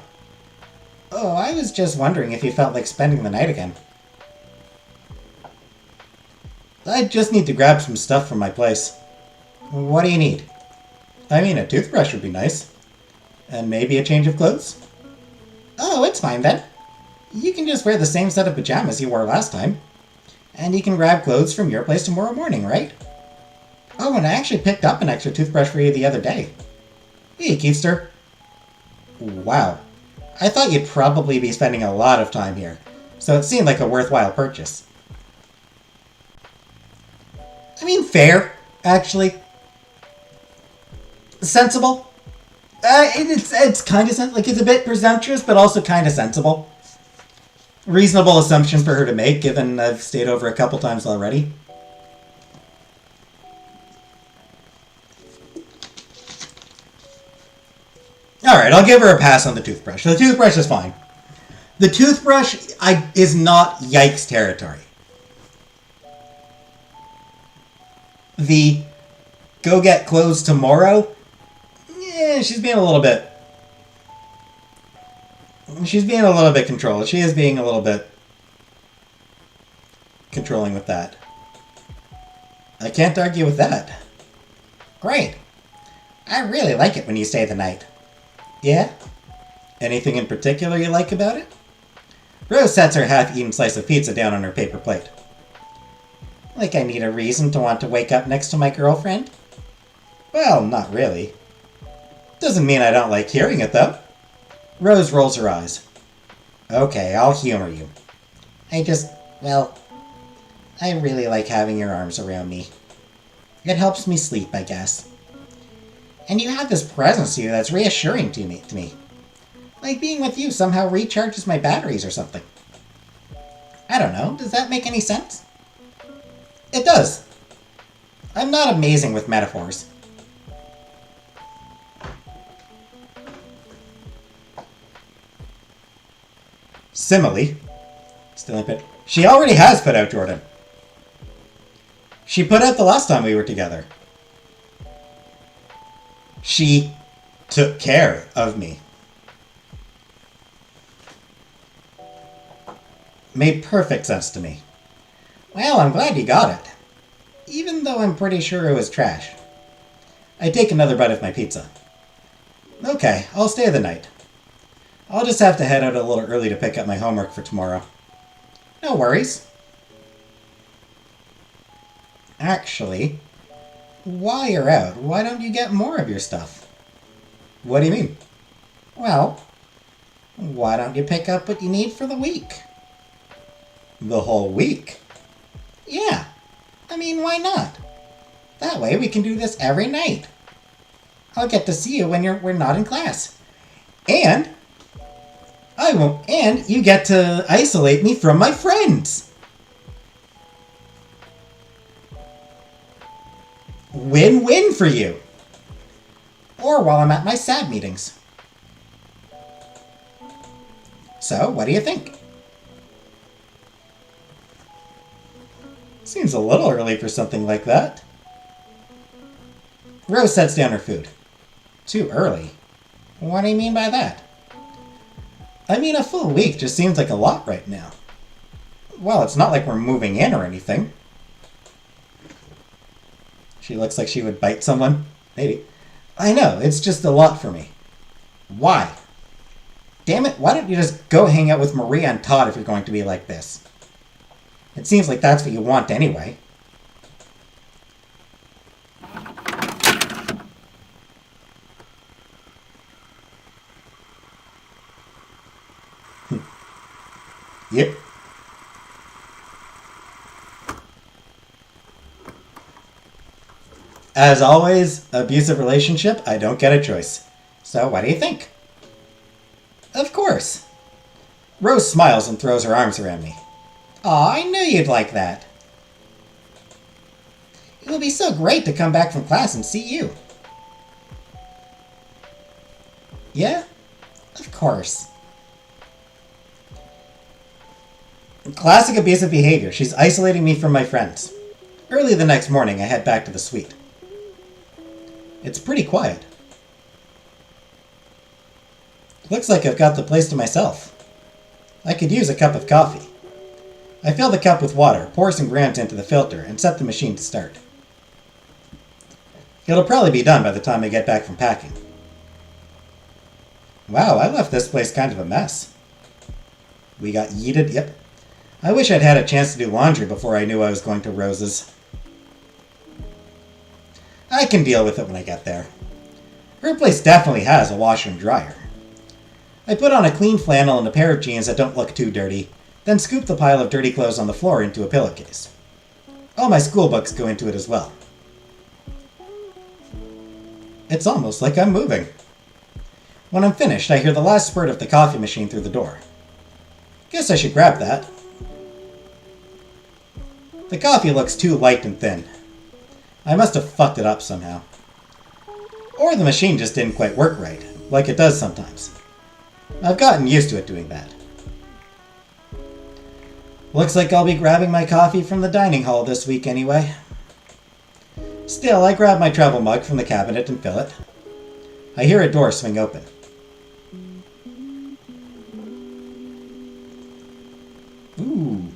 [SPEAKER 1] Oh, I was just wondering if you felt like spending the night again. I just need to grab some stuff from my place. What do you need? I mean, a toothbrush would be nice. And maybe a change of clothes? Oh, it's fine then. You can just wear the same set of pajamas you wore last time. And you can grab clothes from your place tomorrow morning, right? Oh, and I actually picked up an extra toothbrush for you the other day. Hey, Keefster. Wow. I thought you'd probably be spending a lot of time here, so it seemed like a worthwhile purchase. I mean, fair, actually. Sensible. It's kind of it's a bit presumptuous, but also kind of sensible. Reasonable assumption for her to make, given I've stayed over a couple times already. Alright, I'll give her a pass on the toothbrush. The toothbrush is fine. The toothbrush is not yikes territory. The go get clothes tomorrow? Yeah, she's being a little bit... She's being a little bit controlled. She is being a little bit controlling with that. I can't argue with that. Great. I really like it when you stay the night. Yeah? Anything in particular you like about it? Rose sets her half-eaten slice of pizza down on her paper plate. Like I need a reason to want to wake up next to my girlfriend? Well, not really. Doesn't mean I don't like hearing it, though. Rose rolls her eyes. Okay, I'll humor you. I I really like having your arms around me. It helps me sleep, I guess. And you have this presence to you that's reassuring to me. Like being with you somehow recharges my batteries or something. I don't know, does that make any sense? It does. I'm not amazing with metaphors. Simile. Still in pit. She already has put out Jordan. She put out the last time we were together. She took care of me. Made perfect sense to me. Well, I'm glad you got it. Even though I'm pretty sure it was trash. I take another bite of my pizza. Okay, I'll stay the night. I'll just have to head out a little early to pick up my homework for tomorrow. No worries. Actually, while you're out, why don't you get more of your stuff? What do you mean? Well, why don't you pick up what you need for the week? The whole week? Yeah. I mean, why not? That way we can do this every night. I'll get to see you when we're not in class. And I won't. And you get to isolate me from my friends. Win-win for you. Or while I'm at my SAD meetings. So, what do you think? Seems a little early for something like that. Rose sets down her food. Too early? What do you mean by that? I mean, a full week just seems like a lot right now. Well, it's not like we're moving in or anything. She looks like she would bite someone. Maybe. I know, it's just a lot for me. Why? Damn it, why don't you just go hang out with Maria and Todd if you're going to be like this? It seems like that's what you want anyway. Yep. As always, abusive relationship, I don't get a choice. So what do you think? Of course. Rose smiles and throws her arms around me. Aw, I knew you'd like that. It will be so great to come back from class and see you. Yeah? Of course. Classic abusive behavior. She's isolating me from my friends. Early the next morning, I head back to the suite. It's pretty quiet. Looks like I've got the place to myself. I could use a cup of coffee. I fill the cup with water, pour some grams into the filter, and set the machine to start. It'll probably be done by the time I get back from packing. Wow, I left this place kind of a mess. We got yeeted, yep. I wish I'd had a chance to do laundry before I knew I was going to Rose's. I can deal with it when I get there. Her place definitely has a washer and dryer. I put on a clean flannel and a pair of jeans that don't look too dirty, then scoop the pile of dirty clothes on the floor into a pillowcase. All my school books go into it as well. It's almost like I'm moving. When I'm finished, I hear the last spurt of the coffee machine through the door. Guess I should grab that. The coffee looks too light and thin. I must have fucked it up somehow. Or the machine just didn't quite work right, like it does sometimes. I've gotten used to it doing that. Looks like I'll be grabbing my coffee from the dining hall this week anyway. Still, I grab my travel mug from the cabinet and fill it. I hear a door swing open. Ooh.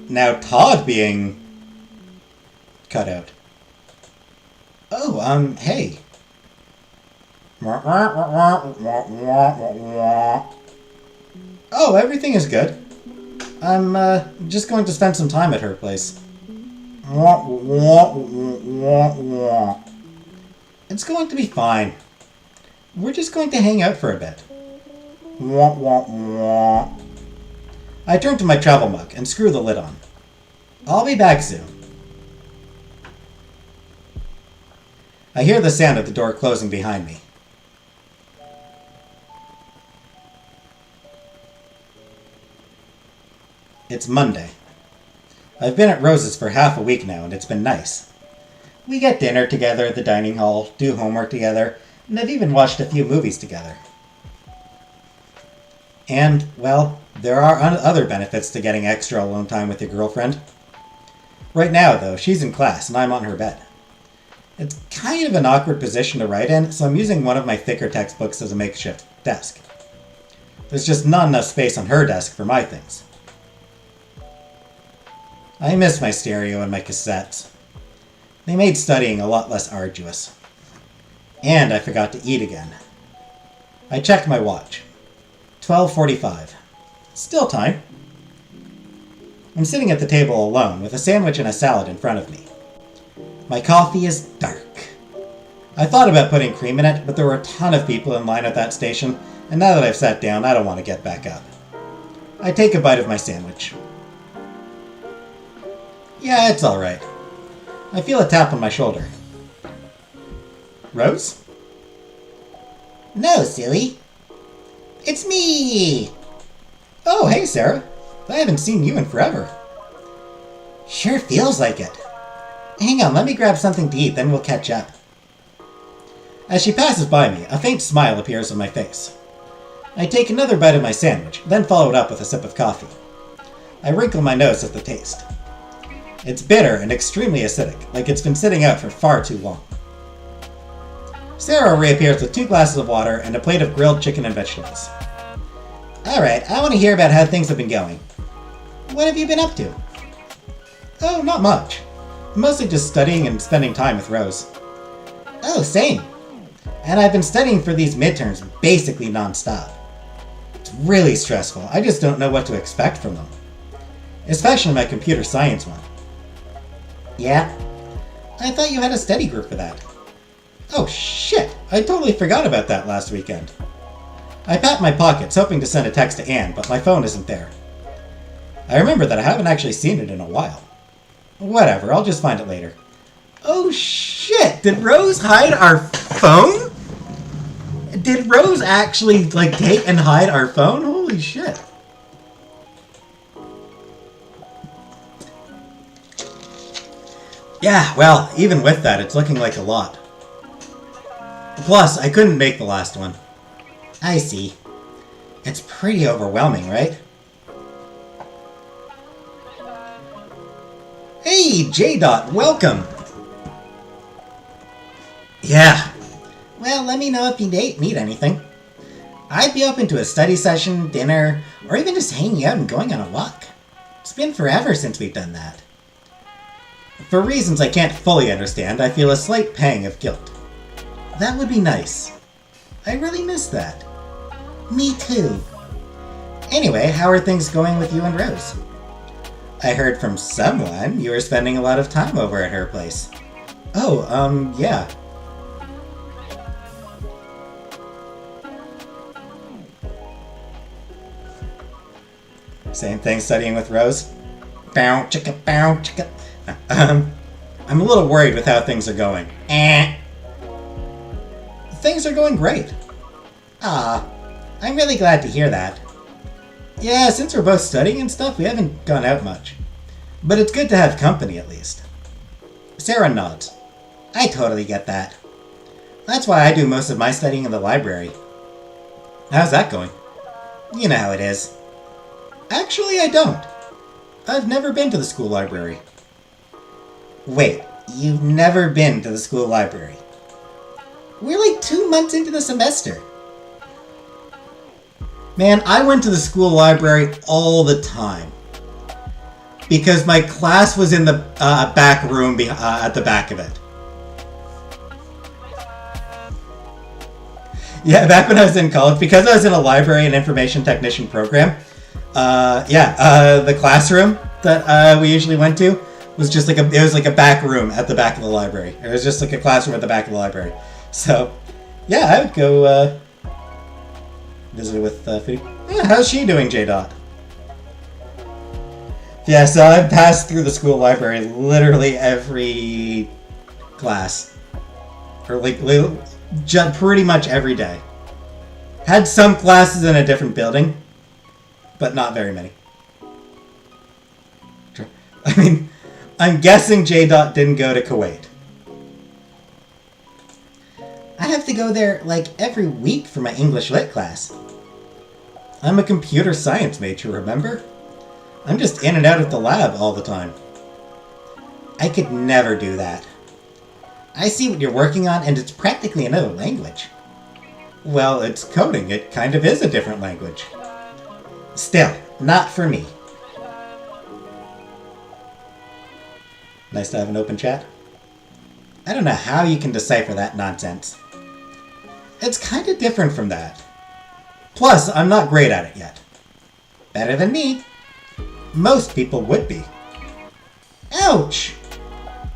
[SPEAKER 1] Now Todd being cut out. Oh, hey. Oh, everything is good. I'm just going to spend some time at her place. It's going to be fine. We're just going to hang out for a bit. I turn to my travel mug and screw the lid on. I'll be back soon. I hear the sound of the door closing behind me. It's Monday. I've been at Rose's for half a week now, and it's been nice. We get dinner together at the dining hall, do homework together, and I've even watched a few movies together. And, well, there are other benefits to getting extra alone time with your girlfriend. Right now, though, she's in class and I'm on her bed. It's kind of an awkward position to write in, so I'm using one of my thicker textbooks as a makeshift desk. There's just not enough space on her desk for my things. I miss my stereo and my cassettes. They made studying a lot less arduous. And I forgot to eat again. I checked my watch. 12:45. Still time. I'm sitting at the table alone with a sandwich and a salad in front of me. My coffee is dark. I thought about putting cream in it, but there were a ton of people in line at that station, and now that I've sat down, I don't want to get back up. I take a bite of my sandwich. Yeah, it's alright. I feel a tap on my shoulder. Rose? No, silly. It's me! Oh, hey, Sarah. I haven't seen you in forever. Sure feels like it. Hang on, let me grab something to eat, then we'll catch up. As she passes by me, a faint smile appears on my face. I take another bite of my sandwich, then follow it up with a sip of coffee. I wrinkle my nose at the taste. It's bitter and extremely acidic, like it's been sitting out for far too long. Sarah reappears with 2 glasses of water and a plate of grilled chicken and vegetables. Alright, I want to hear about how things have been going. What have you been up to? Oh, not much. Mostly just studying and spending time with Rose. Oh, same. And I've been studying for these midterms basically non-stop. It's really stressful. I just don't know what to expect from them. Especially my computer science one. Yeah? I thought you had a study group for that. Oh shit! I totally forgot about that last weekend. I pat my pockets, hoping to send a text to Anne, but my phone isn't there. I remember that I haven't actually seen it in a while. Whatever, I'll just find it later. Oh shit! Did Rose hide our phone? Did Rose actually, take and hide our phone? Holy shit. Yeah, well, even with that, it's looking like a lot. Plus, I couldn't make the last one. I see. It's pretty overwhelming, right? Hey, J-Dot, welcome! Yeah. Well, let me know if you need anything. I'd be open to a study session, dinner, or even just hanging out and going on a walk. It's been forever since we've done that. For reasons I can't fully understand, I feel a slight pang of guilt. That would be nice. I really miss that. Me too. Anyway, how are things going with you and Rose? I heard from someone you were spending a lot of time over at her place. Oh, yeah. Same thing studying with Rose? Bow, chicka, bow, chicka. I'm a little worried with how things are going. Things are going great. Ah, I'm really glad to hear that. Yeah, since we're both studying and stuff, we haven't gone out much. But it's good to have company, at least. Sarah nods. I totally get that. That's why I do most of my studying in the library. How's that going? You know how it is. Actually, I don't. I've never been to the school library. Wait, you've never been to the school library? We're like 2 months into the semester. Man, I went to the school library all the time. Because my class was in the back room at the back of it. Yeah, back when I was in college, because I was in a library and information technician program, the classroom that we usually went to was just it was like a back room at the back of the library. It was just like a classroom at the back of the library. So, yeah, I would go visit with Food. Yeah, how's she doing, J-Dot? Yeah, so I've passed through the school library literally every class. Or like pretty much every day. Had some classes in a different building, but not very many. I mean, I'm guessing J. didn't go to Kuwait. I have to go there like every week for my English Lit class. I'm a computer science major, remember? I'm just in and out of the lab all the time. I could never do that. I see what you're working on, and it's practically another language. Well, it's coding. It kind of is a different language. Still, not for me. Nice to have an open chat. I don't know how you can decipher that nonsense. It's kind of different from that. Plus, I'm not great at it yet. Better than me. Most people would be. Ouch!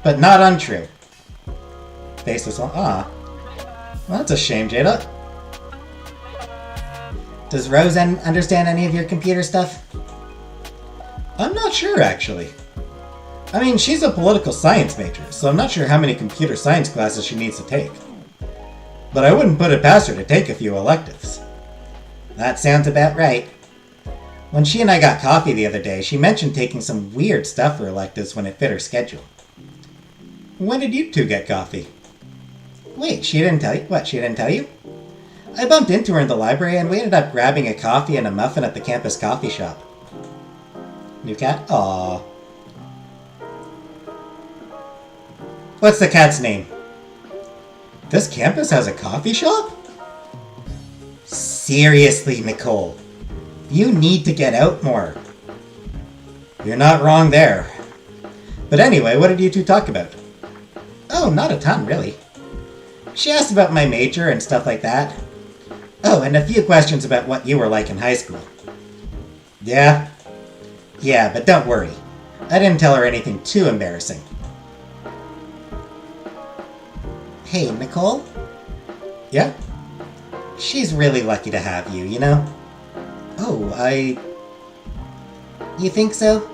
[SPEAKER 1] But not untrue. Faceless on. Well, that's a shame, Jada. Does Rose understand any of your computer stuff? I'm not sure, actually. I mean, she's a political science major, so I'm not sure how many computer science classes she needs to take. But I wouldn't put it past her to take a few electives. That sounds about right. When she and I got coffee the other day, she mentioned taking some weird stuff for electives when it fit her schedule. When did you two get coffee? Wait, she didn't tell you? What, she didn't tell you? I bumped into her in the library and we ended up grabbing a coffee and a muffin at the campus coffee shop. New cat? Aww. What's the cat's name? This campus has a coffee shop? Seriously, Nicole. You need to get out more. You're not wrong there. But anyway, what did you two talk about? Oh, not a ton, really. She asked about my major and stuff like that. Oh, and a few questions about what you were like in high school. Yeah? Yeah, but don't worry. I didn't tell her anything too embarrassing. Hey, Nicole? Yeah? She's really lucky to have you, you know? Oh, You think so?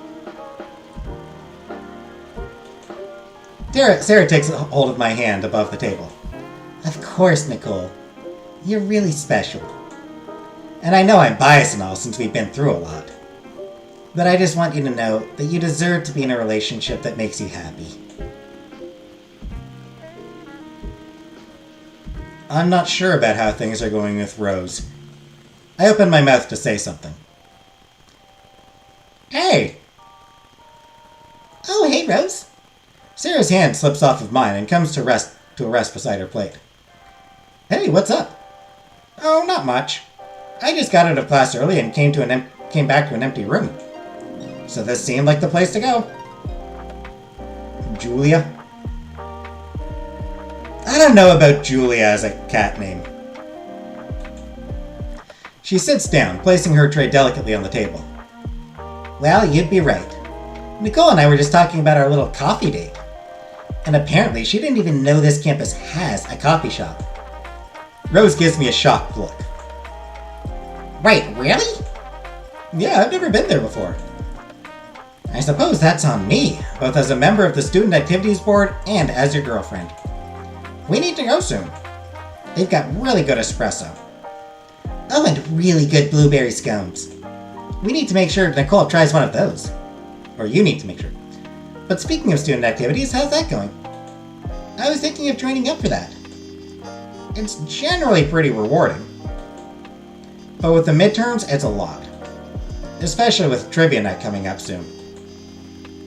[SPEAKER 1] Sarah takes a hold of my hand above the table. Of course, Nicole. You're really special. And I know I'm biased and all since we've been through a lot. But I just want you to know that you deserve to be in a relationship that makes you happy. I'm not sure about how things are going with Rose. I opened my mouth to say something. Hey! Oh, hey, Rose. Sarah's hand slips off of mine and comes to rest beside her plate. Hey, what's up? Oh, not much. I just got out of class early and came back to an empty room. So this seemed like the place to go. Julia? I don't know about Julia as a cat name. She sits down, placing her tray delicately on the table. Well, you'd be right. Nicole and I were just talking about our little coffee date. And apparently she didn't even know this campus has a coffee shop. Rose gives me a shocked look. Wait, really? Yeah, I've never been there before. I suppose that's on me, both as a member of the Student Activities Board and as your girlfriend. We need to go soon. They've got really good espresso. Oh, and really good blueberry scones. We need to make sure Nicole tries one of those. Or you need to make sure. But speaking of student activities, how's that going? I was thinking of joining up for that. It's generally pretty rewarding. But with the midterms, it's a lot. Especially with trivia night coming up soon.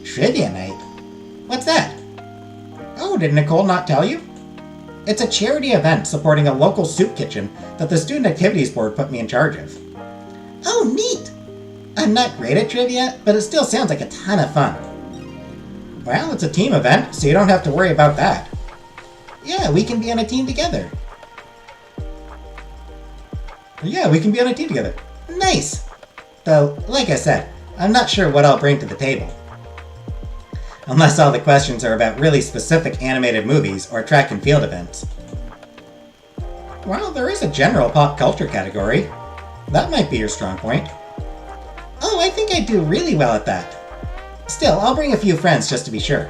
[SPEAKER 1] Trivia night? What's that? Oh, did Nicole not tell you? It's a charity event supporting a local soup kitchen that the Student Activities Board put me in charge of. Oh, neat! I'm not great at trivia, but it still sounds like a ton of fun. Well, it's a team event, so you don't have to worry about that. Yeah, we can be on a team together. Nice! Though, like I said, I'm not sure what I'll bring to the table. Unless all the questions are about really specific animated movies or track and field events. Well, there is a general pop culture category. That might be your strong point. Oh, I think I do really well at that. Still, I'll bring a few friends just to be sure.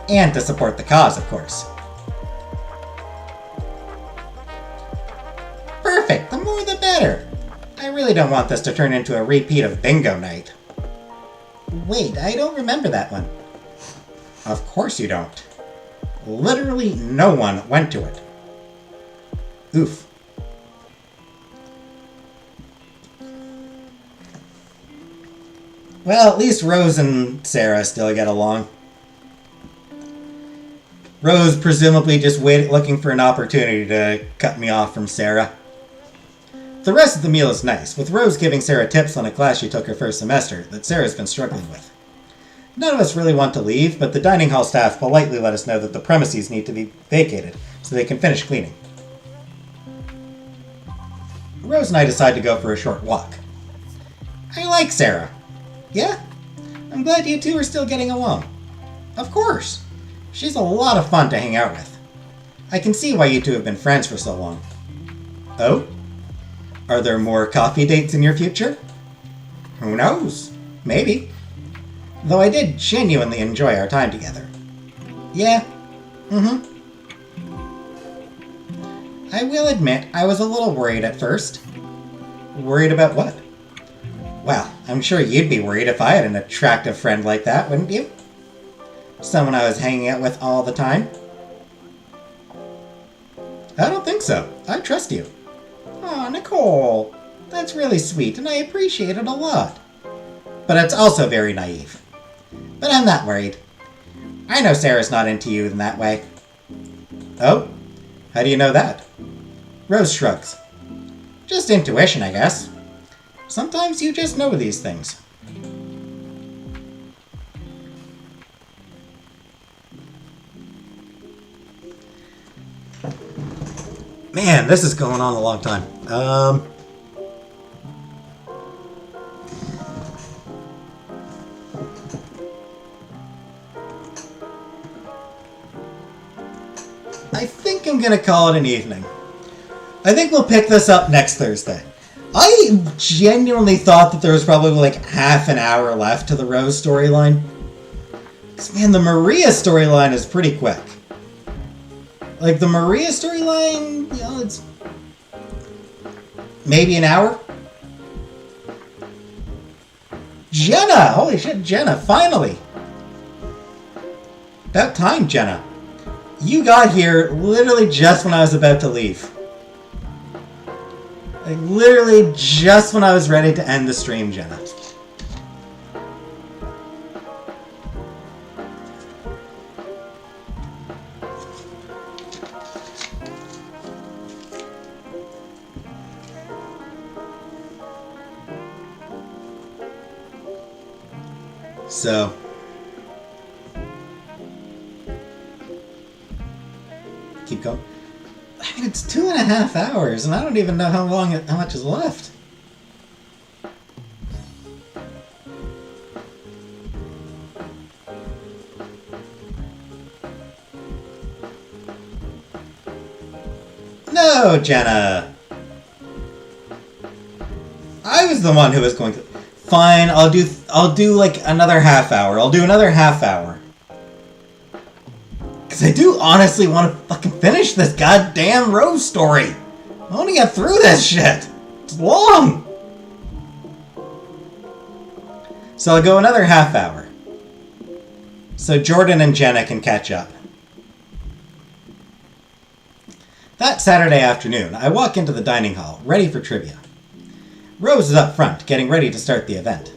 [SPEAKER 1] And to support the cause, of course. Perfect! The more the better! I really don't want this to turn into a repeat of bingo night. Wait, I don't remember that one. Of course you don't. Literally no one went to it. Oof. Well, at least Rose and Sarah still get along. Rose presumably just looking for an opportunity to cut me off from Sarah. The rest of the meal is nice, with Rose giving Sarah tips on a class she took her first semester that Sarah's been struggling with. None of us really want to leave, but the dining hall staff politely let us know that the premises need to be vacated so they can finish cleaning. Rose and I decide to go for a short walk. I like Sarah. Yeah? I'm glad you two are still getting along. Of course. She's a lot of fun to hang out with. I can see why you two have been friends for so long. Oh? Are there more coffee dates in your future? Who knows? Maybe. Though I did genuinely enjoy our time together. Yeah. I will admit, I was a little worried at first. Worried about what? Well, I'm sure you'd be worried if I had an attractive friend like that, wouldn't you? Someone I was hanging out with all the time? I don't think so. I trust you. Aw, Nicole. That's really sweet, and I appreciate it a lot. But it's also very naive. But I'm not worried. I know Sarah's not into you in that way. Oh? How do you know that? Rose shrugs. Just intuition, I guess. Sometimes you just know these things. Man, this is going on a long time. I think I'm gonna call it an evening. I think we'll pick this up next Thursday. I genuinely thought that there was probably like half an hour left to the Rose storyline. Because, man, the Maria storyline is pretty quick. Like, the Maria storyline, you know, it's maybe an hour. Jenna! Holy shit, Jenna, finally! About time, Jenna. You got here literally just when I was about to leave. Like, literally just when I was ready to end the stream, Jenna. So, keep going. I mean, it's 2.5 hours, and I don't even know how much is left. No, Jenna. I was the one who was going to. Fine, I'll do like another half hour. I'll do another half hour. Because I do honestly want to fucking finish this goddamn Rose story. I want to get through this shit. It's long. So I'll go another half hour. So Jordan and Jenna can catch up. That Saturday afternoon, I walk into the dining hall, ready for trivia. Rose is up front, getting ready to start the event.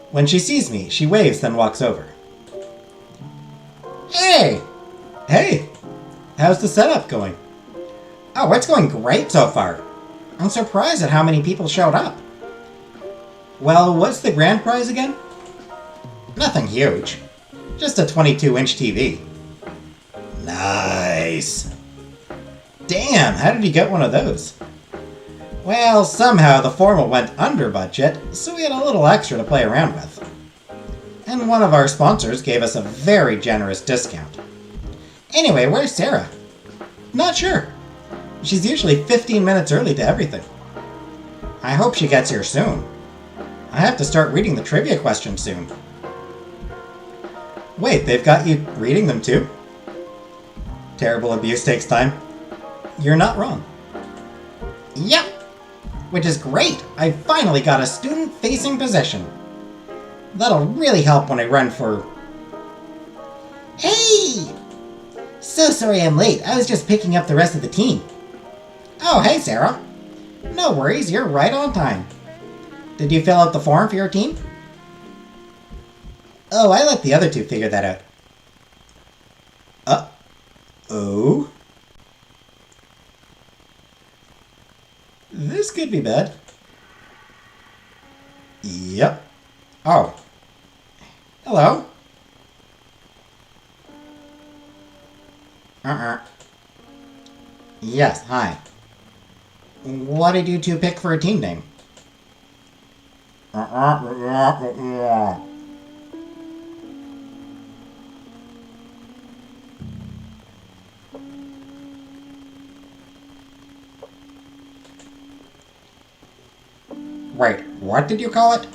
[SPEAKER 1] When she sees me, she waves, then walks over. Hey! Hey! How's the setup going? Oh, it's going great so far. I'm surprised at how many people showed up. Well, what's the grand prize again? Nothing huge. Just a 22-inch TV. Nice! Damn, how did you get one of those? Well, somehow the formal went under budget, so we had a little extra to play around with. And one of our sponsors gave us a very generous discount. Anyway, where's Sarah? Not sure. She's usually 15 minutes early to everything. I hope she gets here soon. I have to start reading the trivia questions soon. Wait, they've got you reading them too? Terrible abuse takes time. You're not wrong. Yep, which is great. I finally got a student-facing position. That'll really help when I run for... Hey! So sorry I'm late. I was just picking up the rest of the team. Oh, hey, Sarah. No worries, you're right on time. Did you fill out the form for your team? Oh, I let the other two figure that out. Oh? This could be bad. Yep. Oh. Hello? Yes, hi. What did you two pick for a team name? Wait, what did you call it?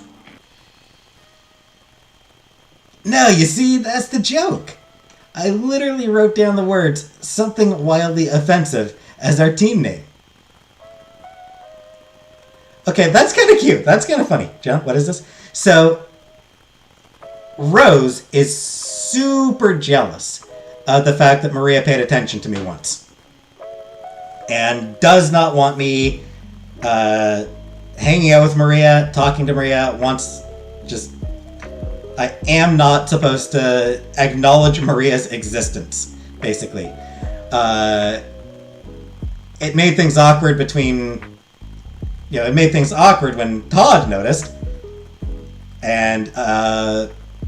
[SPEAKER 1] No, you see, that's the joke. I literally wrote down the words, something wildly offensive, as our team name. Okay, that's kind of cute. That's kind of funny. John, what is this? So, Rose is super jealous of the fact that Maria paid attention to me once. And does not want me hanging out with Maria, talking to Maria, wants just... I am not supposed to acknowledge Maria's existence, basically. It made things awkward between... it made things awkward when Todd noticed. And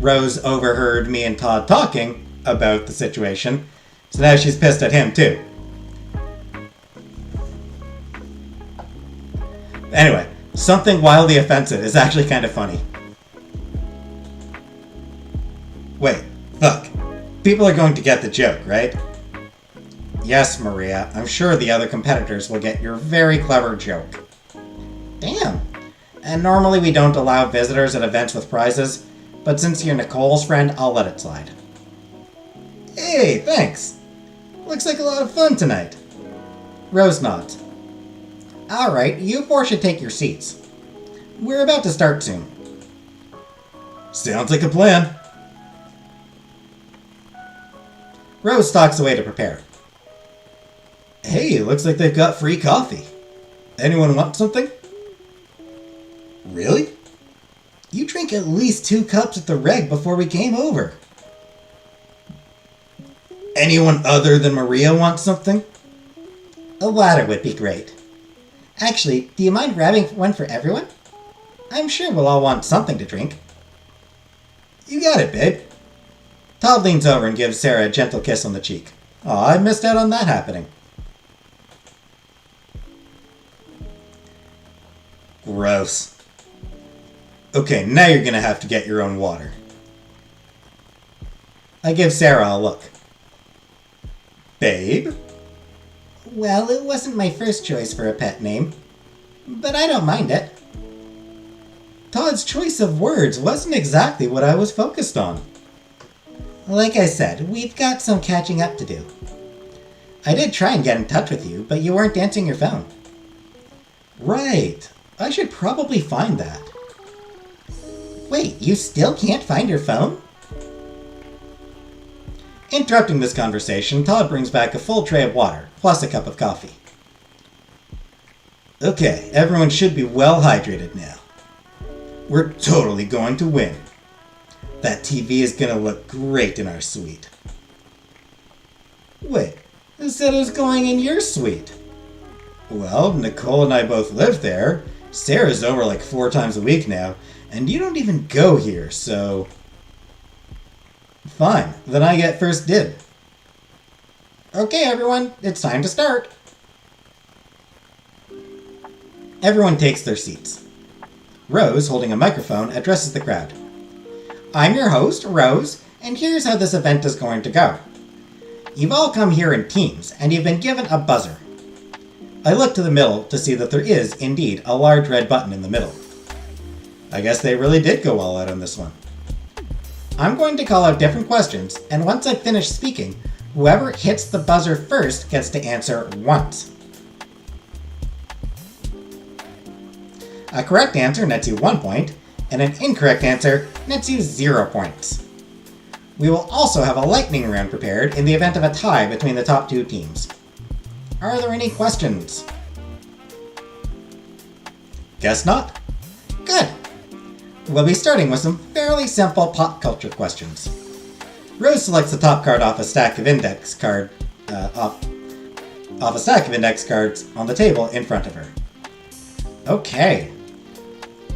[SPEAKER 1] Rose overheard me and Todd talking about the situation. So now she's pissed at him, too. Anyway, something wildly offensive is actually kind of funny. Wait, fuck. People are going to get the joke, right? Yes, Maria, I'm sure the other competitors will get your very clever joke. Damn. And normally we don't allow visitors at events with prizes, but since you're Nicole's friend, I'll let it slide. Hey, thanks. Looks like a lot of fun tonight. Rose nods. Alright, you four should take your seats. We're about to start soon. Sounds like a plan. Rose stalks away to prepare. Hey, looks like they've got free coffee. Anyone want something? Really? You drank at least 2 cups at the reg before we came over. Anyone other than Maria want something? A water would be great. Actually, do you mind grabbing one for everyone? I'm sure we'll all want something to drink. You got it, babe. Todd leans over and gives Sarah a gentle kiss on the cheek. Aw, I missed out on that happening. Gross. Okay, now you're gonna have to get your own water. I give Sarah a look. Babe? Well, it wasn't my first choice for a pet name, but I don't mind it. Todd's choice of words wasn't exactly what I was focused on. Like I said, we've got some catching up to do. I did try and get in touch with you, but you weren't answering your phone. Right. I should probably find that. Wait, you still can't find your phone? Interrupting this conversation, Todd brings back a full tray of water, plus a cup of coffee. Okay, everyone should be well hydrated now. We're totally going to win. That TV is gonna look great in our suite. Wait, who said it was going in your suite? Well, Nicole and I both live there. Sarah's over like 4 times a week now, and you don't even go here, so... Fine, then I get first dib. Okay, everyone, it's time to start. Everyone takes their seats. Rose, holding a microphone, addresses the crowd. I'm your host, Rose, and here's how this event is going to go. You've all come here in teams, and you've been given a buzzer. I look to the middle to see that there is, indeed, a large red button in the middle. I guess they really did go all out on this one. I'm going to call out different questions, and once I finish speaking, whoever hits the buzzer first gets to answer once. A correct answer nets you 1 point, and an incorrect answer nets you 0 points. We will also have a lightning round prepared in the event of a tie between the top two teams. Are there any questions? Guess not? Good. We'll be starting with some fairly simple pop culture questions. Rose selects the top card off a stack of index cards on the table in front of her. Okay.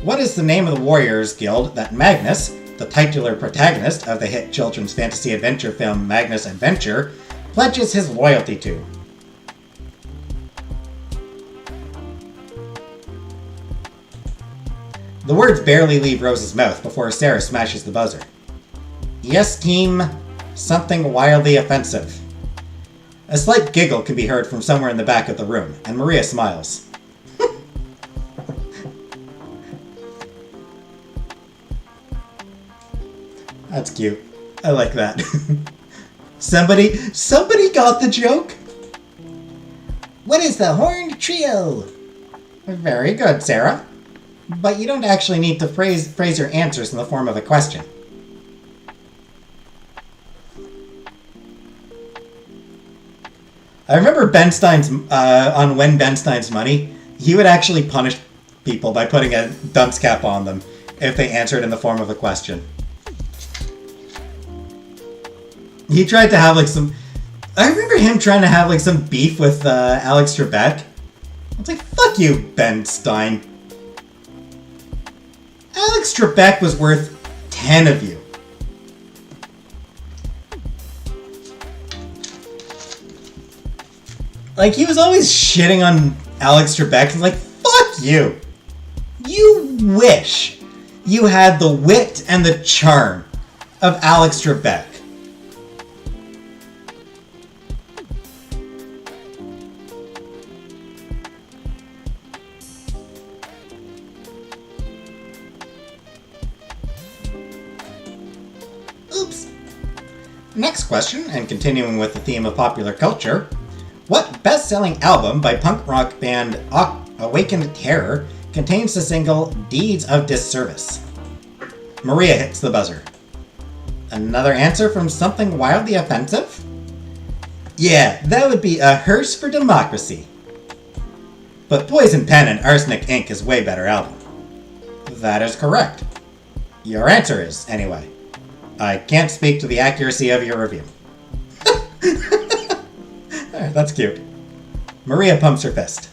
[SPEAKER 1] What is the name of the Warriors Guild that Magnus, the titular protagonist of the hit children's fantasy adventure film Magnus Adventure, pledges his loyalty to? The words barely leave Rose's mouth before Sarah smashes the buzzer. Yes, team. Something wildly offensive. A slight giggle can be heard from somewhere in the back of the room, and Maria smiles. That's cute. I like that. Somebody got the joke? What is the horned trio? Very good, Sarah. But you don't actually need to phrase your answers in the form of a question. I remember Ben Stein's, on When Ben Stein's Money, he would actually punish people by putting a dunce cap on them if they answered in the form of a question. He tried to have I remember him trying to have some beef with Alex Trebek. I was like, fuck you, Ben Stein. Alex Trebek was worth 10 of you. He was always shitting on Alex Trebek. He's like, fuck you. You wish you had the wit and the charm of Alex Trebek. Next question, and continuing with the theme of popular culture, what best-selling album by punk rock band Awakened Terror contains the single Deeds of Disservice? Maria hits the buzzer. Another answer from something wildly offensive? Yeah, that would be A Hearse for Democracy. But Poison Pen and Arsenic Inc. is way better album. That is correct. Your answer is, anyway. I can't speak to the accuracy of your review. Alright, that's cute. Maria pumps her fist.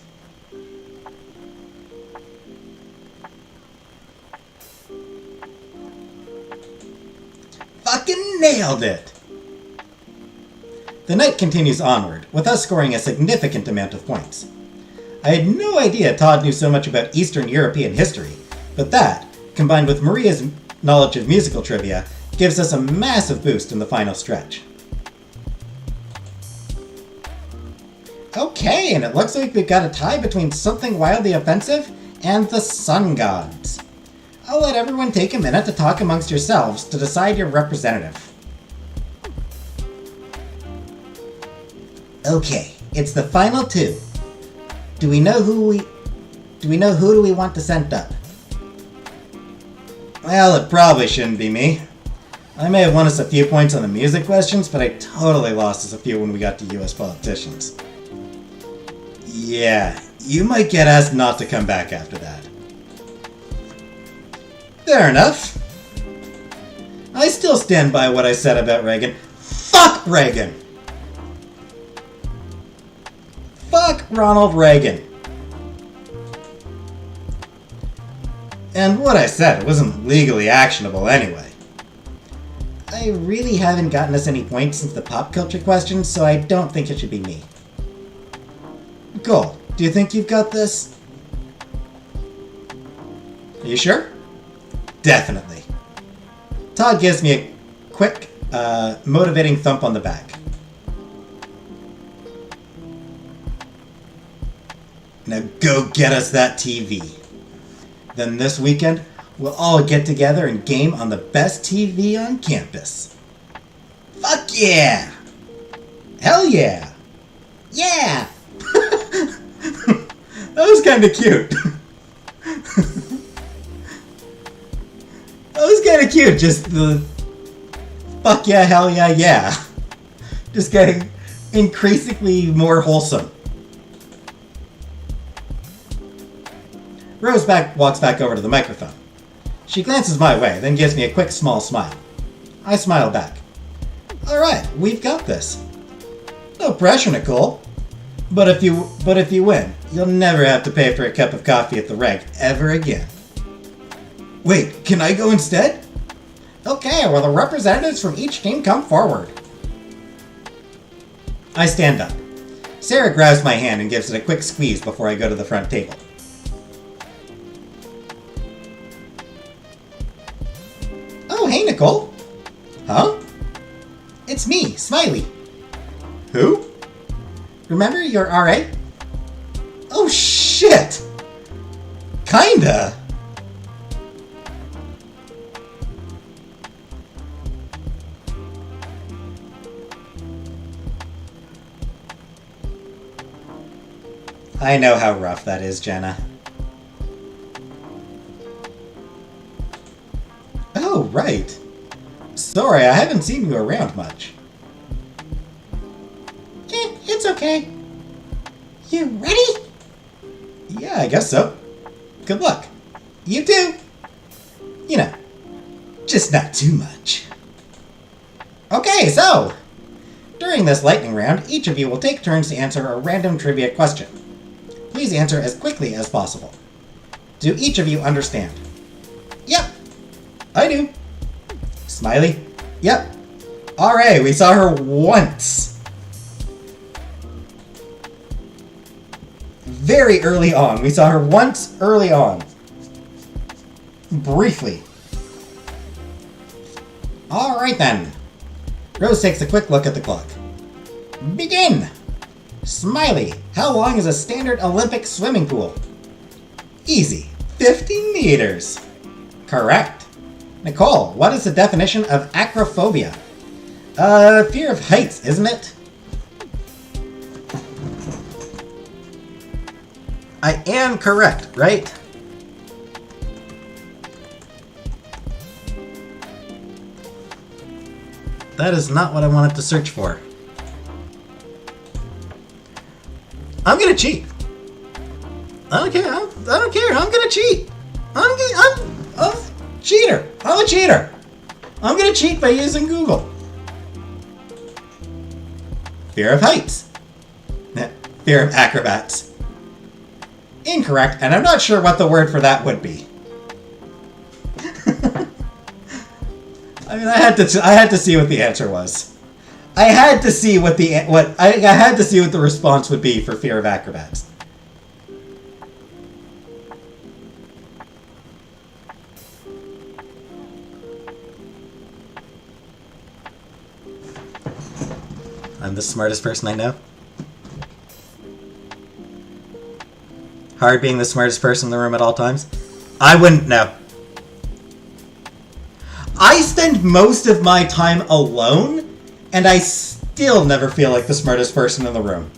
[SPEAKER 1] Fucking nailed it! The night continues onward, with us scoring a significant amount of points. I had no idea Todd knew so much about Eastern European history, but that, combined with Maria's knowledge of musical trivia, gives us a massive boost in the final stretch. Okay, and it looks like we've got a tie between something wildly offensive and the Sun Gods. I'll let everyone take a minute to talk amongst yourselves to decide your representative. Okay, it's the final two. Do we know who do we want to send up? Well, it probably shouldn't be me. I may have won us a few points on the music questions, but I totally lost us a few when we got to US politicians. Yeah, you might get asked not to come back after that. Fair enough. I still stand by what I said about Reagan. Fuck Reagan! Fuck Ronald Reagan. And what I said, it wasn't legally actionable anyway. I really haven't gotten us any points since the pop culture questions, so I don't think it should be me. Cool. Do you think you've got this? Are you sure? Definitely. Todd gives me a quick, motivating thump on the back. Now go get us that TV. Then this weekend, We'll all get together and game on the best TV on campus. Fuck yeah! Hell yeah! Yeah! That was kind of cute. That was kind of cute, just the fuck yeah, hell yeah, yeah. Just getting increasingly more wholesome. Rose walks back over to the microphone. She glances my way, then gives me a quick small smile. I smile back. Alright, we've got this. No pressure, Nicole. But if you win, you'll never have to pay for a cup of coffee at the reg ever again. Wait, can I go instead? Okay, will the representatives from each team come forward? I stand up. Sarah grabs my hand and gives it a quick squeeze before I go to the front table. Oh, hey, Nicole. Huh? It's me, Smiley. Who? Remember your RA? Oh, shit! Kinda. I know how rough that is, Jenna. Oh, right. Sorry, I haven't seen you around much. It's okay. You ready? Yeah, I guess so. Good luck. You too. You know, just not too much. Okay, so during this lightning round, each of you will take turns to answer a random trivia question. Please answer as quickly as possible. Do each of you understand? Yep, I do. Smiley? Yep. Alright, we saw her once. Very early on. We saw her once early on. Briefly. Alright then. Rose takes a quick look at the clock. Begin! Smiley, how long is a standard Olympic swimming pool? Easy. 50 meters. Correct. Nicole, what is the definition of acrophobia? Fear of heights, isn't it? I am correct, right? That is not what I wanted to search for. I'm gonna cheat. I don't care. I don't care. I'm gonna cheat. I'm a cheater. I'm a cheater. I'm gonna cheat by using Google. Fear of heights. Fear of acrobats. Incorrect, and I'm not sure what the word for that would be. I mean, I had to see what the answer was. I had to see what the response would be for fear of acrobats. I'm the smartest person I know. Hard being the smartest person in the room at all times. I wouldn't know. I spend most of my time alone, and I still never feel like the smartest person in the room.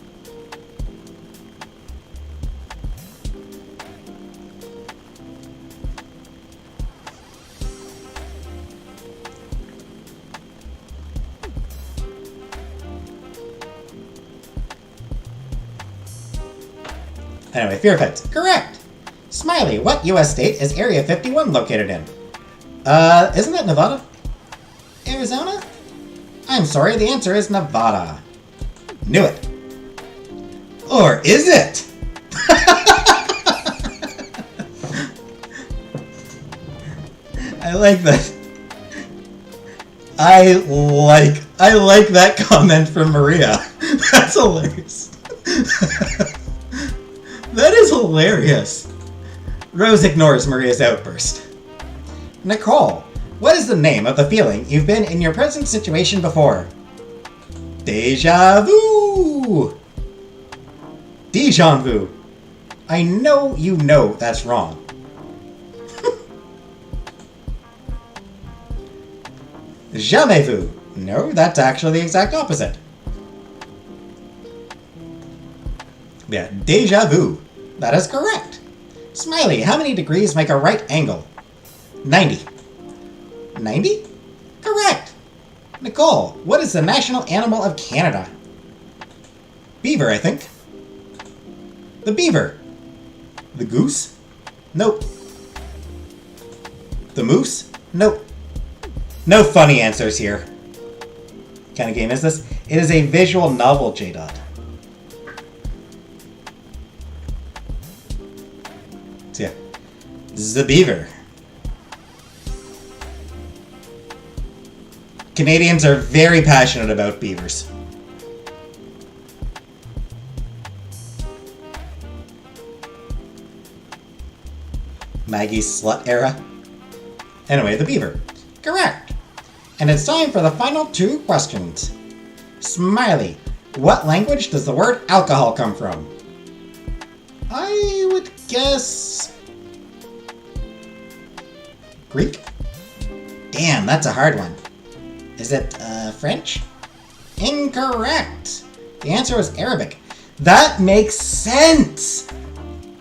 [SPEAKER 1] Anyway, fear of heights. Correct! Smiley, what U.S. state is Area 51 located in? Isn't that Nevada? Arizona? I'm sorry, the answer is Nevada. Knew it. Or is it? I like that. I like that comment from Maria. That's hilarious. That is hilarious. Rose ignores Maria's outburst. Nicole, what is the name of the feeling you've been in your present situation before? Deja vu. Deja vu. I know you know that's wrong. Jamais vu. No, that's actually the exact opposite. Yeah, déjà vu. That is correct. Smiley, how many degrees make a right angle? 90. 90? Correct. Nicole, what is the national animal of Canada? Beaver, I think. The beaver. The goose? Nope. The moose? Nope. No funny answers here. What kind of game is this? It is a visual novel, J-Dot. So yeah. The beaver. Canadians are very passionate about beavers. Maggie's slut era. Anyway, the beaver. Correct. And it's time for the final 2 questions. Smiley, what language does the word alcohol come from? I would guess... Greek? Damn, that's a hard one. Is it, French? Incorrect. The answer was Arabic. That makes sense!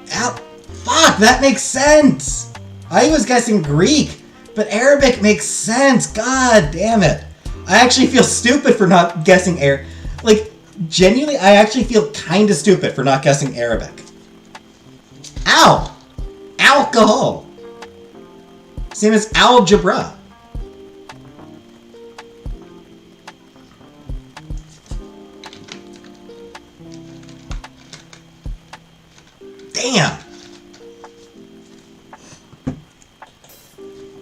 [SPEAKER 1] Fuck, that makes sense! I was guessing Greek, but Arabic makes sense. God damn it. I actually feel stupid for not guessing Like, genuinely, I actually feel kinda stupid for not guessing Arabic. Ow! Alcohol! Same as algebra. Damn!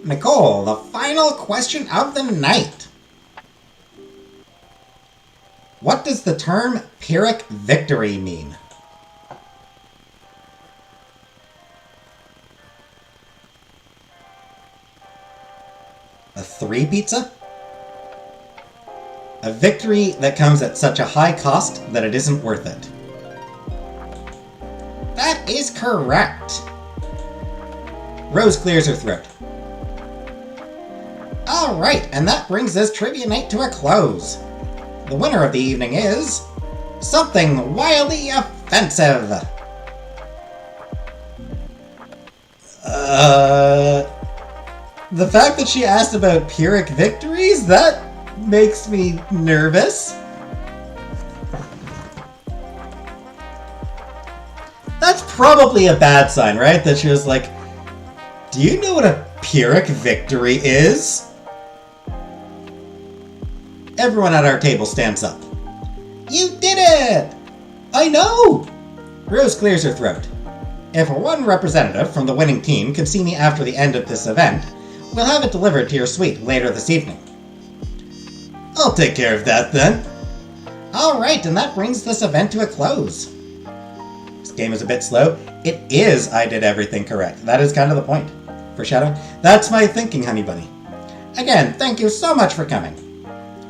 [SPEAKER 1] Nicole, the final question of the night. What does the term Pyrrhic victory mean? A 3 pizza? A victory that comes at such a high cost that it isn't worth it. That is correct. Rose clears her throat. Alright, and that brings this trivia night to a close. The winner of the evening is... something wildly offensive. The fact that she asked about Pyrrhic victories, that makes me nervous. That's probably a bad sign, right? That she was like, do you know what a Pyrrhic victory is? Everyone at our table stands up. You did it! I know! Rose clears her throat. If one representative from the winning team can see me after the end of this event, we'll have it delivered to your suite later this evening. I'll take care of that then. Alright, and that brings this event to a close. This game is a bit slow. It is I did everything correct. That is kind of the point. Foreshadowing? That's my thinking, honey bunny. Again, thank you so much for coming.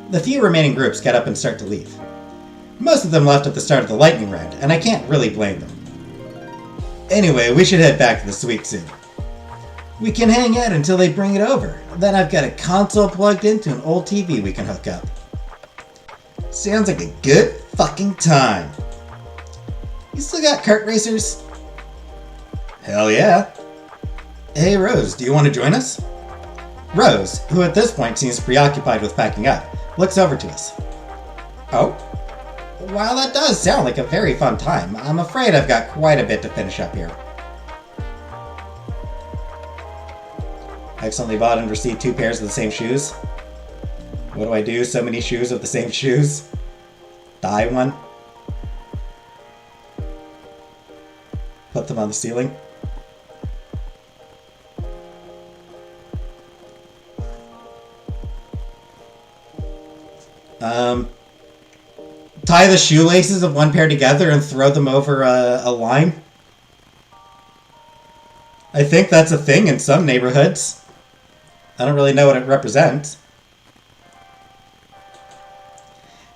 [SPEAKER 1] The few remaining groups get up and start to leave. Most of them left at the start of the lightning round, and I can't really blame them. Anyway, we should head back to the suite soon. We can hang out until they bring it over. Then I've got a console plugged into an old TV we can hook up. Sounds like a good fucking time. You still got kart racers? Hell yeah. Hey Rose, do you want to join us? Rose, who at this point seems preoccupied with packing up, looks over to us. Oh? While that does sound like a very fun time, I'm afraid I've got quite a bit to finish up here. I accidentally bought and received 2 pairs of the same shoes. What do I do? So many shoes with the same shoes? Dye one? Put them on the ceiling? Tie the shoelaces of one pair together and throw them over a line? I think that's a thing in some neighborhoods. I don't really know what it represents.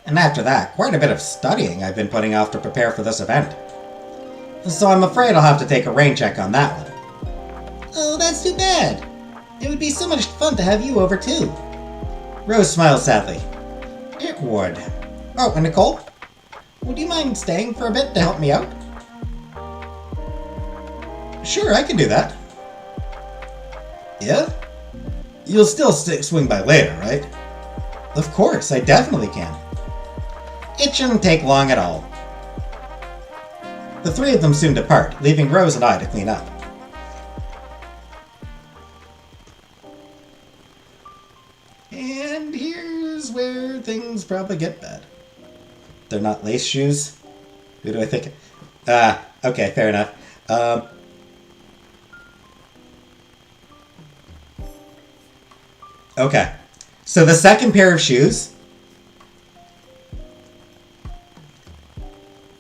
[SPEAKER 1] And after that, quite a bit of studying I've been putting off to prepare for this event. So I'm afraid I'll have to take a rain check on that one. Oh, that's too bad. It would be so much fun to have you over too. Rose smiled sadly. It would. Oh, and Nicole? Would you mind staying for a bit to help me out? Sure, I can do that. Yeah? You'll still swing by later, right? Of course, I definitely can. It shouldn't take long at all. The three of them soon depart, leaving Rose and I to clean up. And here's where things probably get bad. They're not lace shoes? Who do I think? Okay, fair enough. Okay. So the second pair of shoes,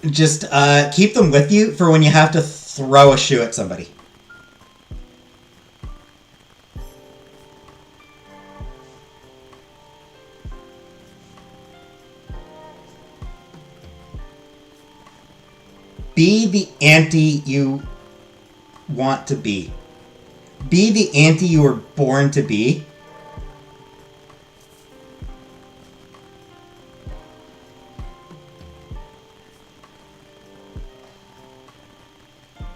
[SPEAKER 1] just keep them with you for when you have to throw a shoe at somebody. Be the auntie you want to be. Be the auntie you were born to be.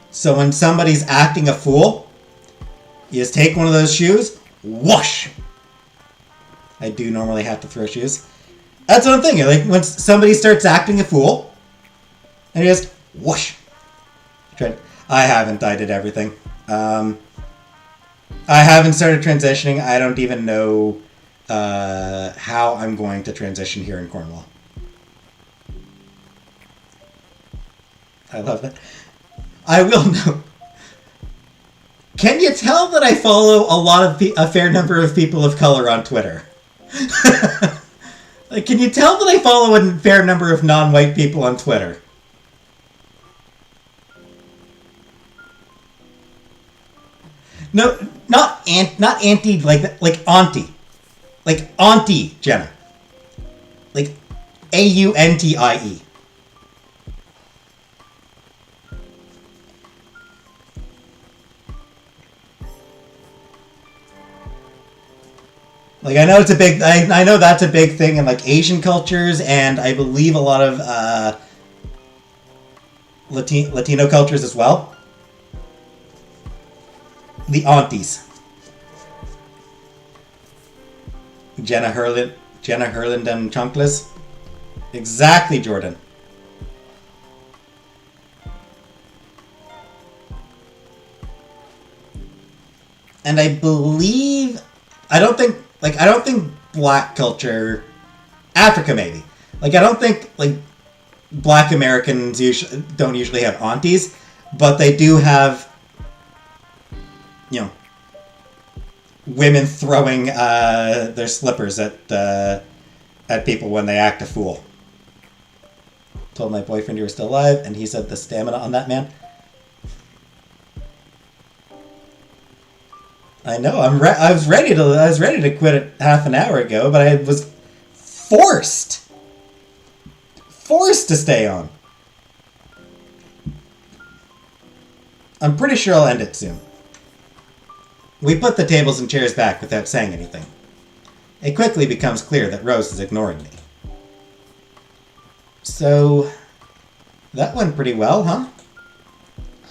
[SPEAKER 1] So when somebody's acting a fool, you just take one of those shoes, whoosh! I do normally have to throw shoes. That's what I'm thinking. Like when somebody starts acting a fool, and you just whoosh. I haven't. I did everything. I haven't started transitioning. I don't even know how I'm going to transition here in Cornwall. I love that. I will know. Can you tell that I follow a fair number of people of color on Twitter? Like, can you tell that I follow a fair number of non-white people on Twitter? No, not auntie, like auntie. Like auntie Jenna. Like AUNTIE. Like, I know it's a big, I know that's a big thing in, like, Asian cultures, and I believe a lot of Latino cultures as well. The aunties. Jenna Herland and Chunkless. Exactly, Jordan. And I believe, I don't think black culture, Africa maybe. Like, I don't think, like, black Americans don't usually have aunties, but they do have, you know, women throwing their slippers at people when they act a fool. Told my boyfriend you were still alive, and he said the stamina on that man. I know. I was ready to quit it half an hour ago, but I was forced to stay on. I'm pretty sure I'll end it soon. We put the tables and chairs back without saying anything. It quickly becomes clear that Rose is ignoring me. So, that went pretty well, huh?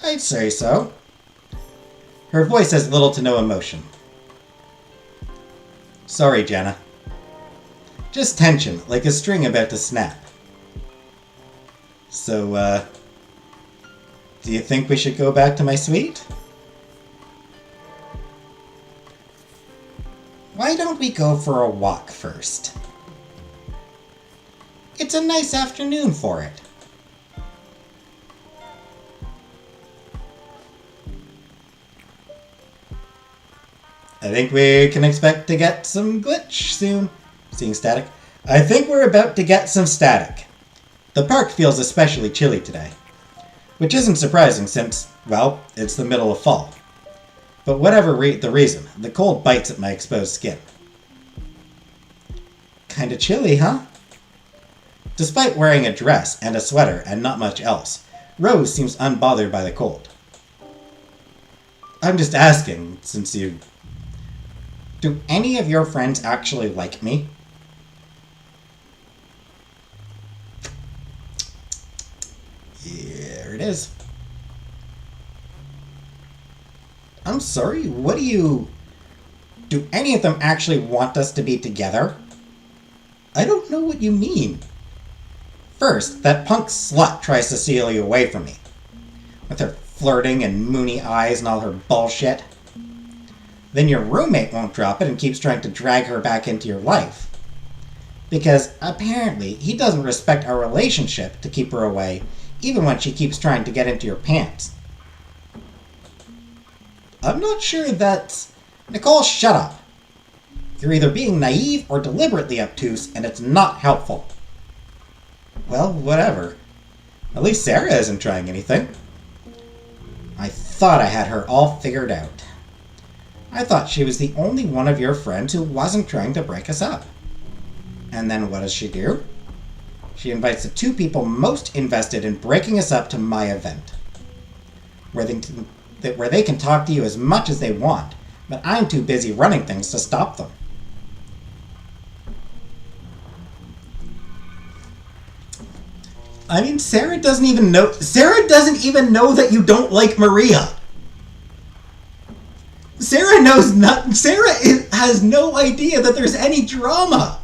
[SPEAKER 1] I'd say so. Her voice has little to no emotion. Sorry, Jenna. Just tension, like a string about to snap. So, do you think we should go back to my suite? Why don't we go for a walk first? It's a nice afternoon for it. I think we can expect to get some glitch soon. Seeing static. I think we're about to get some static. The park feels especially chilly today. Which isn't surprising since, well, it's the middle of fall. But whatever the reason, the cold bites at my exposed skin. Kinda chilly, huh? Despite wearing a dress and a sweater and not much else, Rose seems unbothered by the cold. I'm just asking, since you... Do any of your friends actually like me? Here it is. I'm sorry, what do you... Do any of them actually want us to be together? I don't know what you mean. First, that punk slut tries to steal you away from me. With her flirting and moony eyes and all her bullshit. Then your roommate won't drop it and keeps trying to drag her back into your life. Because apparently he doesn't respect our relationship to keep her away, even when she keeps trying to get into your pants. I'm not sure that's... Nicole, shut up. You're either being naive or deliberately obtuse, and it's not helpful. Well, whatever. At least Sarah isn't trying anything. I thought I had her all figured out. I thought she was the only one of your friends who wasn't trying to break us up. And then what does she do? She invites the two people most invested in breaking us up to my event. Where they can talk to you as much as they want, but I'm too busy running things to stop them. I mean, Sarah doesn't even know that you don't like Maria. Sarah has no idea that there's any drama.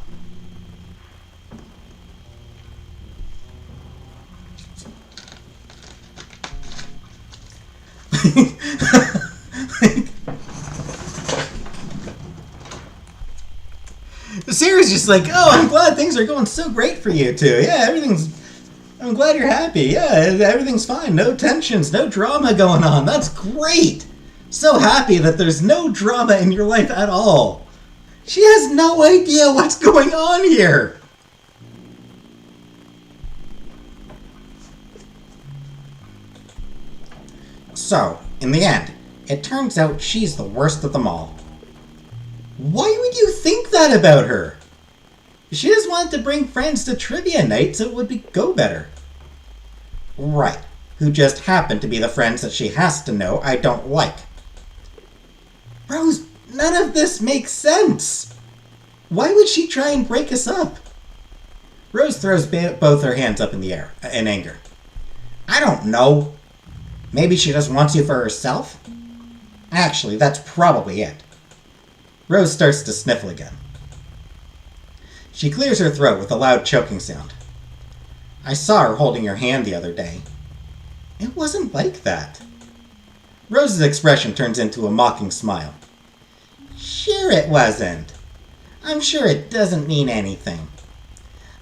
[SPEAKER 1] Sarah's just like, oh, I'm glad things are going so great for you two. Yeah, I'm glad you're happy. Yeah, everything's fine. No tensions, no drama going on. That's great. So happy that there's no drama in your life at all. She has no idea what's going on here. So, in the end, it turns out she's the worst of them all. Why would you think that about her? She just wanted to bring friends to trivia night so it would go better. Right, who just happen to be the friends that she has to know I don't like. Rose, none of this makes sense. Why would she try and break us up? Rose throws both her hands up in the air in anger. I don't know. Maybe she just wants you for herself? Actually, that's probably it. Rose starts to sniffle again. She clears her throat with a loud choking sound. I saw her holding your hand the other day. It wasn't like that. Rose's expression turns into a mocking smile. Sure it wasn't. I'm sure it doesn't mean anything.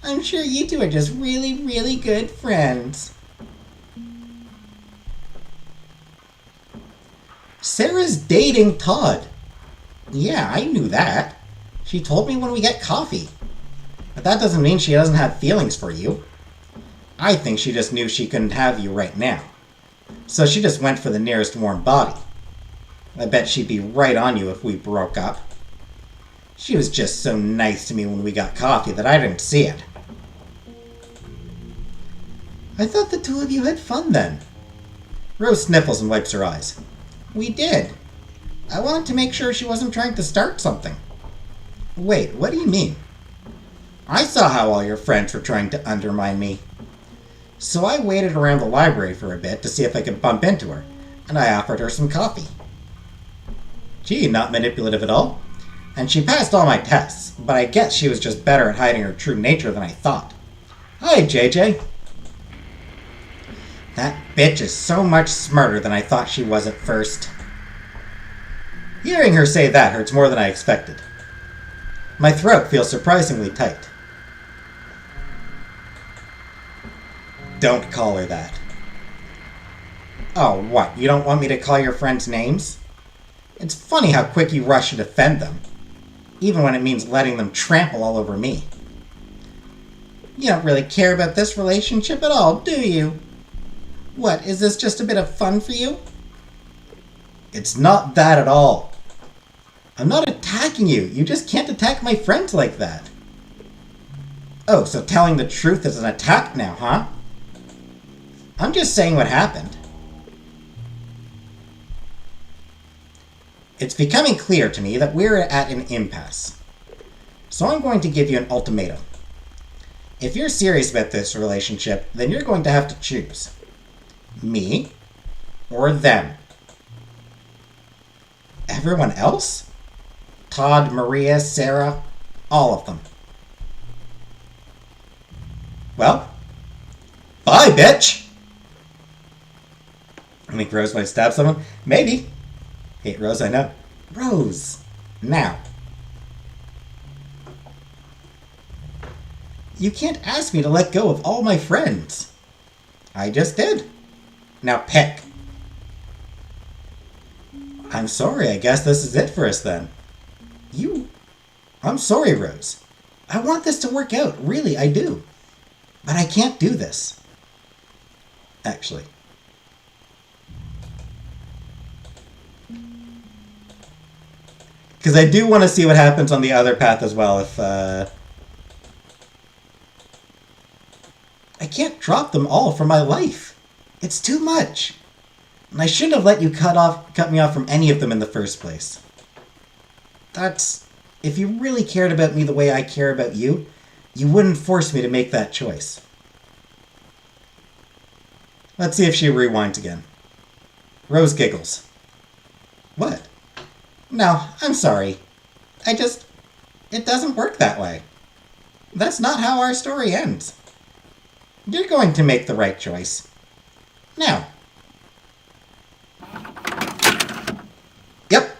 [SPEAKER 1] I'm sure you two are just really, really good friends. Sarah's dating Todd. Yeah, I knew that. She told me when we get coffee. But that doesn't mean she doesn't have feelings for you. I think she just knew she couldn't have you right now. So she just went for the nearest warm body. I bet she'd be right on you if we broke up. She was just so nice to me when we got coffee that I didn't see it. I thought the two of you had fun then. Rose sniffles and wipes her eyes. We did. I wanted to make sure she wasn't trying to start something. Wait, what do you mean? I saw how all your friends were trying to undermine me. So I waited around the library for a bit to see if I could bump into her, and I offered her some coffee. Gee, not manipulative at all. And she passed all my tests, but I guess she was just better at hiding her true nature than I thought. Hi, JJ. That bitch is so much smarter than I thought she was at first. Hearing her say that hurts more than I expected. My throat feels surprisingly tight. Don't call her that. Oh, what? You don't want me to call your friends names? It's funny how quick you rush to defend them, even when it means letting them trample all over me. You don't really care about this relationship at all, do you? What, is this just a bit of fun for you? It's not that at all. I'm not attacking you. You just can't attack my friends like that. Oh, so telling the truth is an attack now, huh? I'm just saying what happened. It's becoming clear to me that we're at an impasse. So I'm going to give you an ultimatum. If you're serious about this relationship, then you're going to have to choose. Me or them? Everyone else? Todd, Maria, Sarah, all of them. Well, bye, bitch! I think Rose might stab someone. Maybe. Hate Rose, I know. Rose. Now. You can't ask me to let go of all my friends. I just did. Now pick. I'm sorry, I guess this is it for us then. I'm sorry, Rose. I want this to work out. Really, I do. But I can't do this. Actually. Because I do want to see what happens on the other path as well if, I can't drop them all from my life. It's too much. And I shouldn't have let you cut me off from any of them in the first place. If you really cared about me the way I care about you, you wouldn't force me to make that choice. Let's see if she rewinds again. Rose giggles. What? No, I'm sorry. It doesn't work that way. That's not how our story ends. You're going to make the right choice. Now. Yep.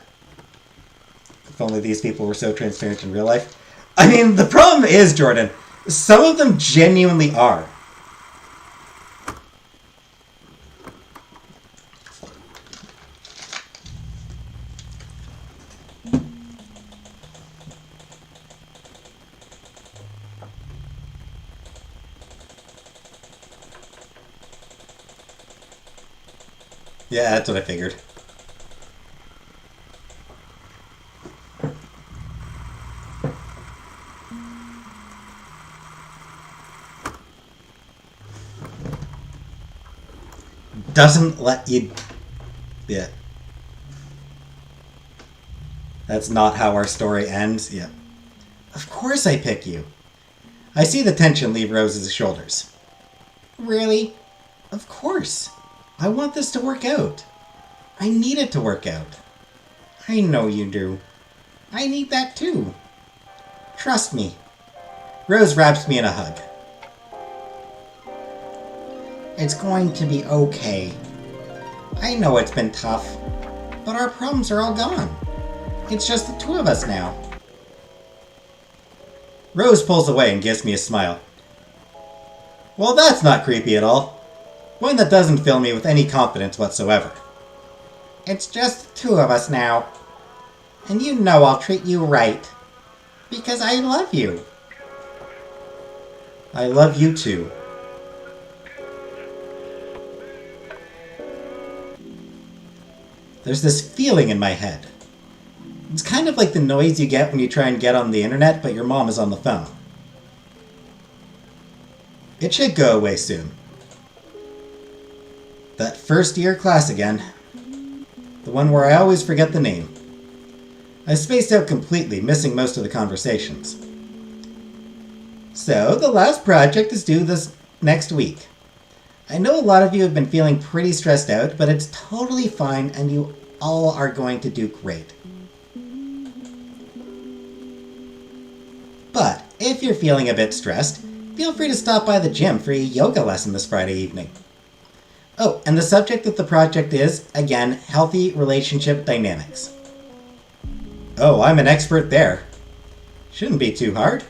[SPEAKER 1] If only these people were so transparent in real life. I mean, the problem is, Jordan, some of them genuinely are. Yeah, that's what I figured. Doesn't let you... Yeah. That's not how our story ends. Yeah. Of course I pick you. I see the tension leave Rose's shoulders. Really? Of course. I want this to work out. I need it to work out. I know you do. I need that too. Trust me. Rose wraps me in a hug. It's going to be okay. I know it's been tough, but our problems are all gone. It's just the two of us now. Rose pulls away and gives me a smile. Well, that's not creepy at all. One that doesn't fill me with any confidence whatsoever. It's just the two of us now. And you know I'll treat you right. Because I love you. I love you too. There's this feeling in my head. It's kind of like the noise you get when you try and get on the internet, but your mom is on the phone. It should go away soon. That first year class again. The one where I always forget the name. I spaced out completely, missing most of the conversations. So, the last project is due this next week. I know a lot of you have been feeling pretty stressed out, but it's totally fine and you all are going to do great. But, if you're feeling a bit stressed, feel free to stop by the gym for a yoga lesson this Friday evening. Oh, and the subject of the project is, again, healthy relationship dynamics. Oh, I'm an expert there. Shouldn't be too hard.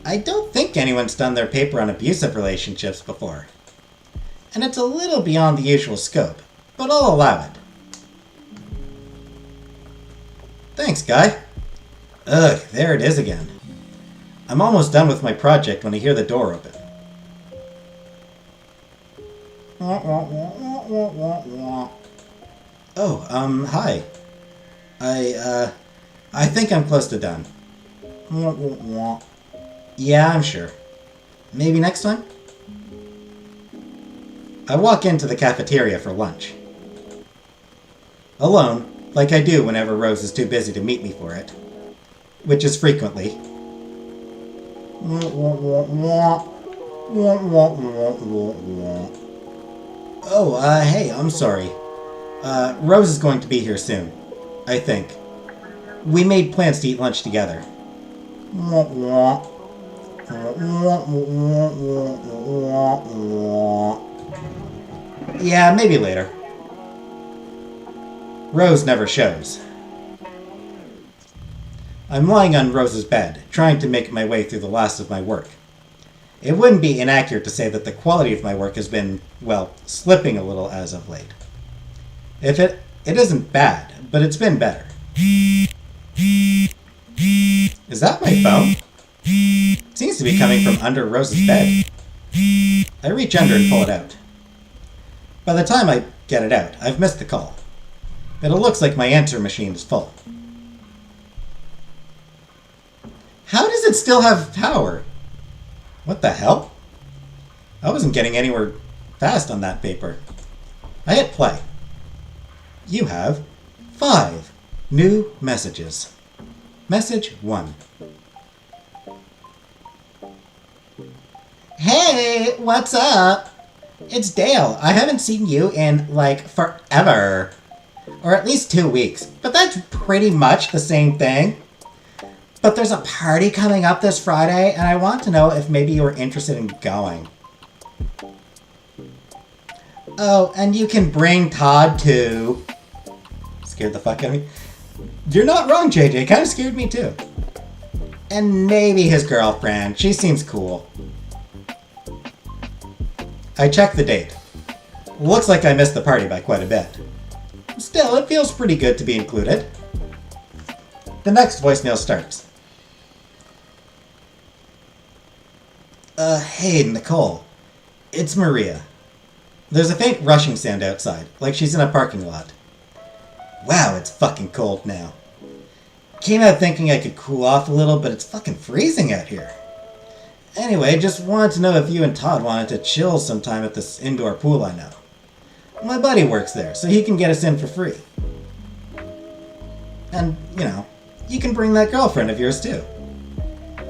[SPEAKER 1] I don't think anyone's done their paper on abusive relationships before. And it's a little beyond the usual scope, but I'll allow it. Thanks, Guy. Ugh, there it is again. I'm almost done with my project when I hear the door open. Oh, hi. I think I'm close to done. Yeah, I'm sure. Maybe next time? I walk into the cafeteria for lunch. Alone, like I do whenever Rose is too busy to meet me for it. Which is frequently. Oh, hey, I'm sorry. Rose is going to be here soon. I think. We made plans to eat lunch together. Yeah, maybe later. Rose never shows. I'm lying on Rose's bed, trying to make my way through the last of my work. It wouldn't be inaccurate to say that the quality of my work has been, well, slipping a little as of late. It isn't bad, but it's been better. Is that my phone? It seems to be coming from under Rose's bed. I reach under and pull it out. By the time I get it out, I've missed the call. But it looks like my answer machine is full. How does it still have power? What the hell? I wasn't getting anywhere fast on that paper. I hit play. You have 5 new messages. Message 1. Hey, what's up? It's Dale. I haven't seen you in, like, forever. Or at least 2 weeks. But that's pretty much the same thing. But there's a party coming up this Friday, and I want to know if maybe you were interested in going. Oh, and you can bring Todd too. Scared the fuck out of me. You're not wrong, JJ. Kind of scared me too. And maybe his girlfriend. She seems cool. I checked the date. Looks like I missed the party by quite a bit. Still, it feels pretty good to be included. The next voicemail starts. Hey, Nicole. It's Maria. There's a faint rushing sound outside, like she's in a parking lot. Wow, it's fucking cold now. Came out thinking I could cool off a little, but it's fucking freezing out here. Anyway, just wanted to know if you and Todd wanted to chill sometime at this indoor pool I know. My buddy works there, so he can get us in for free. And, you know, you can bring that girlfriend of yours too.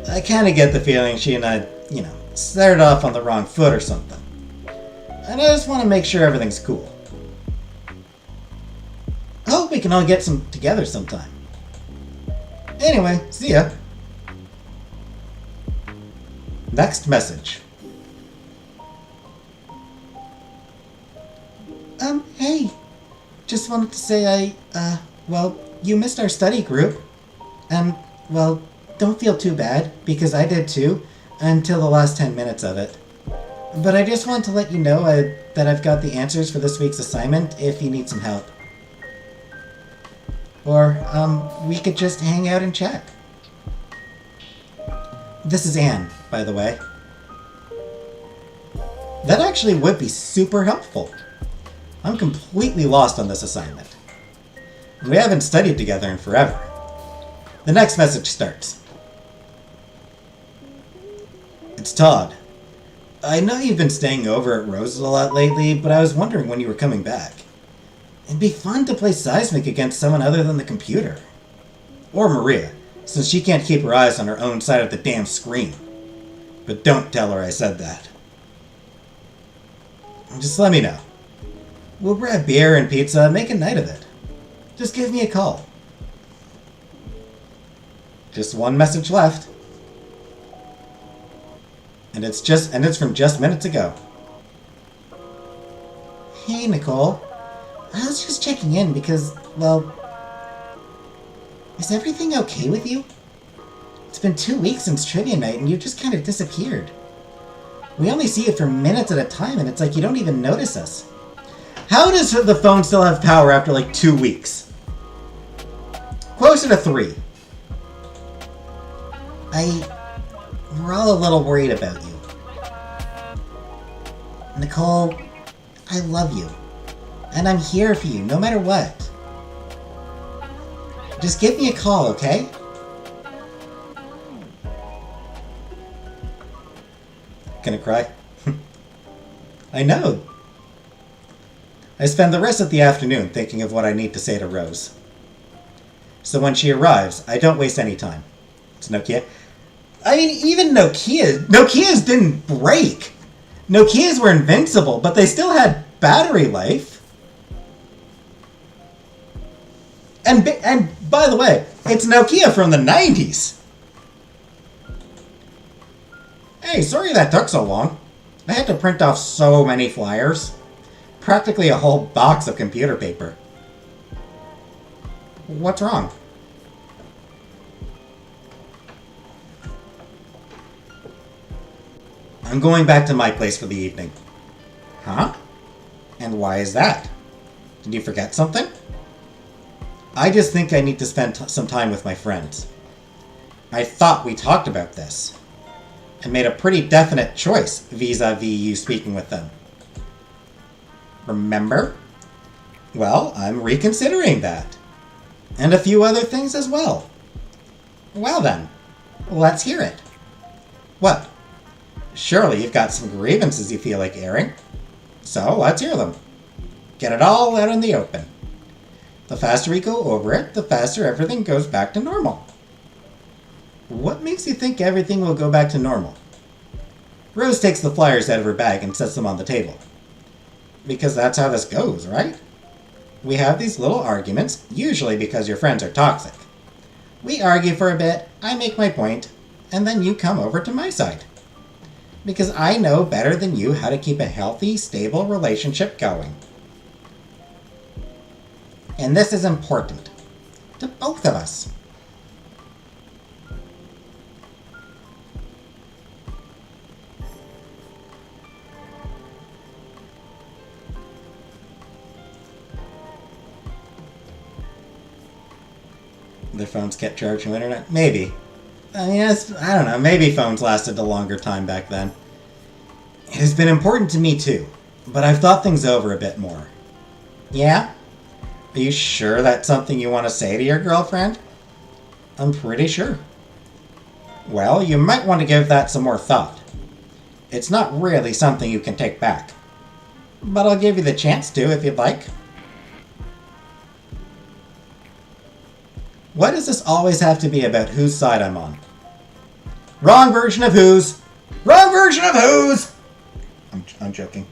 [SPEAKER 1] I kinda get the feeling she and I, you know, started off on the wrong foot or something. And I just want to make sure everything's cool. I hope we can all get together sometime. Anyway, see ya. Next message. Hey. Just wanted to say well, you missed our study group. And, well, don't feel too bad, because I did too, until the last 10 minutes of it. But I just want to let you know that I've got the answers for this week's assignment if you need some help. Or, we could just hang out and chat. This is Anne, by the way. That actually would be super helpful. I'm completely lost on this assignment. We haven't studied together in forever. The next message starts. It's Todd. I know you've been staying over at Rose's a lot lately, but I was wondering when you were coming back. It'd be fun to play Seismic against someone other than the computer. Or Maria, since she can't keep her eyes on her own side of the damn screen. But don't tell her I said that. Just let me know. We'll grab beer and pizza, make a night of it. Just give me a call. Just one message left. And it's from just minutes ago. Hey, Nicole. I was just checking in because, well, is everything okay with you? It's been 2 weeks since trivia night and you just kind of disappeared. We only see you for minutes at a time and it's like you don't even notice us. How does the phone still have power after like 2 weeks? Closer to 3. We're all a little worried about you. Nicole, I love you. And I'm here for you, no matter what. Just give me a call, okay? Gonna cry? I know. I spend the rest of the afternoon thinking of what I need to say to Rose. So when she arrives, I don't waste any time. It's Nokia. I mean, even Nokia's didn't break. Nokia's were invincible, but they still had battery life. And by the way, it's Nokia from the 90s. Hey, sorry that took so long. I had to print off so many flyers. Practically a whole box of computer paper. What's wrong? I'm going back to my place for the evening. Huh? And why is that? Did you forget something? I just think I need to spend some time with my friends. I thought we talked about this. I made a pretty definite choice vis-a-vis you speaking with them. Remember? Well, I'm reconsidering that. And a few other things as well. Well then, let's hear it. What? Surely you've got some grievances you feel like airing. So let's hear them. Get it all out in the open. The faster we go over it, the faster everything goes back to normal. What makes you think everything will go back to normal? Rose takes the flyers out of her bag and sets them on the table. Because that's how this goes, right? We have these little arguments, usually because your friends are toxic. We argue for a bit, I make my point, and then you come over to my side. Because I know better than you how to keep a healthy, stable relationship going. And this is important. To both of us. Their phones kept charging internet? Maybe. I mean, I don't know. Maybe phones lasted a longer time back then. It has been important to me too, but I've thought things over a bit more. Yeah? Are you sure that's something you want to say to your girlfriend? I'm pretty sure. Well, you might want to give that some more thought. It's not really something you can take back. But I'll give you the chance to if you'd like. Why does this always have to be about whose side I'm on? Wrong version of whose! Wrong version of whose! I'm joking.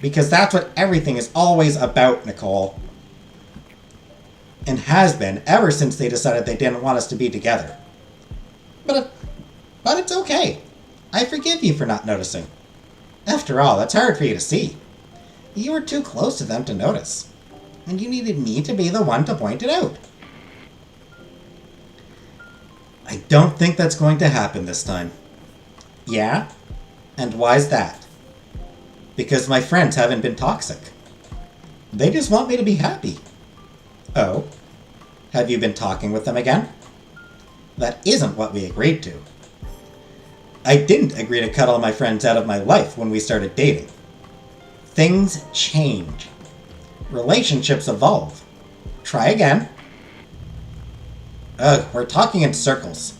[SPEAKER 1] Because that's what everything is always about, Nicole. And has been ever since they decided they didn't want us to be together. But it's okay. I forgive you for not noticing. After all, it's hard for you to see. You were too close to them to notice. And you needed me to be the one to point it out. I don't think that's going to happen this time. Yeah? And why's that? Because my friends haven't been toxic. They just want me to be happy. Oh? Have you been talking with them again? That isn't what we agreed to. I didn't agree to cut all my friends out of my life when we started dating. Things change. Relationships evolve. Try again. Ugh, we're talking in circles.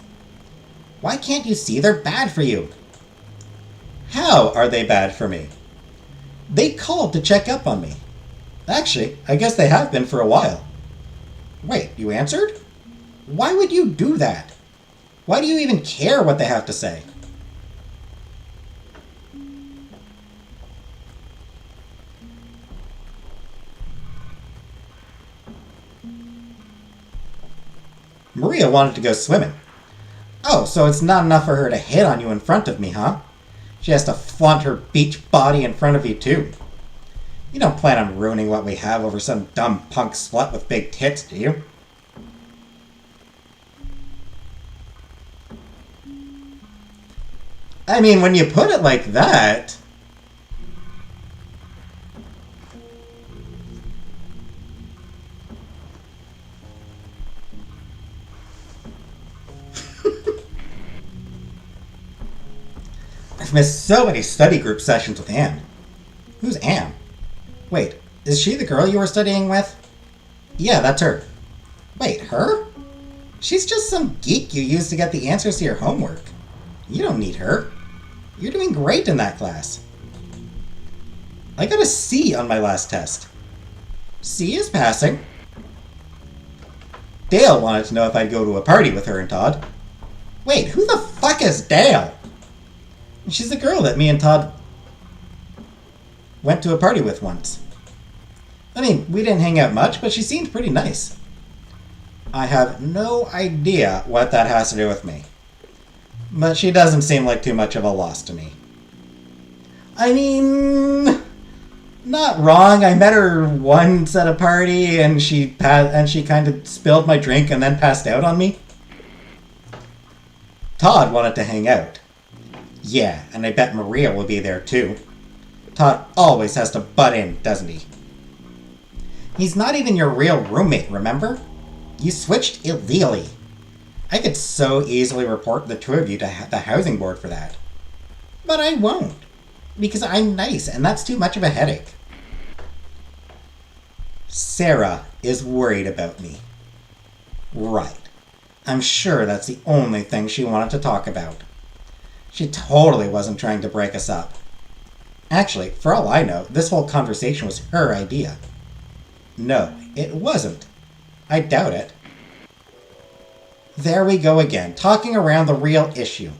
[SPEAKER 1] Why can't you see they're bad for you? How are they bad for me? They called to check up on me. Actually, I guess they have been for a while. Wait, you answered? Why would you do that? Why do you even care what they have to say? Maria wanted to go swimming. Oh, so it's not enough for her to hit on you in front of me, huh? She has to flaunt her beach body in front of you, too. You don't plan on ruining what we have over some dumb punk slut with big tits, do you? I mean, when you put it like that... I've missed so many study group sessions with Anne. Who's Anne? Wait, is she the girl you were studying with? Yeah, that's her. Wait, her? She's just some geek you use to get the answers to your homework. You don't need her. You're doing great in that class. I got a C on my last test. C is passing. Dale wanted to know if I'd go to a party with her and Todd. Wait, who the fuck is Dale? She's the girl that me and Todd went to a party with once. I mean, we didn't hang out much, but she seemed pretty nice. I have no idea what that has to do with me. But she doesn't seem like too much of a loss to me. I mean, not wrong. I met her once at a party, and she kind of spilled my drink and then passed out on me. Todd wanted to hang out. Yeah, and I bet Maria will be there too. Todd always has to butt in, doesn't he? He's not even your real roommate, remember? You switched illegally. I could so easily report the two of you to the housing board for that. But I won't. Because I'm nice, and that's too much of a headache. Sarah is worried about me. Right. I'm sure that's the only thing she wanted to talk about. She totally wasn't trying to break us up. Actually, for all I know, this whole conversation was her idea. No, it wasn't. I doubt it. There we go again, talking around the real issue.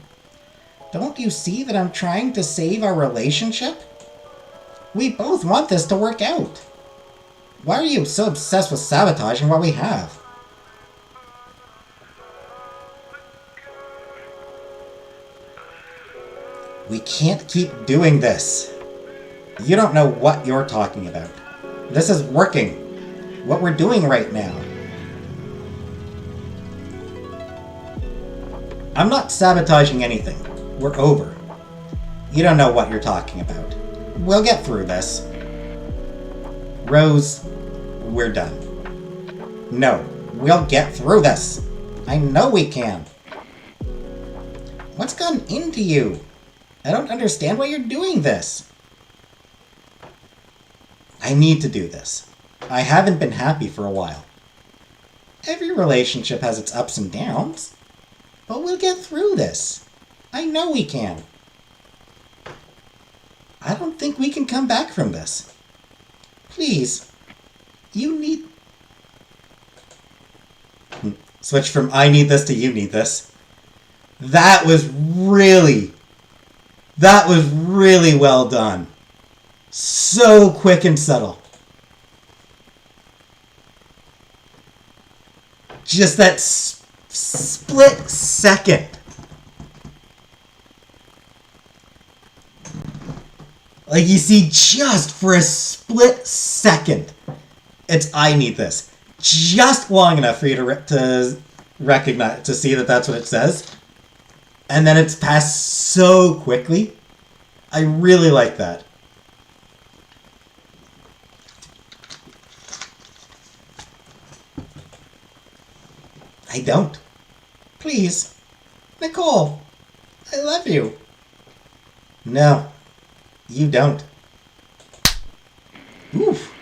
[SPEAKER 1] Don't you see that I'm trying to save our relationship? We both want this to work out. Why are you so obsessed with sabotaging what we have? We can't keep doing this. You don't know what you're talking about. This is working. What we're doing right now. I'm not sabotaging anything. We're over. You don't know what you're talking about. We'll get through this. Rose, we're done. No, we'll get through this. I know we can. What's gone into you? I don't understand why you're doing this. I need to do this. I haven't been happy for a while. Every relationship has its ups and downs. But we'll get through this. I know we can. I don't think we can come back from this. Please. You need... Switch from I need this to you need this. That was really well done. So quick and subtle. Just that split second. Like you see, just for a split second, it's I need this. Just long enough for you to recognize, to see that that's what it says. And then it's passed so quickly. I really like that. I don't. Please. Nicole. I love you. No. You don't. Oof.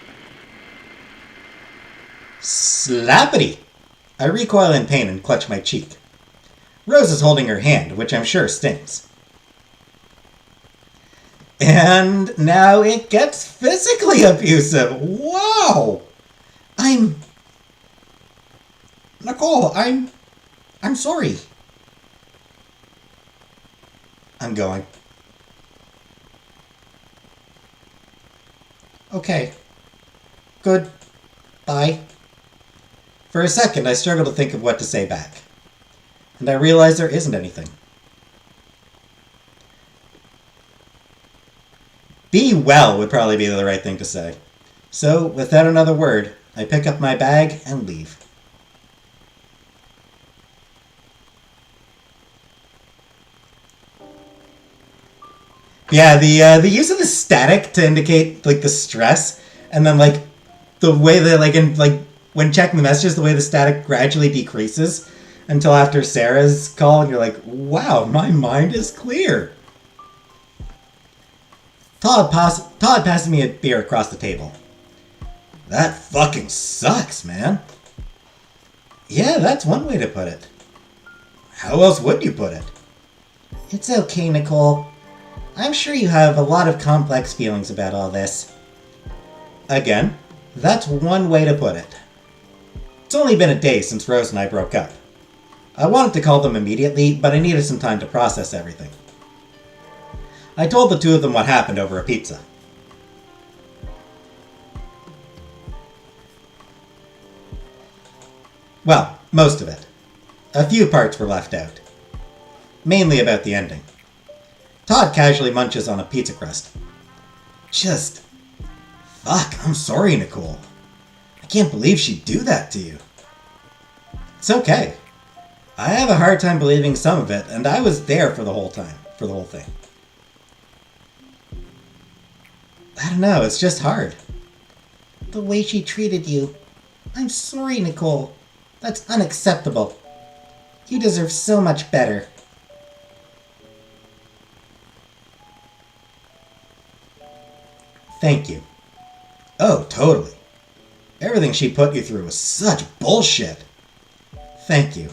[SPEAKER 1] Slappity. I recoil in pain and clutch my cheek. Rose is holding her hand, which I'm sure stings. And now it gets physically abusive. Wow. Nicole, I'm sorry. I'm going. Okay. Good. Bye. For a second, I struggled to think of what to say back. And I realized there isn't anything. Be well would probably be the right thing to say. So, without another word, I pick up my bag and leave. Yeah, the use of the static to indicate like the stress, and then like the way that like when checking the messages, the way the static gradually decreases until after Sarah's call, and you're like, wow, my mind is clear. Todd passes me a beer across the table. That fucking sucks, man. Yeah, that's one way to put it. How else would you put it? It's okay, Nicole. I'm sure you have a lot of complex feelings about all this. Again, that's one way to put it. It's only been a day since Rose and I broke up. I wanted to call them immediately, but I needed some time to process everything. I told the two of them what happened over a pizza. Well, most of it. A few parts were left out. Mainly about the ending. Todd casually munches on a pizza crust. Just... Fuck, I'm sorry, Nicole. I can't believe she'd do that to you. It's okay. I have a hard time believing some of it, and I was there for the whole thing. I don't know, it's just hard. The way she treated you. I'm sorry, Nicole. That's unacceptable. You deserve so much better. Thank you. Oh, totally. Everything she put you through was such bullshit. Thank you.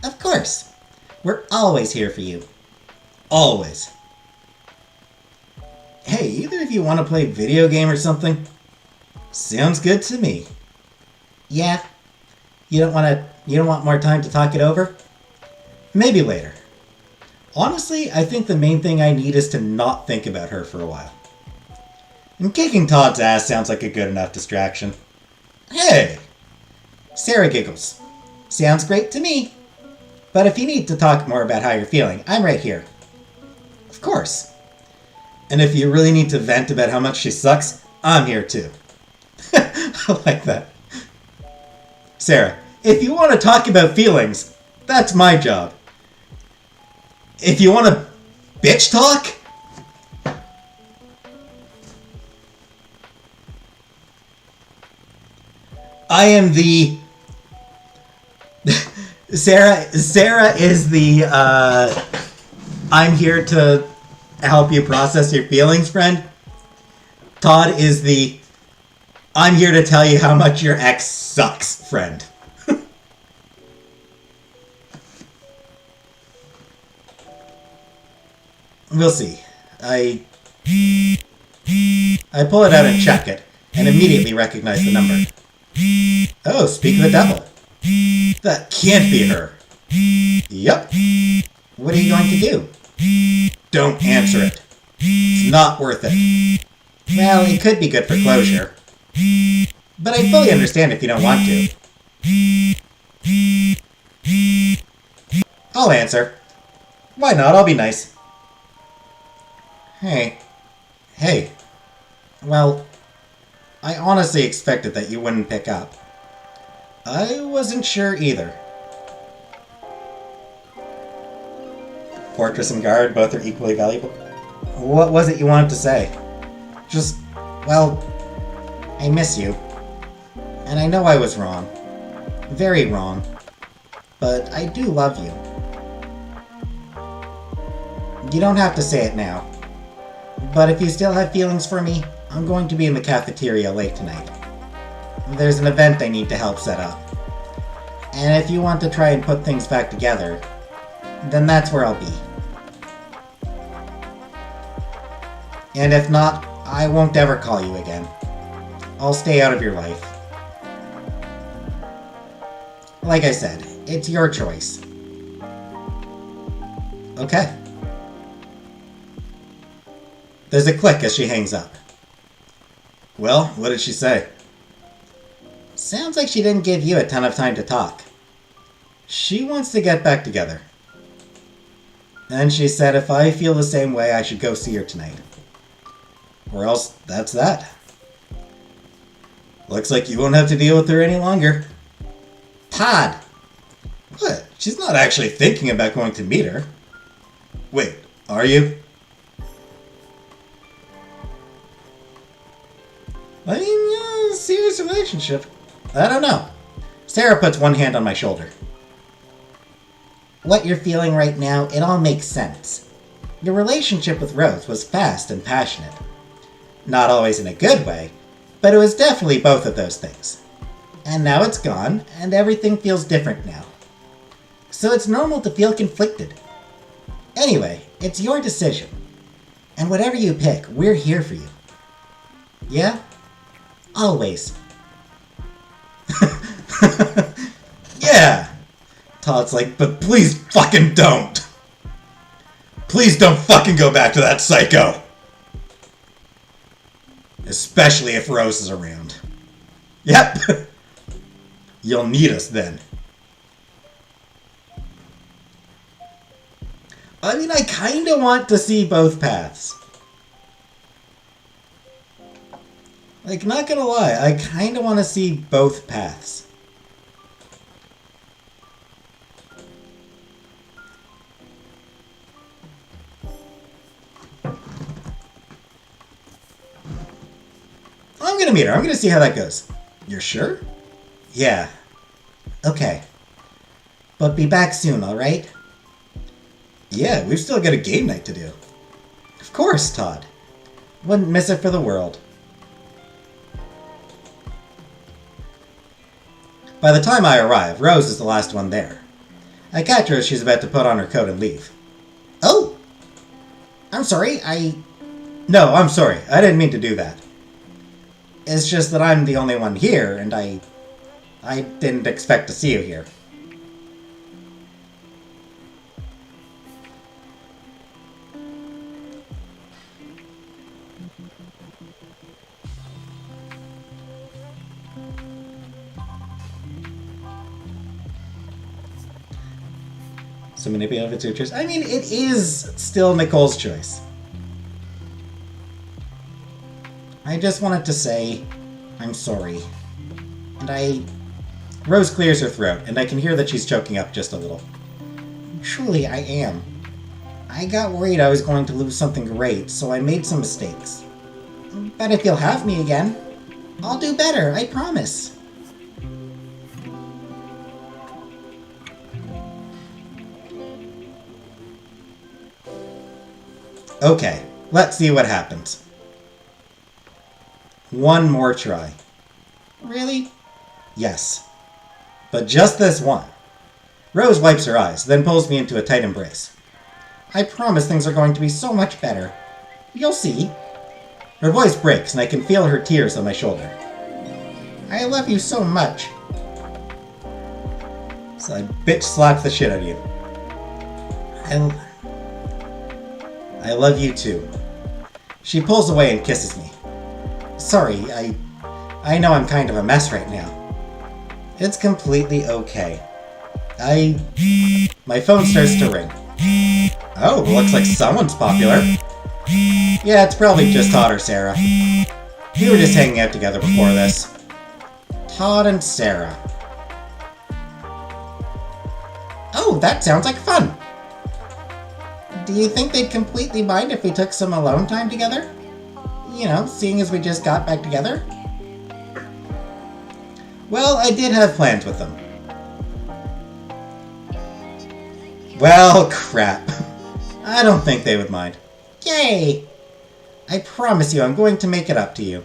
[SPEAKER 1] Of course. We're always here for you. Always. Hey, either of you want to play video game or something? Sounds good to me. Yeah. You don't want more time to talk it over? Maybe later. Honestly, I think the main thing I need is to not think about her for a while. And kicking Todd's ass sounds like a good enough distraction. Hey! Sarah giggles. Sounds great to me. But if you need to talk more about how you're feeling, I'm right here. Of course. And if you really need to vent about how much she sucks, I'm here too. I like that. Sarah, if you want to talk about feelings, that's my job. If you want to bitch talk... I am the... Sarah is the, I'm here to help you process your feelings, friend. Todd is the, I'm here to tell you how much your ex sucks, friend. We'll see. I pull it out and check it, and immediately recognize the number. Oh, speak of the devil. That can't be her. Yep. What are you going to do? Don't answer it. It's not worth it. Well, it could be good for closure. But I fully understand if you don't want to. I'll answer. Why not? I'll be nice. Hey. Well, I honestly expected that you wouldn't pick up. I wasn't sure either. Fortress and guard, both are equally valuable. What was it you wanted to say? Just, well, I miss you. And I know I was wrong. Very wrong. But I do love you. You don't have to say it now. But if you still have feelings for me, I'm going to be in the cafeteria late tonight. There's an event I need to help set up. And if you want to try and put things back together, then that's where I'll be. And if not, I won't ever call you again. I'll stay out of your life. Like I said, it's your choice. Okay. There's a click as she hangs up. Well, what did she say? Sounds like she didn't give you a ton of time to talk. She wants to get back together. And she said if I feel the same way, I should go see her tonight. Or else, that's that. Looks like you won't have to deal with her any longer. Todd! What? She's not actually thinking about going to meet her. Wait, are you? I mean, serious relationship. I don't know. Sarah puts one hand on my shoulder. What you're feeling right now, it all makes sense. Your relationship with Rose was fast and passionate. Not always in a good way, but it was definitely both of those things. And now it's gone, and everything feels different now. So it's normal to feel conflicted. Anyway, it's your decision. And whatever you pick, we're here for you. Yeah? Always. Yeah! Todd's like, but please fucking don't. Please don't fucking go back to that psycho. Especially if Rose is around. Yep. You'll need us then. I mean, I kind of want to see both paths. Like, not gonna lie, I kind of want to see both paths. I'm gonna meet her. I'm gonna see how that goes. You're sure? Yeah. Okay. But be back soon, alright? Yeah, we've still got a game night to do. Of course, Todd. Wouldn't miss it for the world. By the time I arrive, Rose is the last one there. I catch her as she's about to put on her coat and leave. Oh! I'm sorry, No, I'm sorry. I didn't mean to do that. It's just that I'm the only one here, and I didn't expect to see you here. So manipulative if it's your choice. I mean, it is still Nicole's choice. I just wanted to say, I'm sorry. And Rose clears her throat, and I can hear that she's choking up just a little. Truly, I am. I got worried I was going to lose something great, so I made some mistakes. But if you'll have me again, I'll do better, I promise. Okay, let's see what happens. One more try. Really? Yes. But just this one. Rose wipes her eyes, then pulls me into a tight embrace. I promise things are going to be so much better. You'll see. Her voice breaks, and I can feel her tears on my shoulder. I love you so much. So I bitch slap the shit out of you. I love you too. She pulls away and kisses me. Sorry, I know I'm kind of a mess right now. It's completely okay. My phone starts to ring. Oh, looks like someone's popular. Yeah, it's probably just Todd or Sarah. We were just hanging out together before this. Todd and Sarah. Oh, that sounds like fun. Do you think they'd completely mind if we took some alone time together? You know, seeing as we just got back together? Well, I did have plans with them. Well, crap. I don't think they would mind. Yay! I promise you I'm going to make it up to you.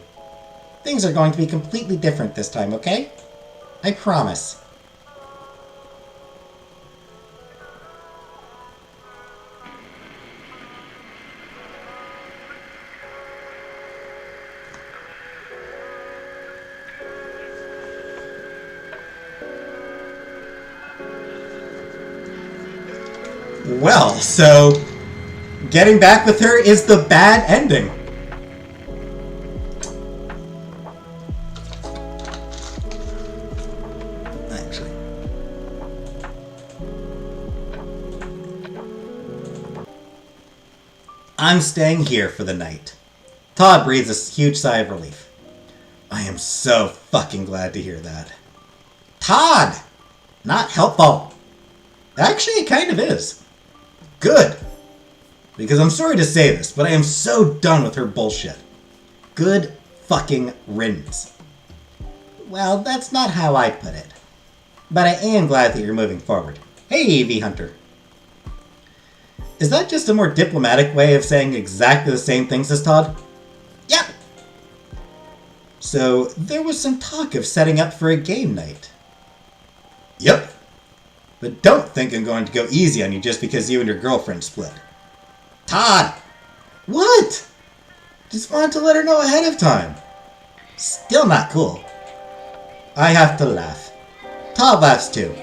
[SPEAKER 1] Things are going to be completely different this time, okay? I promise. Well, so getting back with her is the bad ending. Actually. I'm staying here for the night. Todd breathes a huge sigh of relief. I am so fucking glad to hear that. Todd! Not helpful. Actually, it kind of is. Good. Because I'm sorry to say this, but I am so done with her bullshit. Good fucking riddance. Well, that's not how I put it. But I am glad that you're moving forward. Hey, V Hunter. Is that just a more diplomatic way of saying exactly the same things as Todd? Yep. So, there was some talk of setting up for a game night. Yep. But don't think I'm going to go easy on you just because you and your girlfriend split. Todd! What? Just wanted to let her know ahead of time. Still not cool. I have to laugh. Todd laughs too.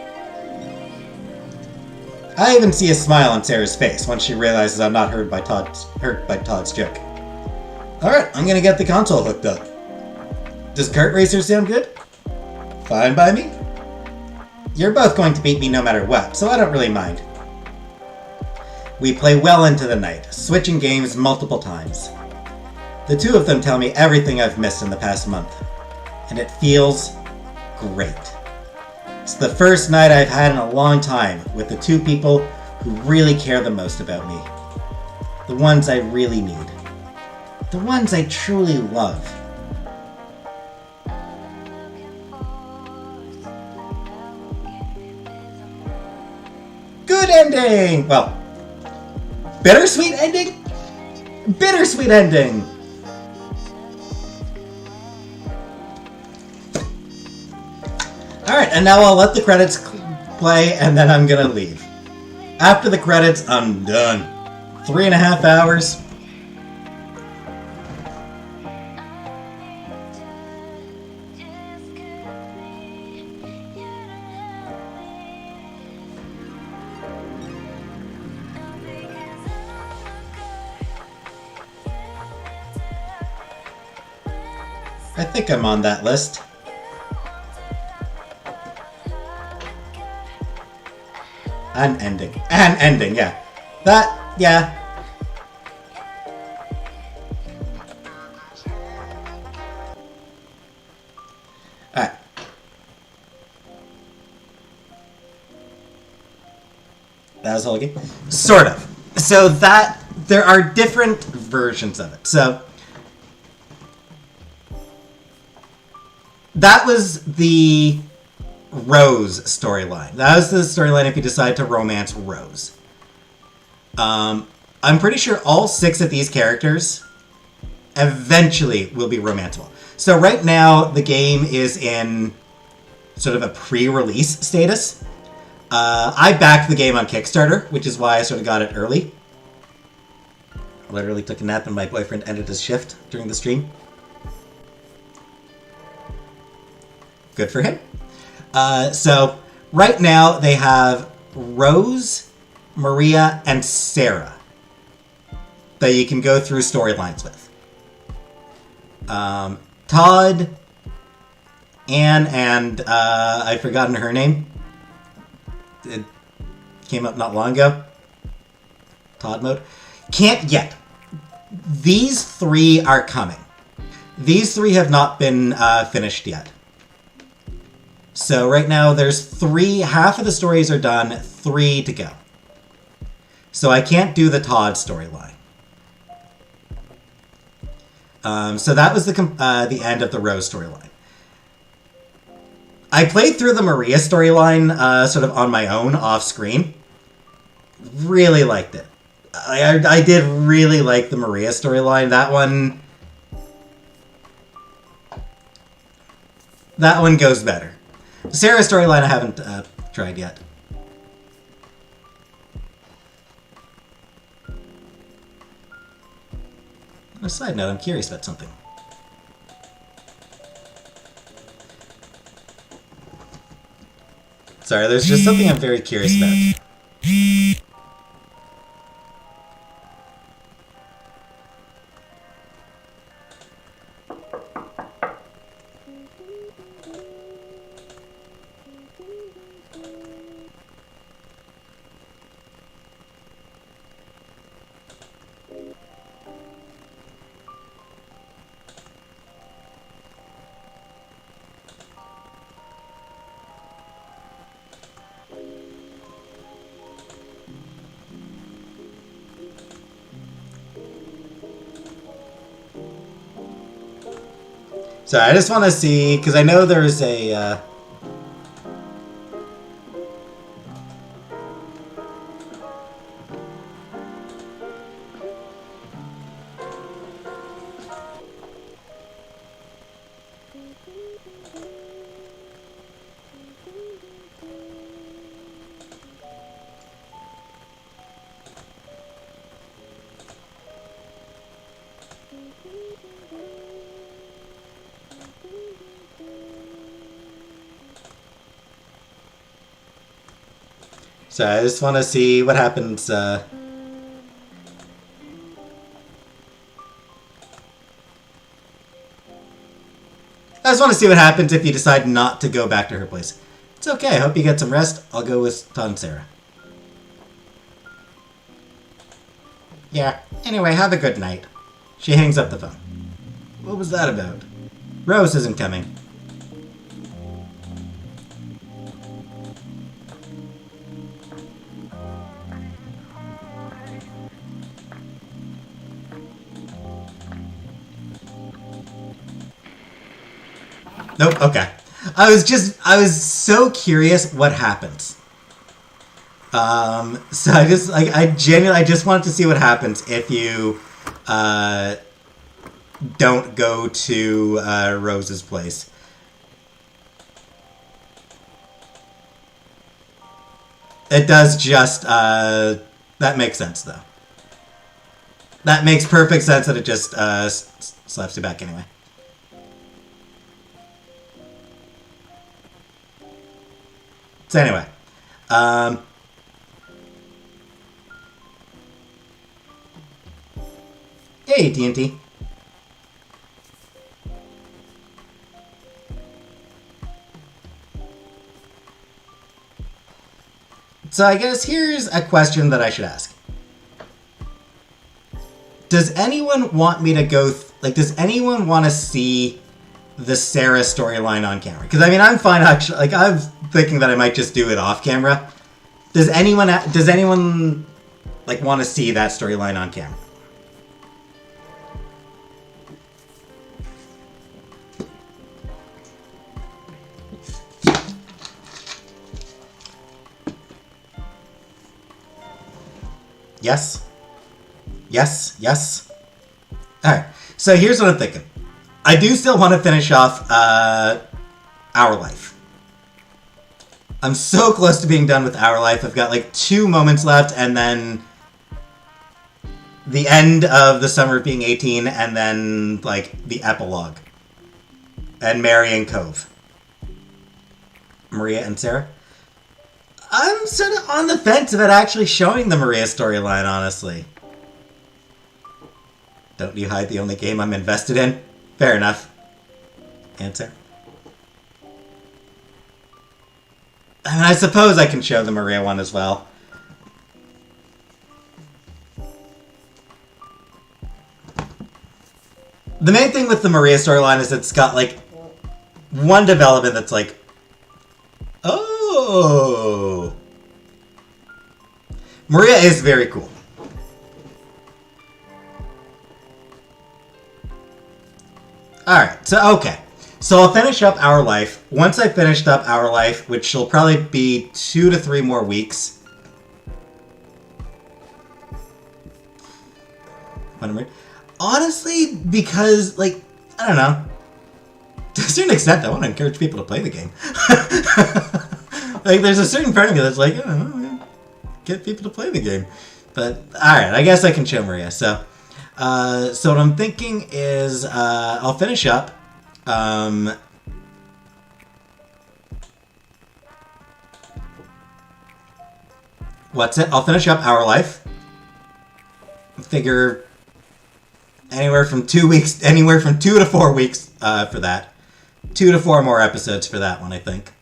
[SPEAKER 1] I even see a smile on Sarah's face once she realizes I'm not hurt by Todd's joke. Alright, I'm gonna get the console hooked up. Does kart racer sound good? Fine by me. You're both going to beat me no matter what, so I don't really mind. We play well into the night, switching games multiple times. The two of them tell me everything I've missed in the past month, and it feels great. It's the first night I've had in a long time with the two people who really care the most about me. The ones I really need. The ones I truly love. Good ending! Well, bittersweet ending? Bittersweet ending! Alright, and now I'll let the credits play, and then I'm gonna leave. After the credits, I'm done. 3.5 hours. I think I'm on that list. An ending, yeah. That, yeah. Alright. That was all again? Sort of. So that, there are different versions of it. So, that was the Rose storyline. That was the storyline if you decide to romance Rose. I'm pretty sure all 6 of these characters eventually will be romanceable. So right now, the game is in sort of a pre-release status. I backed the game on Kickstarter, which is why I sort of got it early. I literally took a nap and my boyfriend ended his shift during the stream. Good for him. So, right now they have Rose, Maria, and Sarah that you can go through storylines with. Todd, Anne, and I've forgotten her name. It came up not long ago. Todd mode. Can't yet. These 3 are coming. These 3 have not been finished yet. So right now there's 3, half of the stories are done, 3 to go. So I can't do the Todd storyline. So that was the end of the Rose storyline. I played through the Maria storyline sort of on my own, off screen. Really liked it. I did really like the Maria storyline. That one goes better. Sarah's storyline I haven't tried yet. On a side note, I'm curious about something. Sorry, there's just something I'm very curious about. So I just want to see, because I know there's a... So I just want to see what happens. I just want to see what happens if you decide not to go back to her place. It's okay. I hope you get some rest. I'll go with Todd and Sarah. Yeah. Anyway, have a good night. She hangs up the phone. What was that about? Rose isn't coming. Nope, okay. I was so curious what happens. So I genuinely, I just wanted to see what happens if you, don't go to, Rose's place. It does just, that makes sense, though. That makes perfect sense that it just, slaps you back anyway. So anyway, hey, TNT. So I guess here's a question that I should ask. Does anyone want me to go, does anyone want to see the Sarah storyline on camera? Because, I mean, I'm fine, actually. Like, I'm thinking that I might just do it off camera. Does anyone, like, want to see that storyline on camera? Yes? Yes? Yes? Alright, so here's what I'm thinking. I do still want to finish off, Our Life. I'm so close to being done with Our Life. I've got, like, 2 moments left, and then the end of the summer of being 18, and then, like, the epilogue. And Marion Cove. Maria and Sarah? I'm sort of on the fence about actually showing the Maria storyline, honestly. Don't you hide the only game I'm invested in? Fair enough. Answer. I mean, I suppose I can show the Maria one as well. The main thing with the Maria storyline is it's got, like, one development that's like, oh. Maria is very cool. Alright, so, okay. So I'll finish up Our Life. Once I finished up Our Life, which will probably be 2 to 3 more weeks. Honestly, because, like, I don't know. To a certain extent, I want to encourage people to play the game. Like, there's a certain part of me that's like, I don't know, get people to play the game. But, alright, I guess I can show Maria. So what I'm thinking is, I'll finish up. What's it? I'll finish up Our Life. Figure anywhere from 2 to 4 weeks, for that. 2 to 4 more episodes for that one, I think.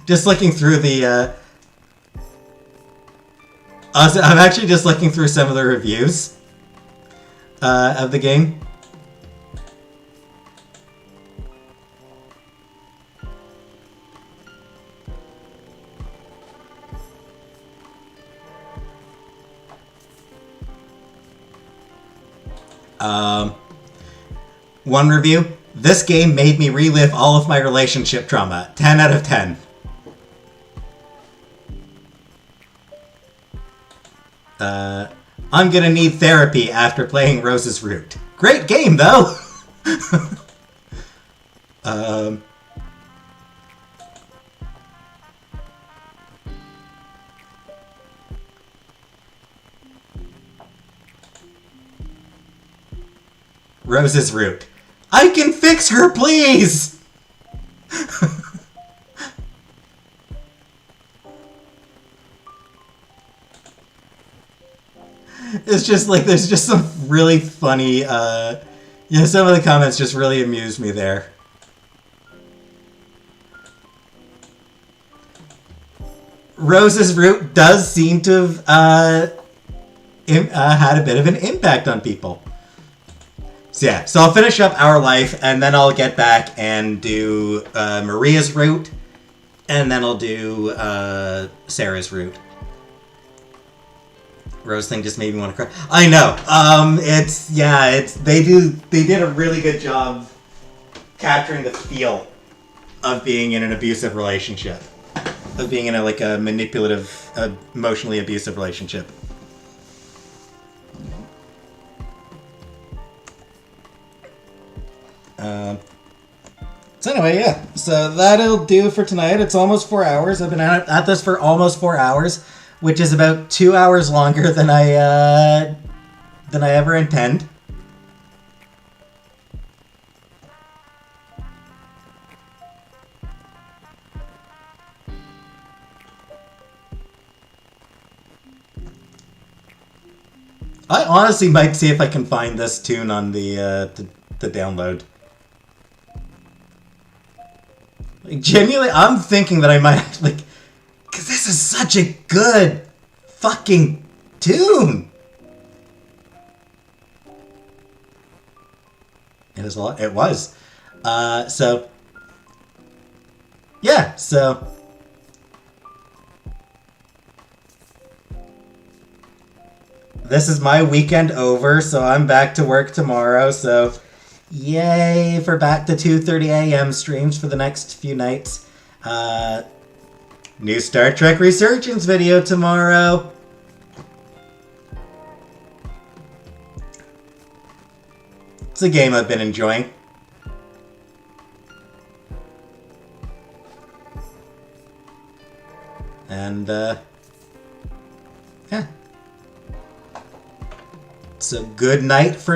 [SPEAKER 1] Just looking through the, I'm actually just looking through some of the reviews, of the game. One review, this game made me relive all of my relationship trauma. 10 out of 10. I'm gonna need therapy after playing Rose's Root. Great game, though! um... Rose's Root. I can fix her, please! It's just like, there's just some really funny, some of the comments just really amused me there. Rose's Root does seem to have had a bit of an impact on people. So yeah, so I'll finish up Our Life, and then I'll get back and do Maria's Route, and then I'll do Sarah's Route. Rose thing just made me want to cry. I know. They did a really good job capturing the feel of being in an abusive relationship, of being in a manipulative, emotionally abusive relationship. So anyway, yeah. So that'll do for tonight. It's almost 4 hours. I've been at this for almost 4 hours, which is about 2 hours longer than I ever intend. I honestly might see if I can find this tune on the download. Like, genuinely, I'm thinking that I might actually... Because this is such a good fucking tune! It is a lot. It was. So... Yeah, so... This is my weekend over, so I'm back to work tomorrow, so... Yay for back to 2:30 a.m. streams for the next few nights. New Star Trek Resurgence video tomorrow. It's a game I've been enjoying. And, yeah. So good night for